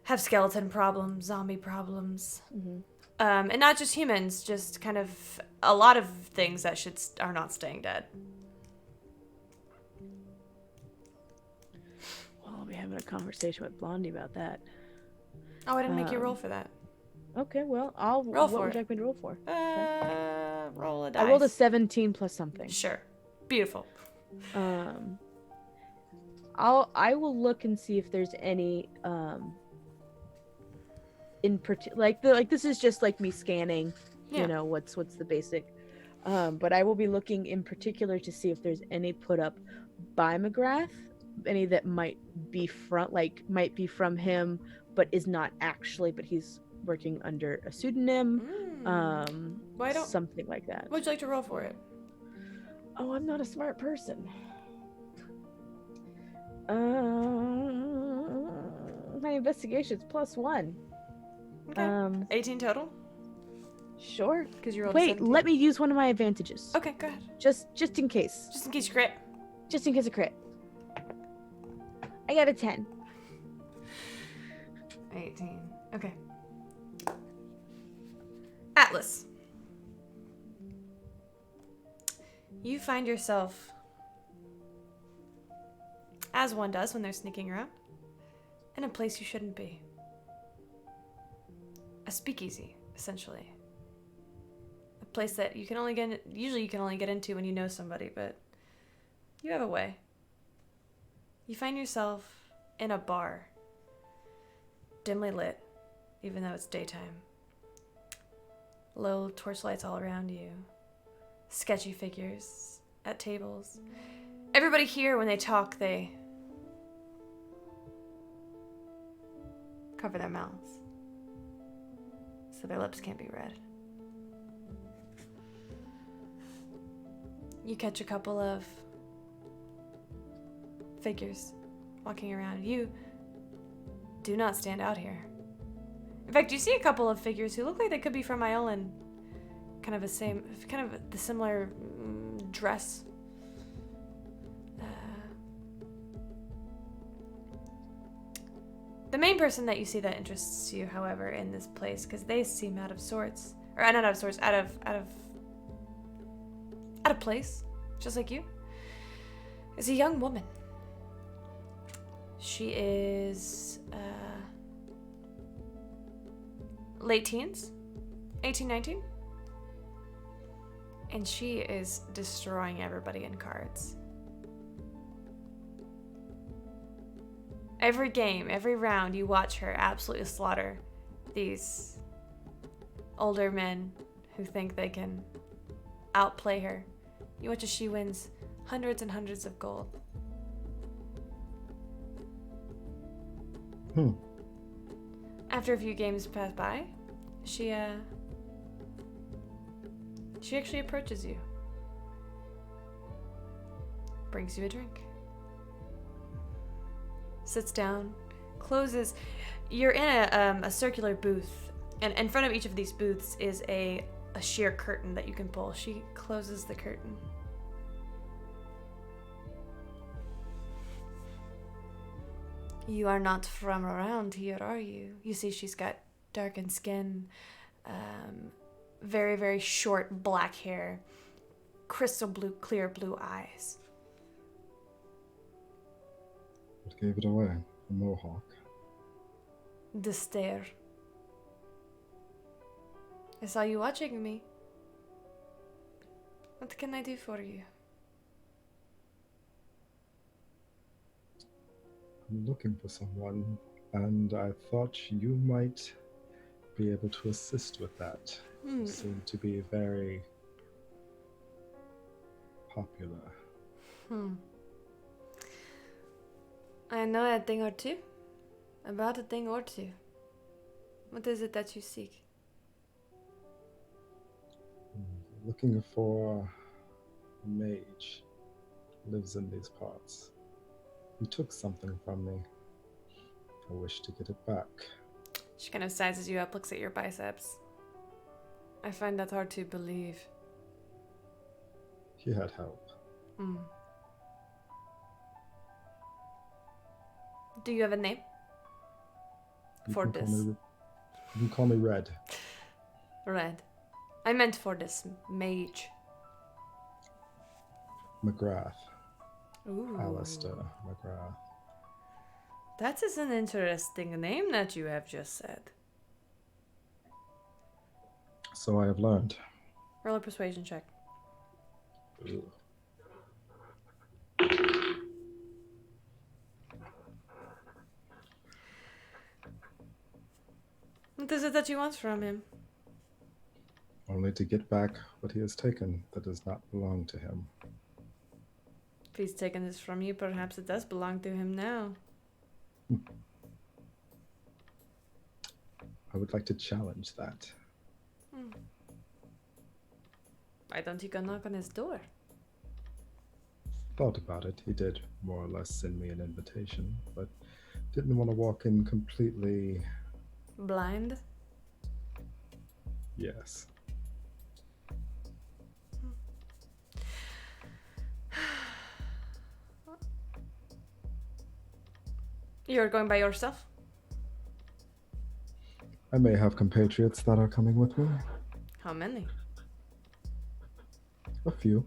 have skeleton problems, zombie problems. Mm-hmm. And not just humans, just kind of a lot of things that are not staying dead. Well, I'll be having a conversation with Blondie about that. Oh, I didn't make you roll for that. Okay, well, I'll roll what for would it. you like me to roll for? Roll a dice. I rolled a 17 plus something. Sure. Beautiful. I will look and see if there's any in like this is just like me scanning, what's the basic, but I will be looking in particular to see if there's any put up by McGrath, any that might be from him but is not actually, but he's working under a pseudonym. Something like that. Would you like to roll for it? Oh, I'm not a smart person. My investigation's +1. Okay. 18 total? Sure. Because you rolled Wait, 17. let me use one of my advantages. Okay, go ahead. Just in case. Just in case you crit. Just in case of crit. I got a 10. 18. Okay. Atlas. You find yourself, as one does when they're sneaking around, in a place you shouldn't be. A speakeasy, essentially. A place that you can only get into when you know somebody, but you have a way. You find yourself in a bar, dimly lit, even though it's daytime. Low torchlights all around you. Sketchy figures at tables. Everybody here, when they talk, they cover their mouths so their lips can't be read. You catch a couple of figures walking around. You do not stand out here. In fact, you see a couple of figures who look like they could be from Iolan. Kind of the similar dress. The main person that you see that interests you, however, in this place, because they seem out of sorts, or not out of sorts, out of place, just like you, is a young woman. She is late teens, 18, 19. And she is destroying everybody in cards. Every game, every round, you watch her absolutely slaughter these older men who think they can outplay her. You watch as she wins hundreds and hundreds of gold. After a few games pass by, she actually approaches you. Brings you a drink. Sits down, closes. You're in a circular booth, and in front of each of these booths is a sheer curtain that you can pull. She closes the curtain. You are not from around here, are you? You see she's got darkened skin, very, very short black hair, crystal blue, clear blue eyes. What gave it away? A mohawk. The stare. I saw you watching me. What can I do for you? I'm looking for someone, and I thought you might be able to assist with that. You seem to be very popular. I know a thing or two. About a thing or two. What is it that you seek? Looking for a mage. Lives in these parts. He took something from me. I wish to get it back. She kind of sizes you up, looks at your biceps. I find that hard to believe. He had help. Do you have a name? For this. You can call me Red. Red. I meant for this mage. McGrath. Ooh. Alistair McGrath. That is an interesting name that you have just said. So I have learned. Roll a persuasion check. Ooh. What is it that you want from him? Only to get back what he has taken that does not belong to him. If he's taken this from you, perhaps it does belong to him now. I would like to challenge that. Why don't you go knock on his door? Thought about it. He did more or less send me an invitation, but didn't want to walk in completely. Blind? Yes. You're going by yourself? I may have compatriots that are coming with me. How many? A few.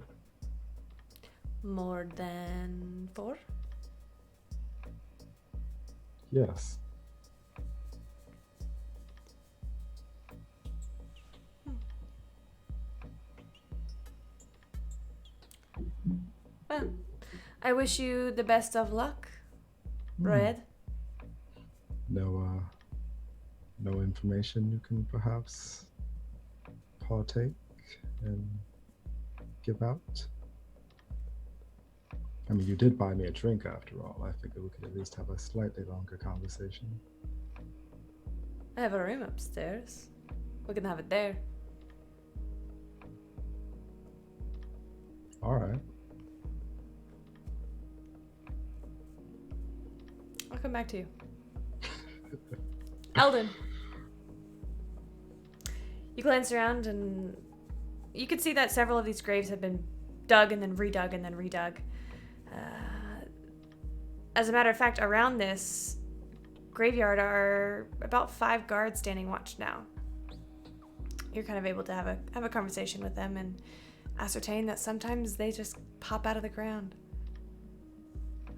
More than 4? Yes. Well, I wish you the best of luck, Red. No information you can perhaps partake and give out? I mean, you did buy me a drink after all. I figured we could at least have a slightly longer conversation. I have a room upstairs. We can have it there. All right. I'll come back to you. Eldon. You glance around and you can see that several of these graves have been dug and then redug and then redug. As a matter of fact, around this graveyard are about 5 guards standing watch now. You're kind of able to have a conversation with them and ascertain that sometimes they just pop out of the ground.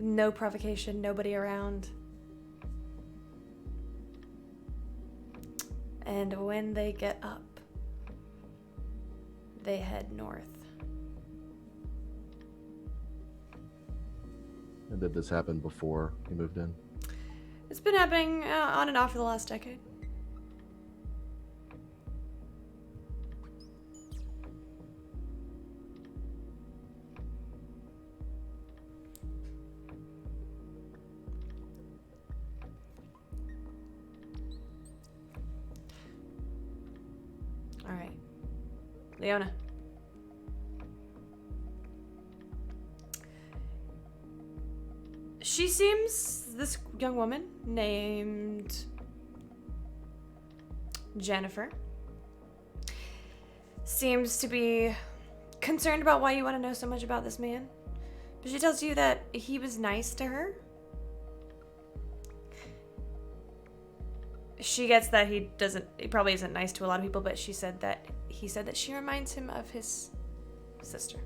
No provocation, nobody around. And when they get up, they head north. And did this happen before you moved in? It's been happening on and off for the last decade. Leona. She seems, this young woman named Jennifer, seems to be concerned about why you want to know so much about this man. But she tells you that he was nice to her. She gets that he probably isn't nice to a lot of people, but he said that she reminds him of his sister.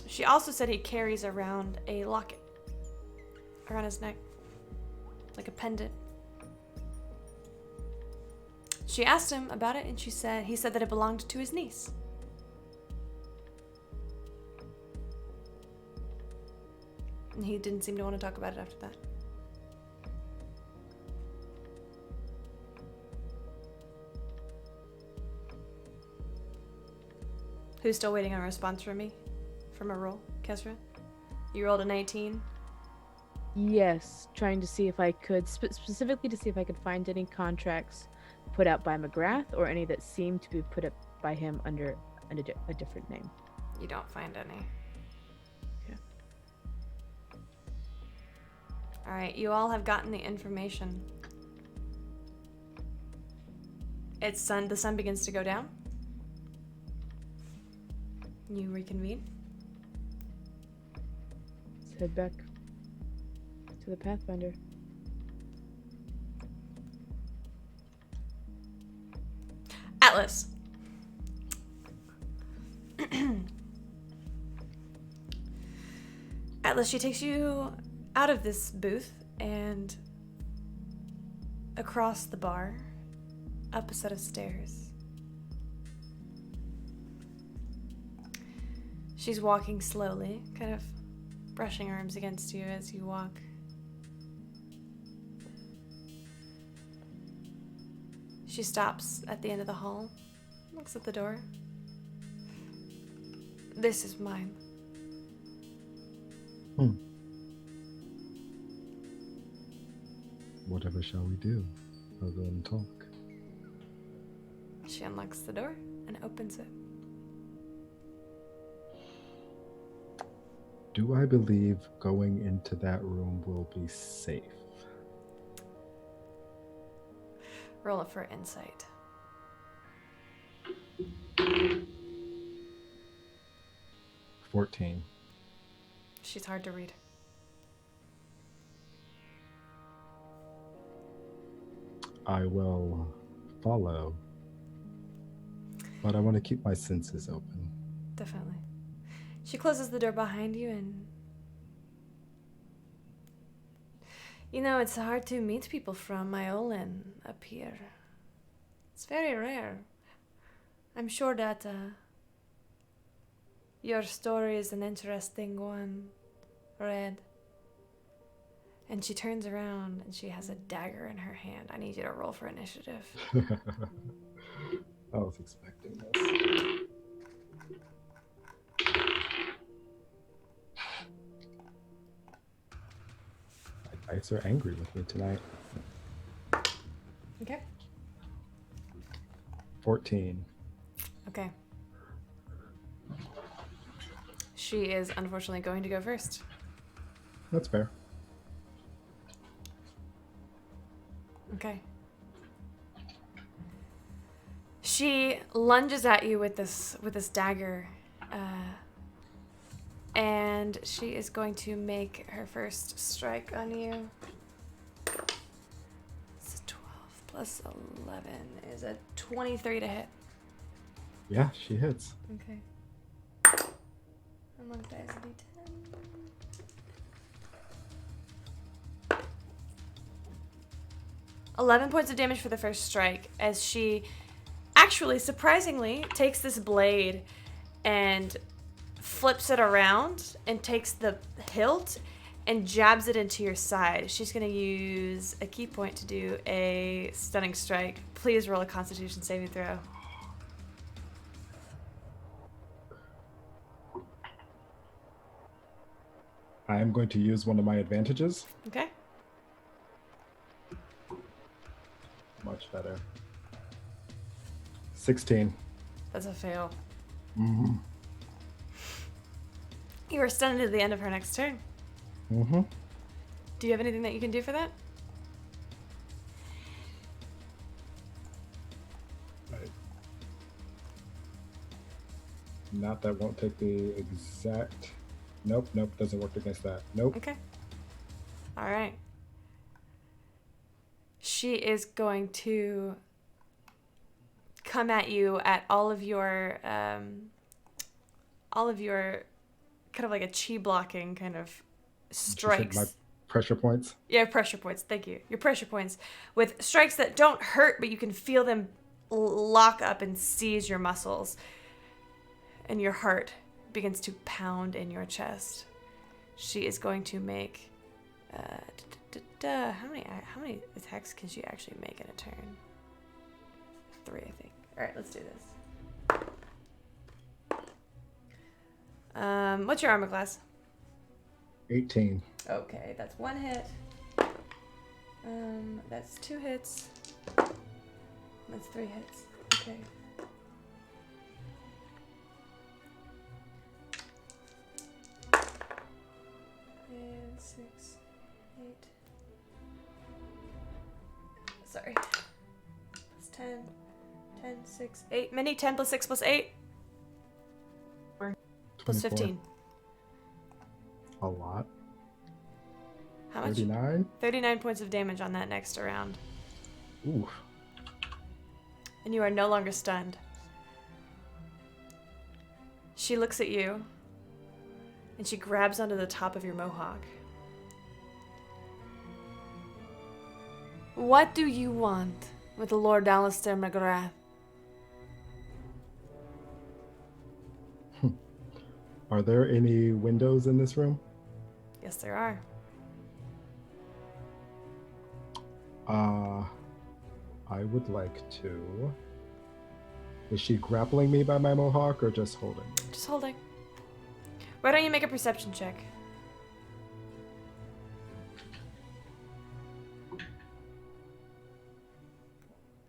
She also said he carries around a locket around his neck, like a pendant. She asked him about it, and he said that it belonged to his niece. And he didn't seem to want to talk about it after that. Who's still waiting on a response from me? From a roll, Kesra? You rolled a 19. Yes, trying to see if I could, specifically to see if I could find any contracts put out by McGrath or any that seemed to be put up by him under a different name. You don't find any. Okay. Alright, you all have gotten the information. The sun begins to go down. You reconvene. Let's head back to the Pathfinder. Atlas. Atlas, she takes you out of this booth and across the bar, up a set of stairs. She's walking slowly, kind of brushing her arms against you as you walk. She stops at the end of the hall, looks at the door. This is mine. Whatever shall we do other than talk? She unlocks the door and opens it. Do I believe going into that room will be safe? Roll it for insight. 14. She's hard to read. I will follow, but I want to keep my senses open. Definitely. She closes the door behind you and... You know, it's hard to meet people from Iolin up here. It's very rare. I'm sure that your story is an interesting one, Red. And she turns around and she has a dagger in her hand. I need you to roll for initiative. I was expecting this. My dice are angry with me tonight. Okay. 14. Okay. She is unfortunately going to go first. That's fair. Okay. She lunges at you with this dagger, and she is going to make her first strike on you. It's a 12 plus 11 is a 23 to hit. Yeah, she hits. Okay. I'm gonna dice a d10. 11 points of damage for the first strike as she actually, surprisingly, takes this blade and flips it around and takes the hilt and jabs it into your side. She's going to use a key point to do a stunning strike. Please roll a Constitution saving throw. I am going to use one of my advantages. Okay. Much better. 16. That's a fail. Mm-hmm. You are stunned at the end of her next turn. Mm-hmm. Do you have anything that you can do for that? Right. Not that won't take the exact... Nope, doesn't work against that. Nope. Okay. All right. She is going to come at you at all of your kind of like a chi blocking kind of Just hit strikes. my pressure points. Yeah, pressure points. Thank you. Your pressure points with strikes that don't hurt, but you can feel them lock up and seize your muscles, and your heart begins to pound in your chest. She is going to make. How many attacks can she actually make in a turn? 3, I think. All right, let's do this. What's your armor class? 18. Okay, that's 1 hit. That's 2 hits. That's 3 hits. Okay. And 6, 8. Sorry. Plus 10. 10, 6, 8. Mini 10 plus 6 plus 8. Plus 24. 15. A lot. How much? 39. 39 points of damage on that next round. Ooh. And you are no longer stunned. She looks at you, and she grabs onto the top of your mohawk. What do you want with Lord Alistair McGrath? Are there any windows in this room? Yes, there are. I would like to... Is she grappling me by my mohawk or just holding me? Just holding. Why don't you make a perception check?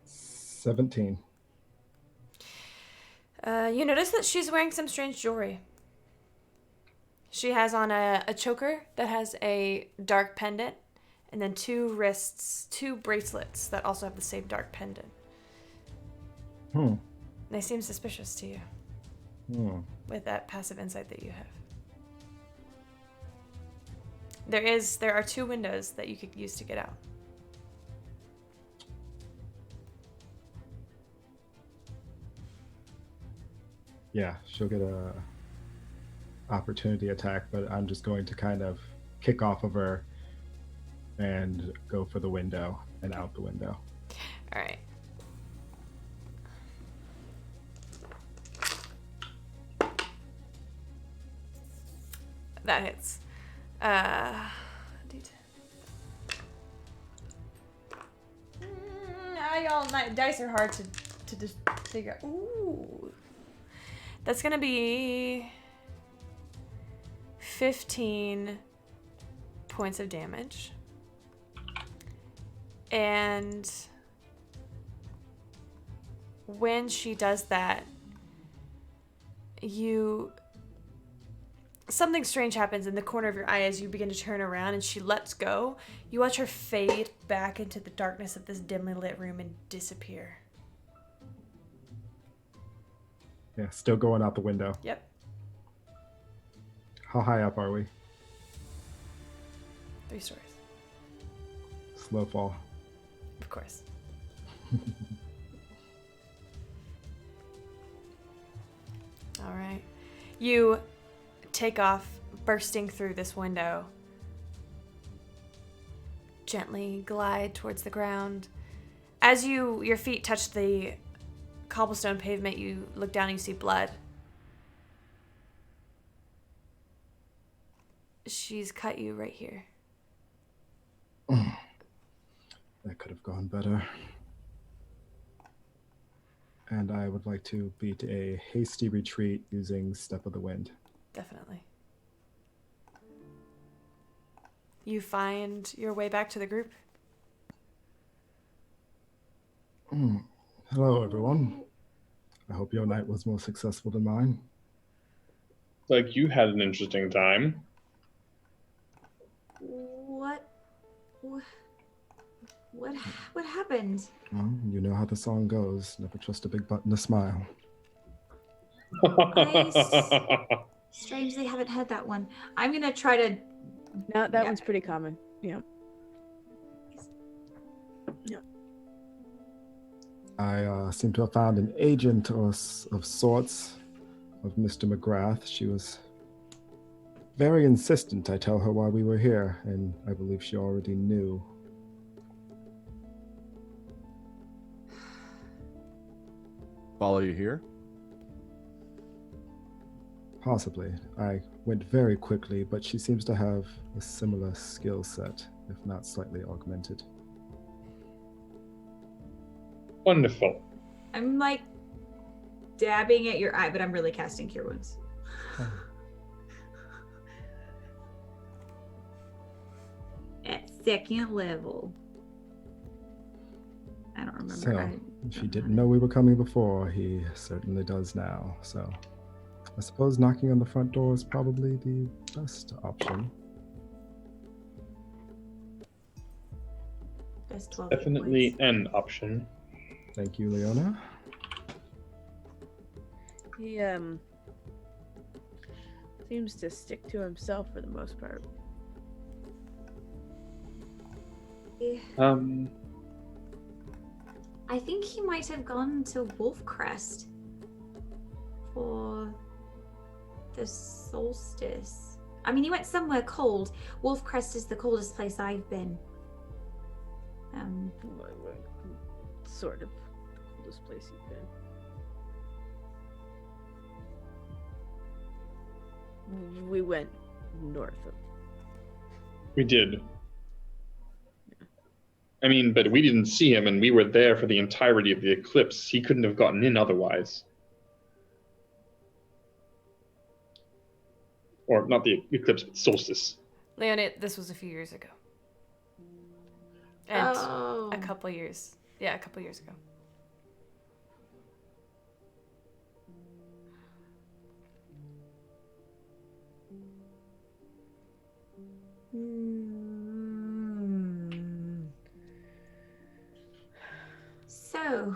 $17. You notice that she's wearing some strange jewelry. She has on a choker that has a dark pendant, and then 2 bracelets that also have the same dark pendant. They seem suspicious to you with that passive insight that you have. There are 2 windows that you could use to get out. Yeah, she'll get a opportunity attack, but I'm just going to kind of kick off of her and go for the window and out the window. All right. That hits. Y'all, dice are hard to just figure out. Ooh. That's gonna be 15 points of damage. And when she does that, something strange happens in the corner of your eye as you begin to turn around, and she lets go. You watch her fade back into the darkness of this dimly lit room and disappear. Yeah, still going out the window. Yep. How high up are we? 3 stories. Slow fall. Of course. All right. You take off, bursting through this window. Gently glide towards the ground. As your feet touch the cobblestone pavement, you look down and you see blood. She's cut you right here. That could have gone better. And I would like to beat a hasty retreat using Step of the Wind. Definitely. you find your way back to the group. Hello, everyone. I hope your night was more successful than mine. Like you had an interesting time. What happened? Well, you know how the song goes. Never trust a big button to smile. Strangely, haven't heard that one. I'm gonna try to. No, that one's pretty common. Yeah. I seem to have found an agent of sorts of Mr. McGrath. She was very insistent I tell her why we were here, and I believe she already knew. Follow you here? Possibly. I went very quickly, but she seems to have a similar skill set, if not slightly augmented. Wonderful. I'm like dabbing at your eye, but I'm really casting Cure Wounds. At second level. I don't remember. So, if he didn't know we were coming before, he certainly does now. So, I suppose knocking on the front door is probably the best option. Best 12 Definitely points. an option. Thank you, Leona. He seems to stick to himself for the most part. I think he might have gone to Wolfcrest for the solstice. I mean, he went somewhere cold. Wolfcrest is the coldest place I've been. Sort of the coolest place you've been. We went north of. We did. I mean, but we didn't see him, and we were there for the entirety of the eclipse. He couldn't have gotten in otherwise. Or not the eclipse, but solstice. Leonid, this was a few years ago. And Oh. a couple years. Yeah, a couple years ago. So,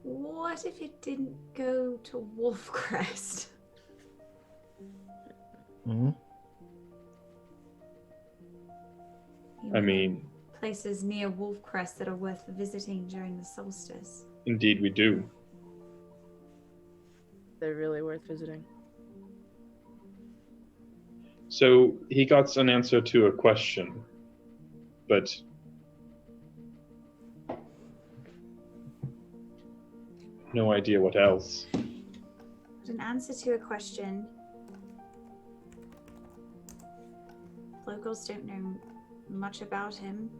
what if it didn't go to Wolfcrest? Mm-hmm. I mean, places near Wolfcrest that are worth visiting during the solstice. indeed we do. They're really worth visiting. So he got an answer to a question, but no idea what else. But an answer to a question. Locals don't know much about him.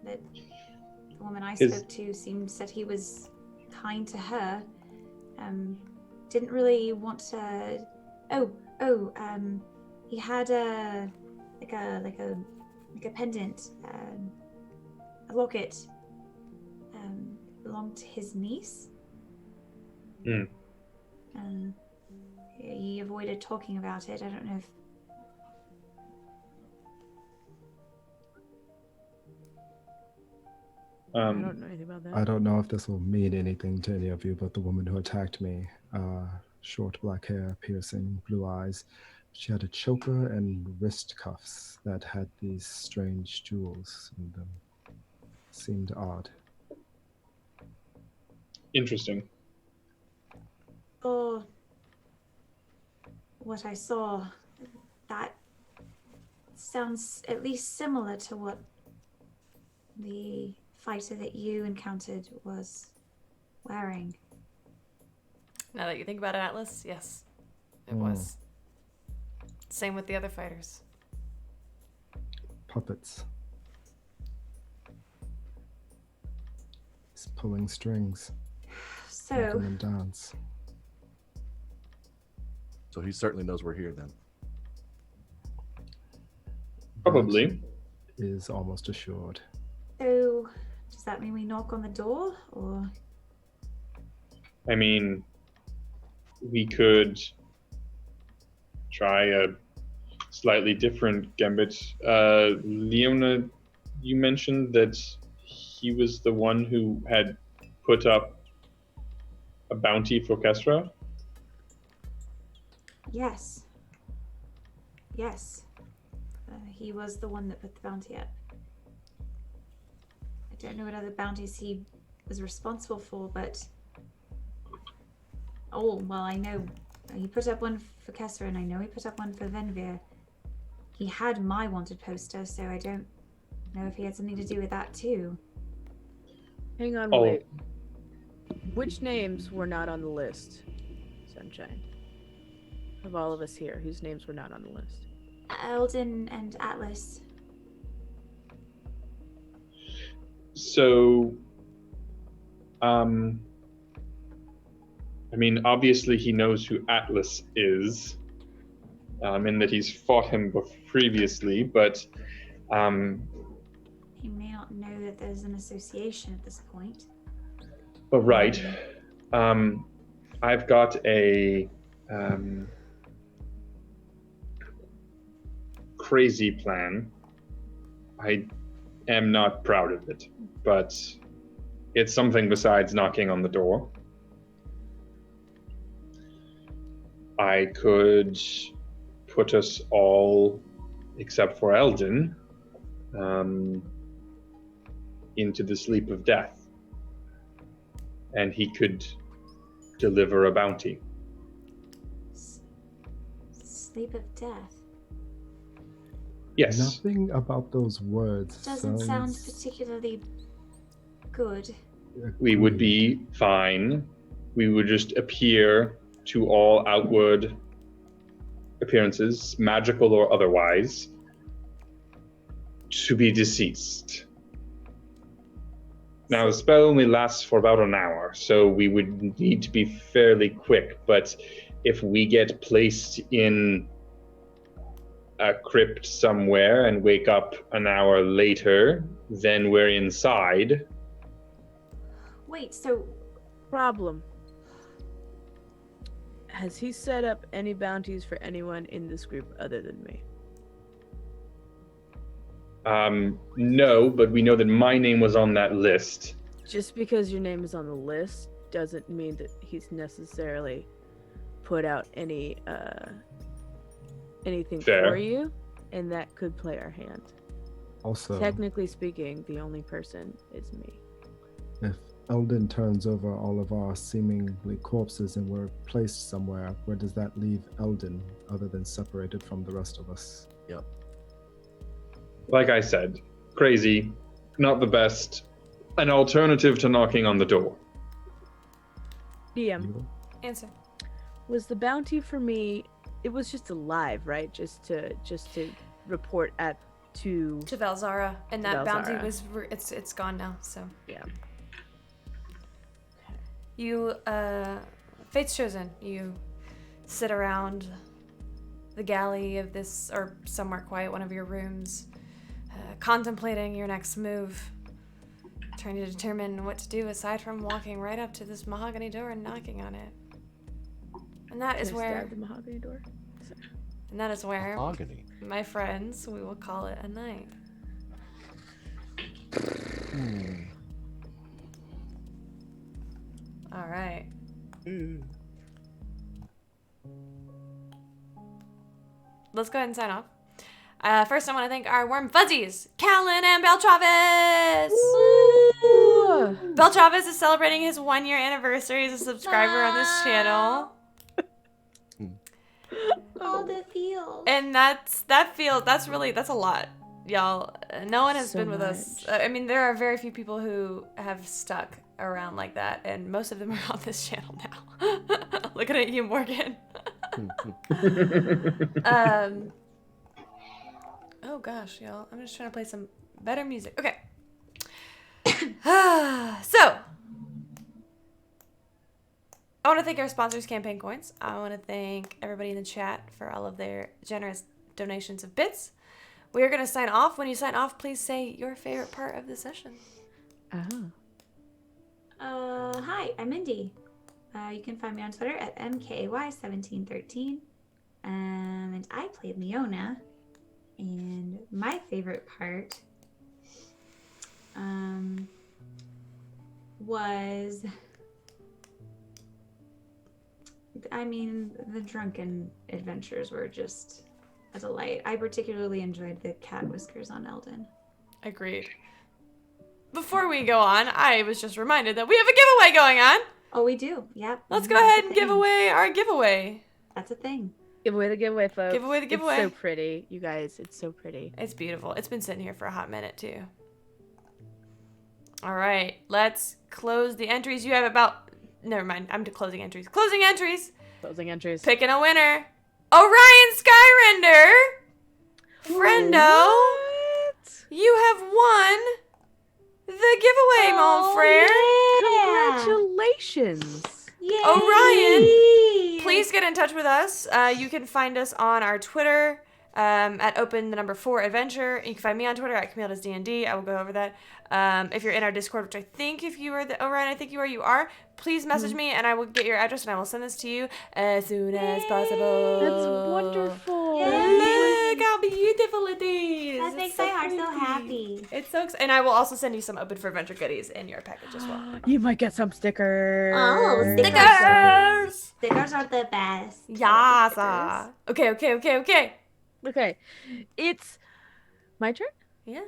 That the woman I spoke to said he was kind to her. Didn't really want to. He had a pendant, a locket, belonged to his niece. He avoided talking about it. I don't know if. I don't know anything about that. I don't know if this will mean anything to any of you, but the woman who attacked me, short black hair, piercing blue eyes, she had a choker and wrist cuffs that had these strange jewels in them. Seemed odd. Interesting. Or what I saw, that sounds at least similar to what the fighter that you encountered was wearing. Now that you think about it, Atlas, yes, it was. Same with the other fighters. Puppets. He's pulling strings. Making them dance. So he certainly knows we're here then. Probably. is almost assured. So, does that mean we knock on the door, or? I mean, we could try a slightly different gambit. Leona, you mentioned that he was the one who had put up a bounty for Kestra. Yes. Yes. He was the one that put the bounty up. I don't know what other bounties he was responsible for, but... Oh, well, I know he put up one for Kessler, and I know he put up one for Venvir. He had my wanted poster, so I don't know if he had something to do with that too. Hang on, Oh. wait. Which names were not on the list, Sunshine? Of all of us here, whose names were not on the list? Eldon and Atlas. So, I mean, obviously he knows who Atlas is, in that he's fought him previously, but He may not know that there's an association at this point. right. I've got a crazy plan. I am not proud of it, but it's something besides knocking on the door. I could put us all, except for Eldon, into the sleep of death. And he could deliver a bounty. Sleep of death. Yes. Nothing about those words Doesn't sound particularly good. We would be fine. We would just appear to all outward appearances, magical or otherwise, to be deceased. Now, the spell only lasts for about an hour, so we would need to be fairly quick, but if we get placed in a crypt somewhere and wake up an hour later, then we're inside. Wait, so Problem. Has he set up any bounties for anyone in this group other than me? No, but we know that my name was on that list. Just because your name is on the list doesn't mean that he's necessarily put out any anything Fair. for you, and that could play our hand. Also, Technically speaking, the only person is me. if Eldon turns over all of our seemingly corpses and we're placed somewhere, where does that leave Eldon other than separated from the rest of us? Yep. Like I said, crazy, not the best, an alternative to knocking on the door. DM, Answer. was the bounty for me? It was just alive, right? Just to report to To Valzara, and that bounty Valzara. was it's gone now. So yeah. you fate's chosen. You sit around the galley of this, or somewhere quiet, one of your rooms, contemplating your next move, trying to determine what to do aside from walking right up to this mahogany door and knocking on it. And that is Can I where, stab the mahogany door. and that is where, Mahogany. my friends, we will call it a night. All right. Let's go ahead and sign off. First, I want to thank our warm fuzzies, Callan and Beltravis. Beltravis is celebrating his 1-year anniversary as a subscriber on this channel. all the feels. And that's a lot, y'all. No one has So been with us. I mean, there are very few people who have stuck around like that, and most of them are on this channel now. Looking at you, Morgan. Oh gosh, y'all. I'm just trying to play some better music. Okay. So, I want to thank our sponsors, Campaign Coins. I want to thank everybody in the chat for all of their generous donations of bits. we are going to sign off. When you sign off, please say your favorite part of the session. Hi, I'm Mindy. You can find me on Twitter at mkay1713. And I played Leona. And my favorite part was, I mean, the drunken adventures were just a delight. I particularly enjoyed the cat whiskers on Eldon. Agreed. Before we go on, I was just reminded that we have a giveaway going on. Oh, we do. Yep. Let's go ahead and give away our giveaway. That's a thing. Give away the giveaway, folks. Give away the giveaway. It's so pretty, you guys. It's so pretty. It's beautiful. It's been sitting here for a hot minute, too. All right. Let's close the entries. You have about... Never mind. I'm closing entries. Closing entries. Closing entries. Picking a winner. Orion Skyrender. Friendo. What? You have won the giveaway, mon frere. Congratulations. Yay! Orion, please get in touch with us. You can find us on our Twitter at open4 adventure. You can find me on Twitter at CamilleDoesDND. I will go over that. If you're in our Discord, which I think if you are Orion, I think you are. Please message me and I will get your address and I will send this to you as soon as possible. That's wonderful. Look how beautiful it is. That makes my heart so happy. It's so exciting. And I will also send you some Open for Adventure goodies in your package as well. You might get some stickers. Oh, Stickers! Stickers are the best. Yes. Stickers. Okay. Okay. It's my turn? Yeah.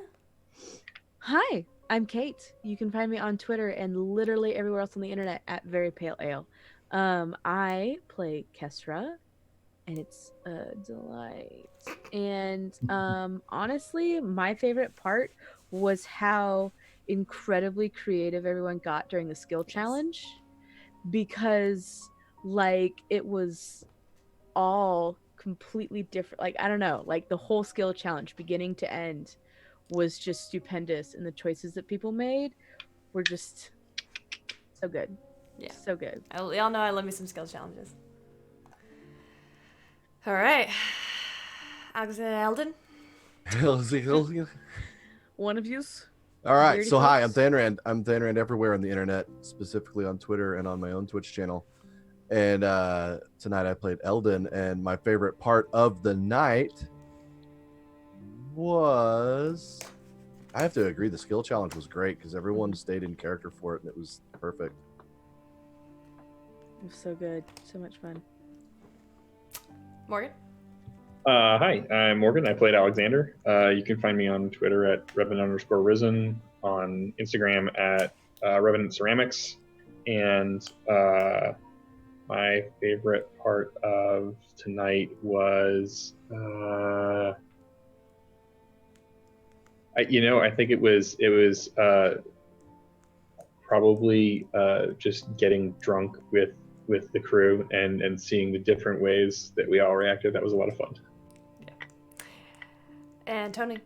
Hi, I'm Kate. You can find me on Twitter and literally everywhere else on the internet at Very Pale Ale. I play Kestra, and it's a delight. And honestly, my favorite part was how incredibly creative everyone got during the skill challenge, because like it was all completely different. Like, I don't know, like the whole skill challenge beginning to end was just stupendous, and the choices that people made were just so good. Yeah. So good. Y'all know I love me some skill challenges. All right. Alexander Eldon. One of you's. All right, Weirdy so hi, I'm folks. Thanrand. I'm Thanrand everywhere on the internet, specifically on Twitter and on my own Twitch channel. And tonight I played Eldon, and my favorite part of the night was... I have to agree, the skill challenge was great because everyone stayed in character for it, and it was perfect. It was so good. So much fun. Morgan. Hi, I'm Morgan. I played Alexander. You can find me on Twitter at Revenant_Risen, on Instagram at Revenant Ceramics, and my favorite part of tonight was, I think it was probably just getting drunk with the crew and seeing the different ways that we all reacted. That was a lot of fun. And Tony.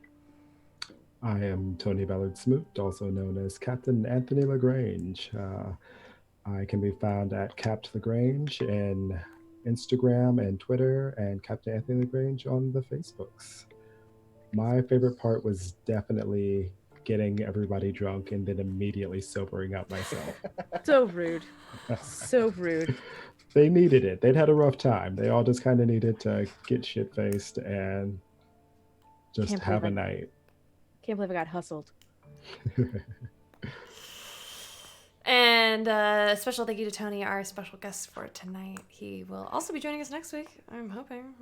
I am Tony Ballard Smoot, also known as Captain Anthony LaGrange. I can be found at Capt LaGrange in Instagram and Twitter, and Captain Anthony LaGrange on the Facebooks. My favorite part was definitely getting everybody drunk and then immediately sobering up myself. So rude. So rude. They needed it. They'd had a rough time. They all just kind of needed to get shit-faced and just Can't have a believe night. Can't believe I got hustled. And a special thank you to Tony, our special guest for tonight. He will also be joining us next week, I'm hoping.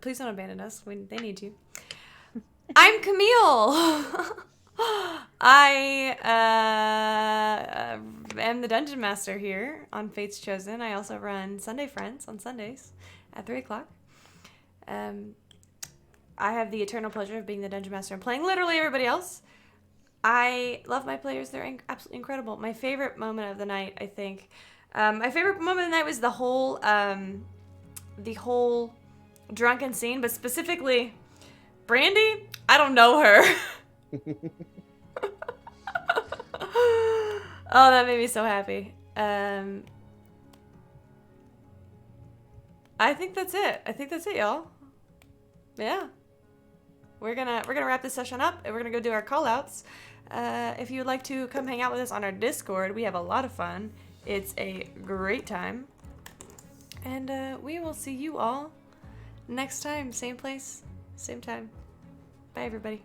Please don't abandon us. They need you. I'm Camille. I am the Dungeon Master here on Fate's Chosen. I also run Sunday Friends on Sundays at 3 o'clock. I have the eternal pleasure of being the Dungeon Master and playing literally everybody else. I love my players. They're absolutely incredible. My favorite moment of the night, I think. My favorite moment of the night was the whole drunken scene, but specifically Brandy. I don't know her. Oh, that made me so happy. I think that's it. Y'all. yeah, we're gonna wrap this session up, and we're gonna go do our call outs. If you'd like to come hang out with us on our Discord, we have a lot of fun. It's a great time. And we will see you all next time. Same place, same time. Bye, everybody.